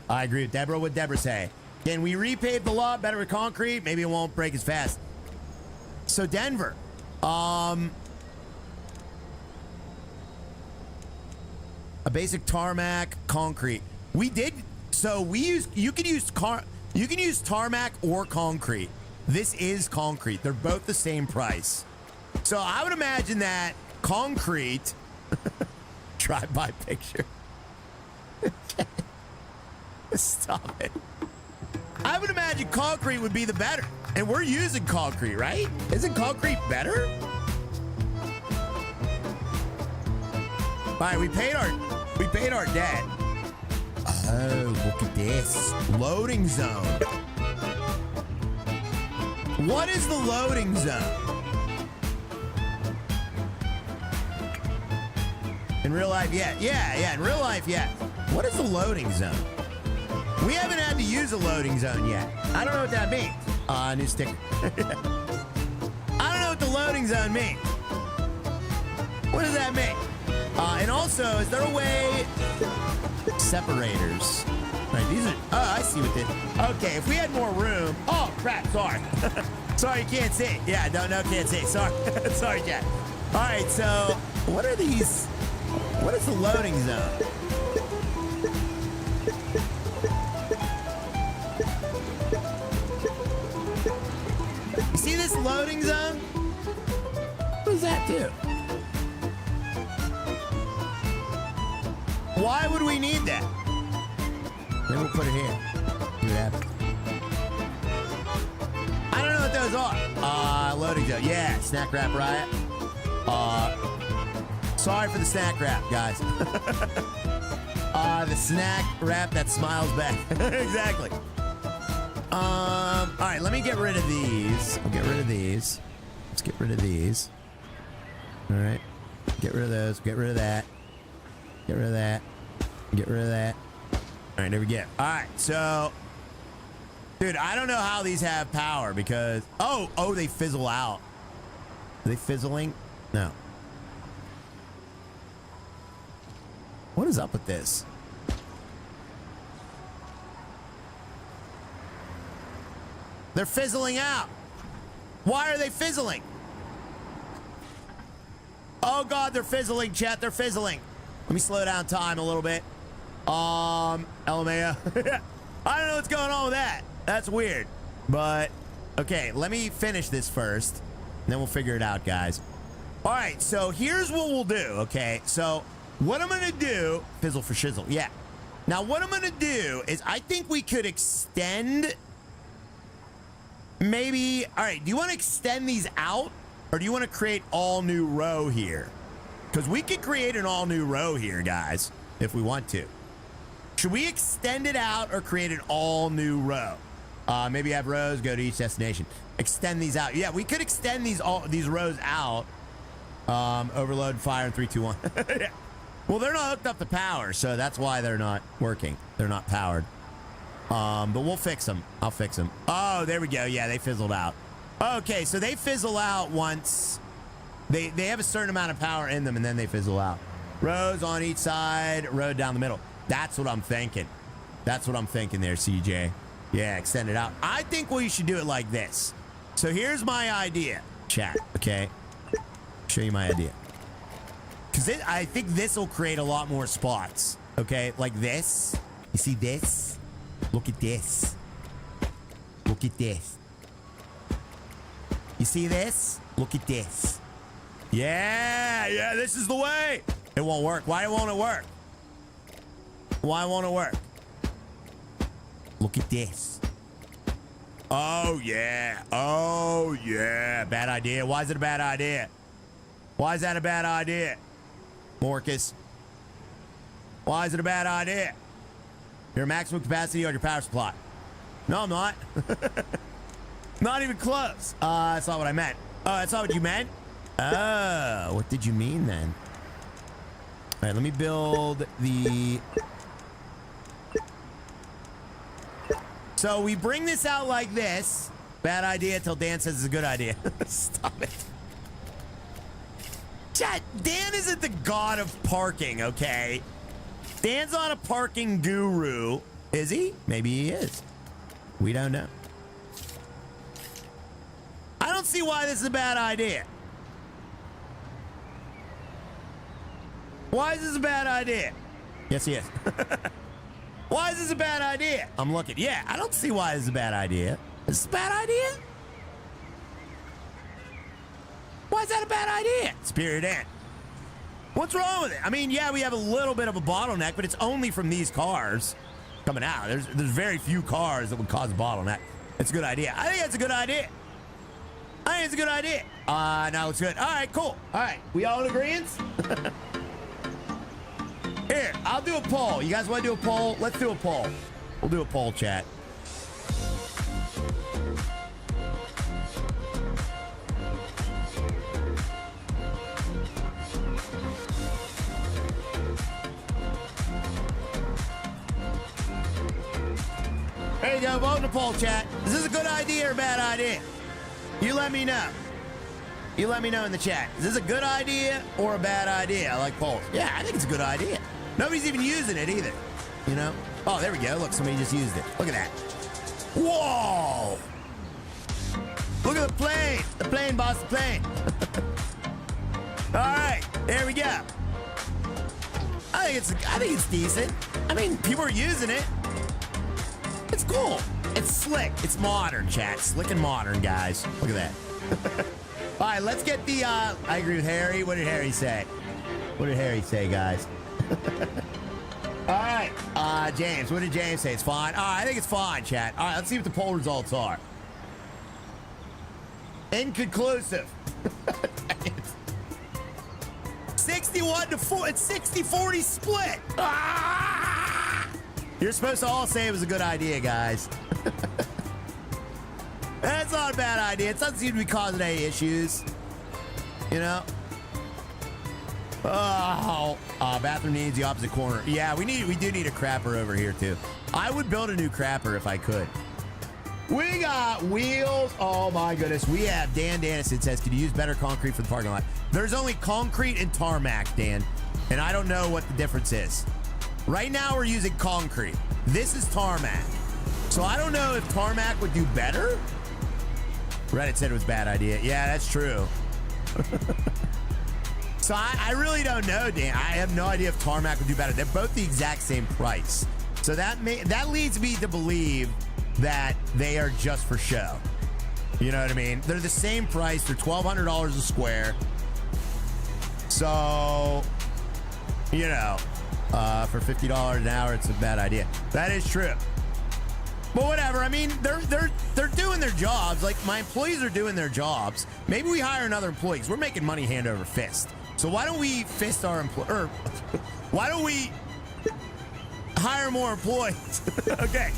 I agree with Deborah. What Deborah say? Can we repave the lot better with concrete? Maybe it won't break as fast. So Denver. A basic tarmac concrete. We did. So we use. You can use tarmac or concrete. This is concrete. They're both the same price. So I would imagine that concrete. Drive-by picture. Stop it. I would imagine concrete would be the better. And we're using concrete, right? Isn't concrete better? All right, we paid our debt. Oh, look at this. Loading zone. What is the loading zone? In real life, yeah, in real life, yeah. What is the loading zone? We haven't had to use a loading zone yet. I don't know what that means. New sticker. I don't know what the loading zone means. What does that mean? And also, is there a way... Separators. Right, these are... Oh, I see what they... Okay, if we had more room... Oh, crap, sorry. Sorry, you can't see. Yeah, no, can't see. Sorry. Sorry, Jack. All right, so... What are these... What is the loading zone? You see this loading zone? What does that do? Why would we need that? Then we'll put it here. See what happens. I don't know what those are. Loading zone. Yeah, snack wrap riot. Sorry for the snack wrap, guys. The snack wrap that smiles back. Exactly. All right, let me get rid of these. I'll get rid of these. Let's get rid of these. All right. Get rid of those. Get rid of that. Get rid of that. Get rid of that. All right, there we go. All right, so... Dude, I don't know how these have power because... Oh, they fizzle out. Are they fizzling? No. What is up with this? They're fizzling out. Why are they fizzling? Oh God, they're fizzling, chat. They're fizzling. Let me slow down time a little bit. LMAO. I don't know what's going on with that. That's weird. But, okay, let me finish this first, and then we'll figure it out, guys. All right, so here's what we'll do, okay? So what I'm going to do, fizzle for shizzle, yeah. Now, what I'm going to do is I think we could extend maybe, all right, do you want to extend these out, or do you want to create all new row here? Because we could create an all new row here, guys, if we want to. Should we extend it out or create an all new row? Maybe have rows, go to each destination. Extend these out. Yeah, we could extend these rows out. Overload, fire in 3, 2, 1. Yeah. Well, they're not hooked up to power, so that's why they're not working. They're not powered. But we'll fix them. I'll fix them. Oh, there we go. Yeah, they fizzled out. Okay, so they fizzle out once. They have a certain amount of power in them, and then they fizzle out. Rows on each side, road down the middle. That's what I'm thinking. That's what I'm thinking there, CJ. Yeah, extend it out. I think we should do it like this. So here's my idea, chat, okay? Show you my idea. Because I think this will create a lot more spots, okay? Like this. You see this? Look at this. Look at this. You see this? Look at this. Yeah, this is the way. It won't work. Why won't it work? Why won't it work? Look at this. Oh, yeah. Oh, yeah. Bad idea. Why is it a bad idea? Why is that a bad idea? Morcus. Why is it a bad idea? You're maximum capacity on your power supply. No, I'm not. Not even close. That's not what I meant. Oh, that's not what you meant? Oh, what did you mean then? All right, let me build the... So we bring this out like this. Bad idea till Dan says it's a good idea. Stop it. Chat, Dan isn't the god of parking, okay? Dan's not a parking guru. Is he? Maybe he is. We don't know. I don't see why this is a bad idea. Why is this a bad idea? Yes, he is. Why is this a bad idea? I'm looking. Yeah, I don't see why this is a bad idea. Is this a bad idea? Why is that a bad idea? Spirit Ant. What's wrong with it? I mean, yeah, we have a little bit of a bottleneck, but it's only from these cars coming out. There's very few cars that would cause a bottleneck. It's a good idea. I think it's a good idea. I think it's a good idea. No, it's good. All right, cool. All right, we all in agreement? Here, I'll do a poll. You guys want to do a poll? Let's do a poll. We'll do a poll, chat. There you go. Vote in the poll, chat. Is this a good idea or a bad idea? You let me know. You let me know in the chat. Is this a good idea or a bad idea? I like polls. Yeah, I think it's a good idea. Nobody's even using it either. You know? Oh, there we go. Look, somebody just used it. Look at that. Whoa! Look at the plane. The plane, boss, the plane. All right, there we go. I think it's decent. I mean, people are using it. It's cool. It's slick. It's modern, chat. Slick and modern, guys. Look at that. All right, let's get the, I agree with Harry. What did Harry say? What did Harry say, guys? All right, James, what did James say? It's fine. All right, I think it's fine, chat. All right, let's see what the poll results are. Inconclusive. 61 to 4. It's 60-40 split. Ah! You're supposed to all say it was a good idea, guys. That's not a bad idea. It doesn't seem to be causing any issues. You know? Oh, bathroom needs the opposite corner. Yeah, we do need a crapper over here too. I would build a new crapper if I could. We got wheels. Oh my goodness. We have Dan Dannison says, could you use better concrete for the parking lot? There's only concrete and tarmac, Dan. And I don't know what the difference is. Right now we're using concrete. This is tarmac. So I don't know if tarmac would do better. Reddit said it was a bad idea. Yeah, that's true. So I really don't know, Dan. I have no idea if tarmac would do better. They're both the exact same price. So that leads me to believe that they are just for show. You know what I mean? They're the same price. They're $1,200 a square. So, you know, for $50 an hour, it's a bad idea. That is true. But whatever. I mean, they're doing their jobs. Like, my employees are doing their jobs. Maybe we hire another employee because we're making money hand over fist. So why don't we fist our employer? Why don't we hire more employees? Okay.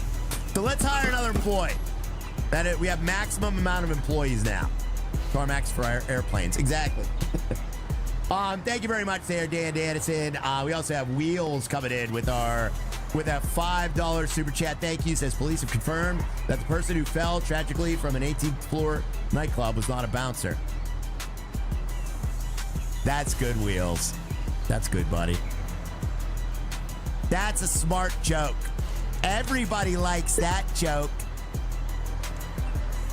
So let's hire another employee. We have maximum amount of employees now. Tarmacs for our airplanes. Exactly. Thank you very much there, Dan Dannison. We also have Wheels coming in with a $5 super chat. Thank you. Says police have confirmed that the person who fell tragically from an 18th floor nightclub was not a bouncer. That's good, Wheels. That's good, buddy. That's a smart joke. Everybody likes that joke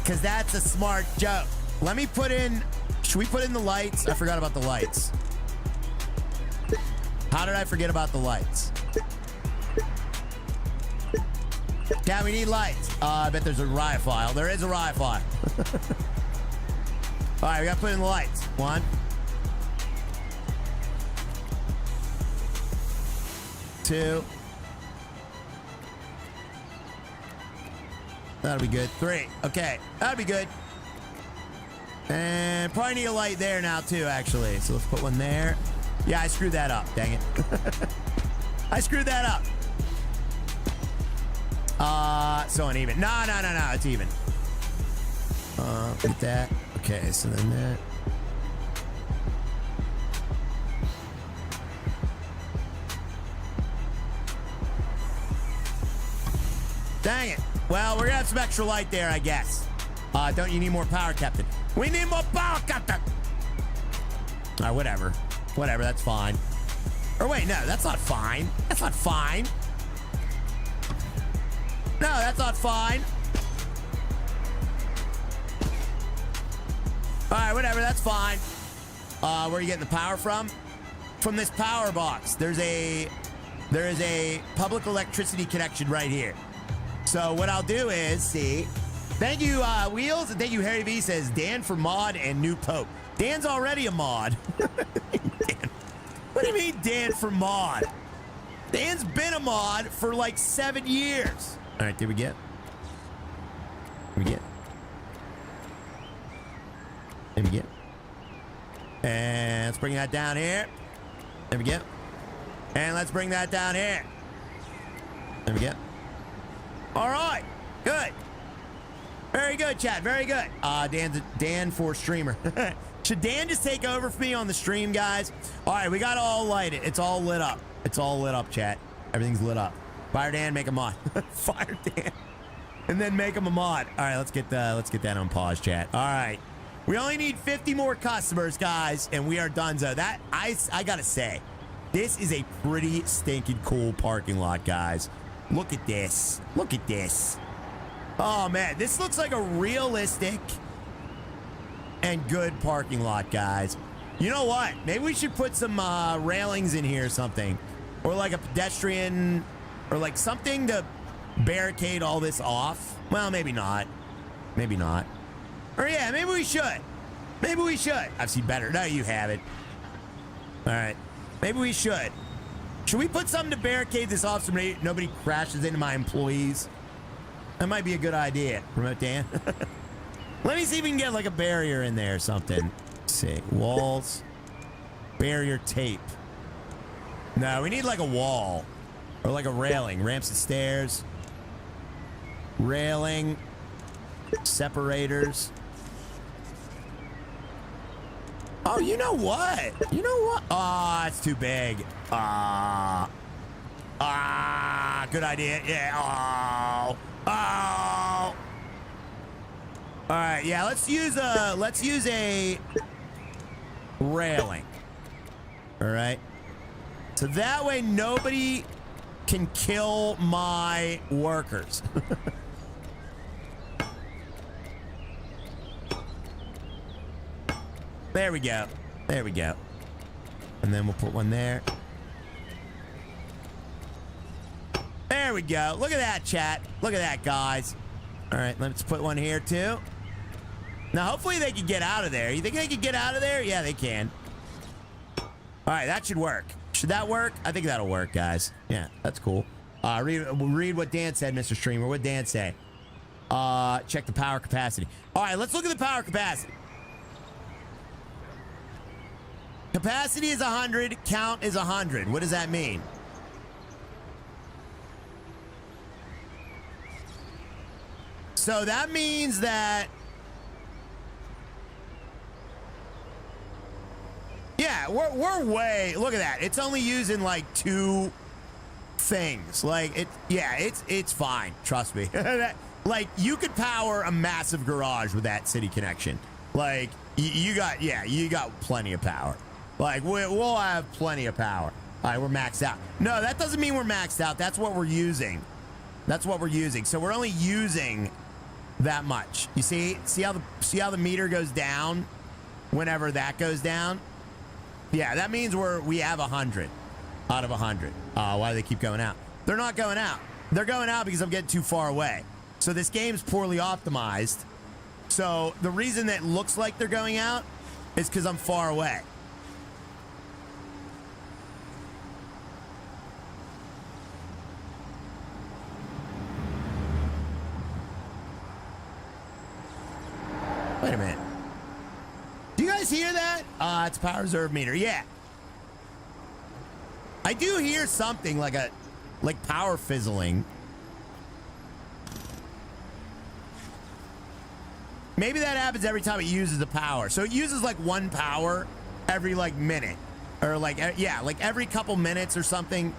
because that's a smart joke. Let me put in, should we put in the lights? I forgot about the lights. How did I forget about the lights? Yeah, we need lights. I bet there's a riot file. There is a riot file. All right, we got to put in the lights. 1, 2. That'll be good. 3. Okay, that'll be good. And probably need a light there now too, actually. So let's put one there. Yeah, I screwed that up. Dang it. I screwed that up. So uneven. No, it's even. Look at that. Okay, so then that. Dang it. Well, we're gonna have some extra light there, I guess. Don't you need more power, Captain? We need more power, Captain! Alright, whatever. Whatever, that's fine. Or wait, no, that's not fine. That's not fine. No, that's not fine. Alright, whatever, that's fine. Where are you getting the power from? From this power box. There is a public electricity connection right here. So what I'll do is, see, thank you, Wheels, and thank you, Harry V says, Dan for mod and new Pope. Dan's already a mod. Dan. What do you mean Dan for mod? Dan's been a mod for like 7 years. All right, did we get? Did we get? Did we get? And let's bring that down here. There we go. And let's bring that down here. There we go. All right, good. Very good, chat. Very good. Dan for streamer. Should Dan just take over for me on the stream, guys? All right, we got to all light it. It's all lit up. It's all lit up, chat. Everything's lit up. Fire Dan, make a mod. Fire Dan, and then make him a mod. All right, let's get that on pause, chat. All right, we only need 50 more customers, guys, and we are donezo. That I gotta say, this is a pretty stinking cool parking lot, guys. Look at this. Look at this. Oh, man. This looks like a realistic and good parking lot, guys. You know what? Maybe we should put some railings in here or something. Or like a pedestrian or like something to barricade all this off. Well, maybe not. Maybe not. Or yeah, maybe we should. Maybe we should. I've seen better. No, you haven't. All right. Maybe we should. Should we put something to barricade this off so nobody crashes into my employees? That might be a good idea. Remote Dan. Let me see if we can get like a barrier in there or something. Let's see. Walls. Barrier tape. No, we need like a wall. Or like a railing. Ramps and stairs. Railing. Separators. Oh, you know what? You know what? Ah, it's too big. Good idea. Yeah. Oh. All right. Yeah. Let's use a railing. All right. So that way nobody can kill my workers. There we go. There we go. And then we'll put one there. There we go. Look at that, chat. Look at that, guys. All right, let's put one here too. Now, hopefully they can get out of there. You think they can get out of there? Yeah, they can. All right, that should work. Should that work? I think that'll work, guys. Yeah, that's cool. Read what Dan said, Mr. Streamer. What did Dan say? Check the power capacity. All right, let's look at the power capacity. Capacity is 100. Count is 100. What does that mean? So that means that... Yeah, we're way... Look at that. It's only using like 2 things. Like, it's fine. Trust me. Like, you could power a massive garage with that city connection. Like, you got plenty of power. Like, we'll have plenty of power. All right, we're maxed out. No, that doesn't mean we're maxed out. That's what we're using. That's what we're using. So we're only using that much. You see how the meter goes down whenever that goes down? Yeah, that means we have 100 out of 100. Why do they keep going out? They're not going out. They're going out because I'm getting too far away. So this game's poorly optimized. So the reason that it looks like they're going out is because I'm far away. Wait a minute. Do you guys hear that? It's a power reserve meter. Yeah. I do hear something like power fizzling. Maybe that happens every time it uses the power. So it uses like 1 power every like minute, or like every couple minutes or something.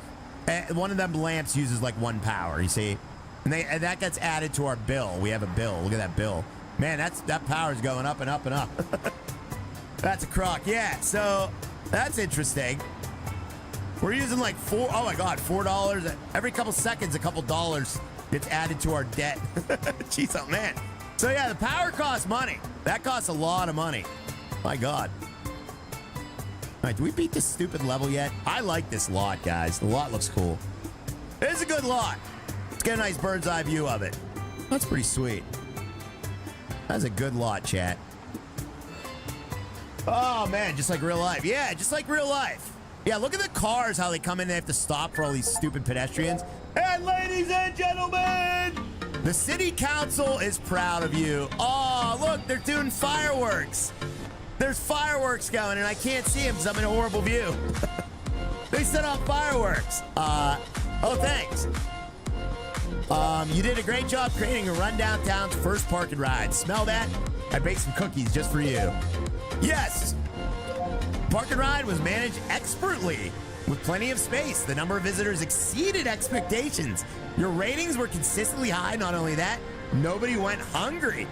One of them lamps uses like 1 power. You see, and that gets added to our bill. We have a bill. Look at that bill. Man, that power's going up and up and up. That's a crock. Yeah, so that's interesting. We're using like $4 every couple seconds. A couple dollars gets added to our debt. Jeez, oh man. So yeah, the power costs money. That costs a lot of money. My God. All right, do we beat this stupid level yet? I like this lot, guys. The lot looks cool. It is a good lot. Let's get a nice bird's eye view of it. That's pretty sweet. That's a good lot, chat. Oh man, just like real life. Yeah, just like real life. Yeah, look at the cars, how they come in and they have to stop for all these stupid pedestrians. And ladies and gentlemen, the city council is proud of you. Oh, look, they're doing fireworks. There's fireworks going, and I can't see them because I'm in a horrible view. They set off fireworks. Oh, thanks. You did a great job creating a run downtown's first park and ride. Smell that? I baked some cookies just for you. Yes. Park and ride was managed expertly with plenty of space. The number of visitors exceeded expectations. Your ratings were consistently high. Not only that, nobody went hungry.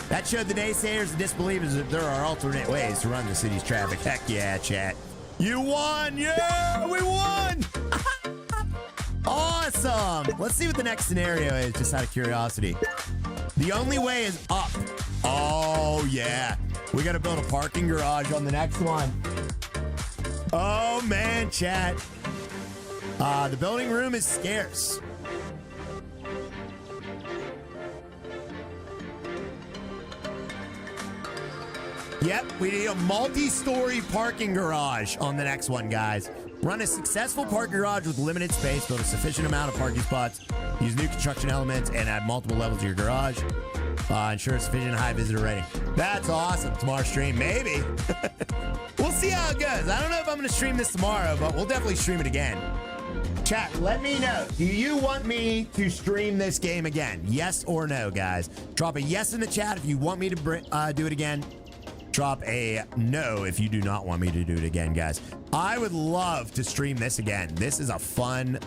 That showed the naysayers and disbelievers that there are alternate ways to run the city's traffic. Heck yeah, chat. You won. Yeah, we won. Awesome. Let's see what the next scenario is, just out of curiosity. The only way is up. Oh, yeah. We got to build a parking garage on the next one. Oh, man, chat. The building room is scarce. Yep, we need a multi-story parking garage on the next one, guys. Run a successful parking garage with limited space, build a sufficient amount of parking spots, use new construction elements, and add multiple levels to your garage. Ensure sufficient high visitor rating. That's awesome. Tomorrow's stream, maybe. We'll see how it goes. I don't know if I'm going to stream this tomorrow, but we'll definitely stream it again. Chat, let me know. Do you want me to stream this game again? Yes or no, guys? Drop a yes in the chat if you want me to do it again. Drop a no if you do not want me to do it again, guys. I would love to stream this again. This is a fun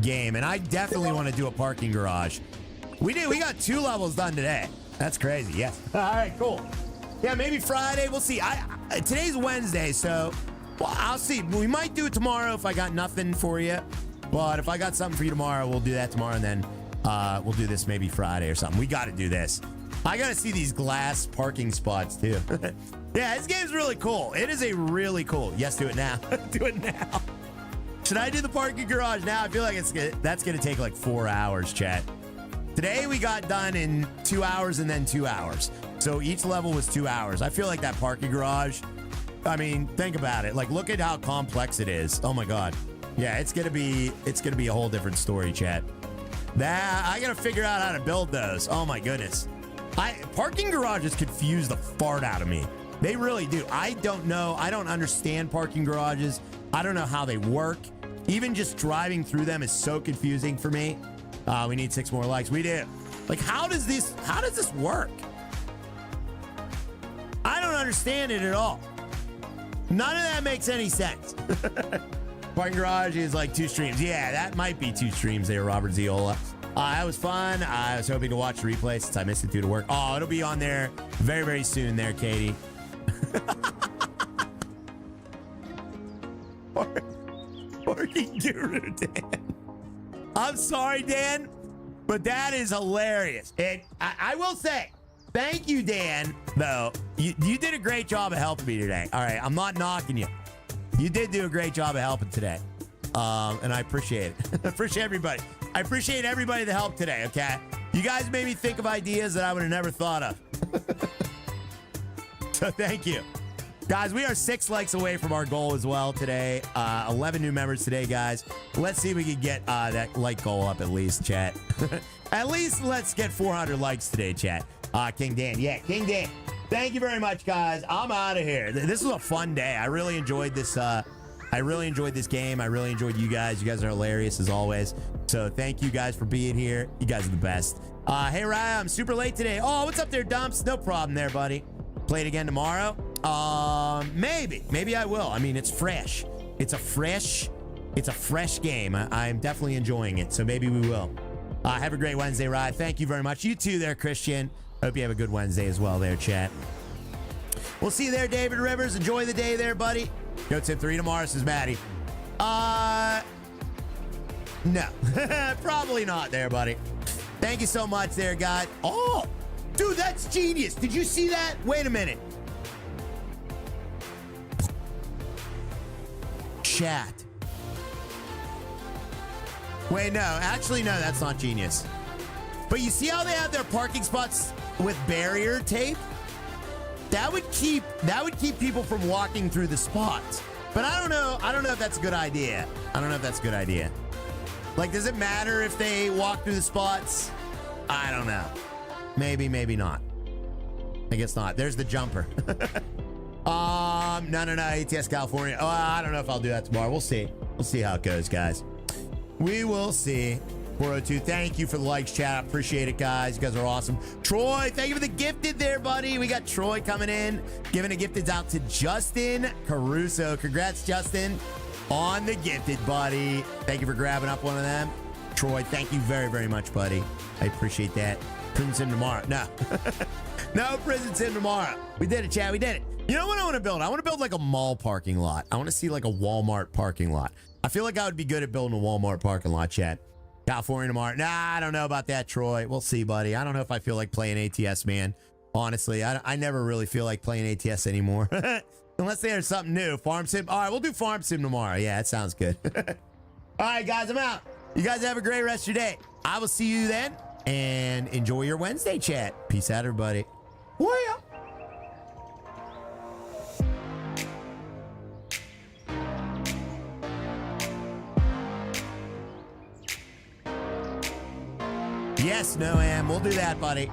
game, and I definitely want to do a parking garage. We got 2 levels done today. That's crazy. Yes. All right, cool. Yeah, maybe Friday. We'll see. Today's Wednesday, so I'll see. We might do it tomorrow if I got nothing for you. But if I got something for you tomorrow, we'll do that tomorrow, and then we'll do this maybe Friday or something. We got to do this. I got to see these glass parking spots, too. Yeah, this game's really cool. It is a really cool. Yes, do it now. Do it now. Should I do the parking garage now? I feel like that's going to take like 4 hours, chat. Today we got done in 2 hours and then 2 hours. So each level was 2 hours. I feel like that parking garage, I mean, think about it. Like, look at how complex it is. Oh my God. Yeah, it's gonna be a whole different story, chat. I gotta figure out how to build those. Oh my goodness. Parking garages confuse the fart out of me. They really do. I don't know. I don't understand parking garages. I don't know how they work. Even just driving through them is so confusing for me. We need 6 more likes. We do. Like, how does this work? I don't understand it at all. None of that makes any sense. Parking garage is like 2 streams. Yeah, that might be 2 streams there, Robert Ziola. That was fun. I was hoping to watch the replay since I missed it due to work. Oh, it'll be on there very, very soon there, Katie. Parking guru, Dan. I'm sorry, Dan, but that is hilarious. And I will say, thank you, Dan, though. You did a great job of helping me today. All right, I'm not knocking you. You did do a great job of helping today. And I appreciate it. I appreciate everybody. I appreciate everybody that helped today, okay? You guys made me think of ideas that I would have never thought of. So thank you. Guys, we are 6 likes away from our goal as well today. 11 new members today, guys. Let's see if we can get that like goal up at least, chat. At least let's get 400 likes today, chat. King Dan. Yeah, King Dan. Thank you very much, guys. I'm out of here. This was a fun day. I really enjoyed this. I really enjoyed this game. I really enjoyed you guys. You guys are hilarious as always. So thank you guys for being here. You guys are the best. Hey, Ryan, I'm super late today. Oh, what's up there, Dumps? No problem there, buddy. Play it again tomorrow? Maybe I will. I mean, it's fresh. It's a fresh game. I'm definitely enjoying it. So maybe we will. Have a great Wednesday, Ryan. Thank you very much. You too there, Christian. Hope you have a good Wednesday as well there, chat. We'll see you there, David Rivers. Enjoy the day there, buddy. Go tip 3 tomorrow, says Maddie. No. Probably not there, buddy. Thank you so much there, guy. Oh, dude, that's genius. Did you see that? Wait a minute. Chat. Wait, no. Actually, no, that's not genius. But you see how they have their parking spots with barrier tape? That would keep people from walking through the spots. But I don't know if that's a good idea. I don't know if that's a good idea. Like, does it matter if they walk through the spots? I don't know. Maybe, maybe not. I guess not. There's the jumper. No, ATS California. Oh, I don't know if I'll do that tomorrow. We'll see. We'll see how it goes, guys. We will see. 402, thank you for the likes, chat. I appreciate it, guys. You guys are awesome. Troy, thank you for the gifted there, buddy. We got Troy coming in, giving a gifted out to Justin Caruso. Congrats, Justin, on the gifted, buddy. Thank you for grabbing up one of them. Troy, thank you very, very much, buddy. I appreciate that. Prison Sim tomorrow. No. No Prison Sim tomorrow. We did it, chat. We did it. You know what I want to build? I want to build like a mall parking lot. I want to see like a Walmart parking lot. I feel like I would be good at building a Walmart parking lot, chat. California tomorrow. Nah, I don't know about that, Troy. We'll see, buddy. I don't know if I feel like playing ATS, man. Honestly, I never really feel like playing ATS anymore. Unless there's something new. Farm Sim. All right, we'll do Farm Sim tomorrow. Yeah, that sounds good. All right, guys, I'm out. You guys have a great rest of your day. I will see you then. And enjoy your Wednesday, chat. Peace out, everybody. Well. Yes, Noam. We'll do that, buddy.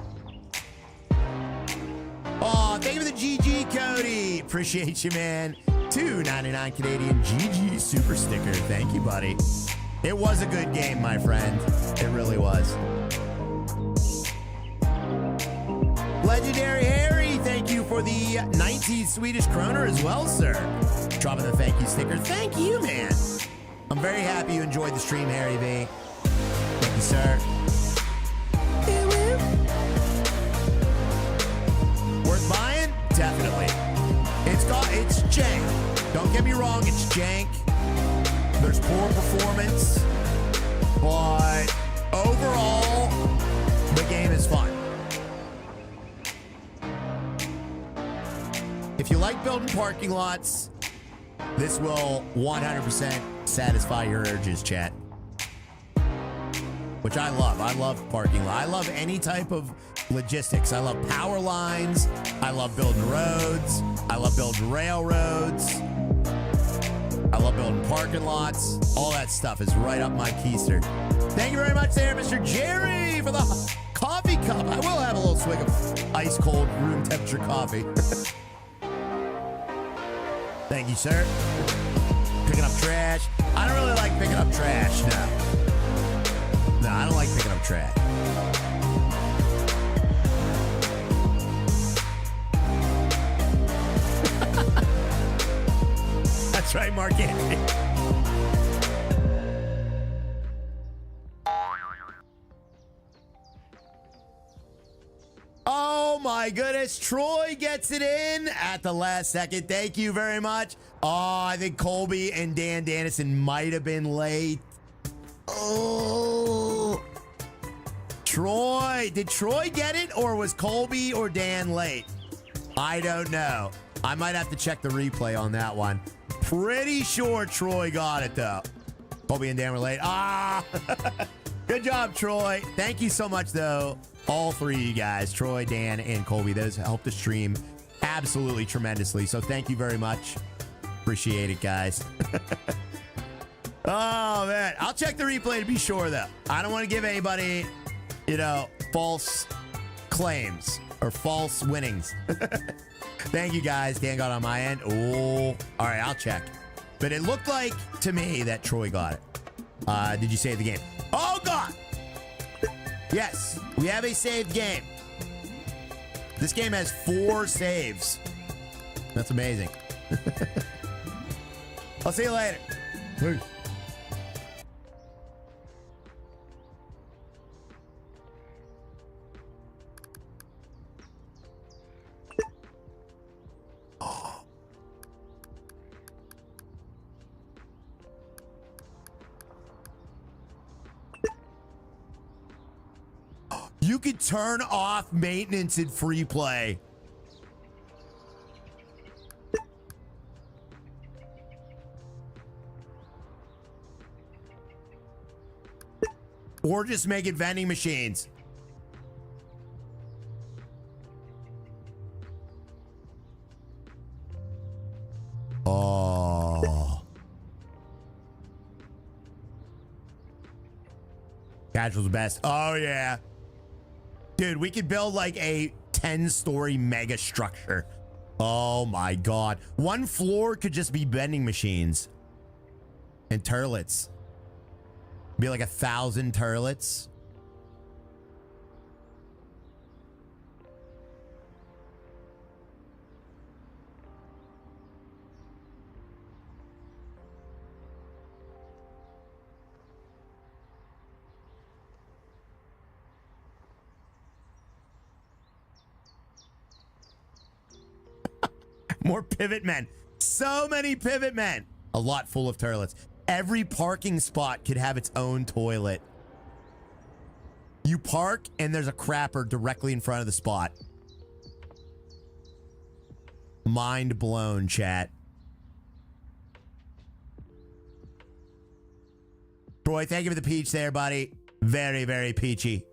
Oh, thank you for the GG, Cody. Appreciate you, man. $2.99 Canadian GG super sticker. Thank you, buddy. It was a good game, my friend. It really was. Legendary Harry, thank you for the 19 Swedish kroner as well, sir. Dropping the thank you sticker. Thank you, man. I'm very happy you enjoyed the stream, Harry V. Thank you, sir. Worth buying? Definitely. It's jank. Don't get me wrong, it's jank. There's poor performance. But overall, the game is fun. If you like building parking lots, this will 100% satisfy your urges, chat. which I love. I love parking lot. I love any type of logistics. I love power lines. I love building roads. I love building railroads. I love building parking lots. All that stuff is right up my keister. Thank you very much there, Mr. Jerry, for the coffee cup. I will have a little swig of ice cold room temperature coffee. Thank you, sir. Picking up trash. I don't really like picking up trash, no. No, I don't like picking up trash. That's right, Mark Anthony. Oh my goodness, Troy gets it in at the last second. Thank you very much. Oh, I think Colby and Dan Dannison might have been late. Oh. Troy, did Troy get it or was Colby or Dan late? I don't know. I might have to check the replay on that one. Pretty sure Troy got it though. Colby and Dan were late. Ah, good job, Troy. Thank you so much though. All three of you guys, Troy, Dan, and Colby, those helped the stream absolutely tremendously. So thank you very much. Appreciate it, guys. Oh, man. I'll check the replay to be sure, though. I don't want to give anybody, you know, false claims or false winnings. Thank you, guys. Dan got on my end. Oh, all right. I'll check. But it looked like to me that Troy got it. Did you save the game? Oh, God. Yes, we have a saved game. This game has 4 saves. That's amazing. I'll see you later. Peace. You could turn off maintenance in free play. Or just make it vending machines. Oh. Casual's best. Oh, yeah. Dude, we could build like a 10-story mega structure. Oh my God. One floor could just be vending machines and turlets. Be like 1,000 turlets. More pivot men. So many pivot men. A lot full of turlets. Every parking spot could have its own toilet. You park and there's a crapper directly in front of the spot. Mind blown, chat. Troy, thank you for the peach there, buddy. Very, very peachy.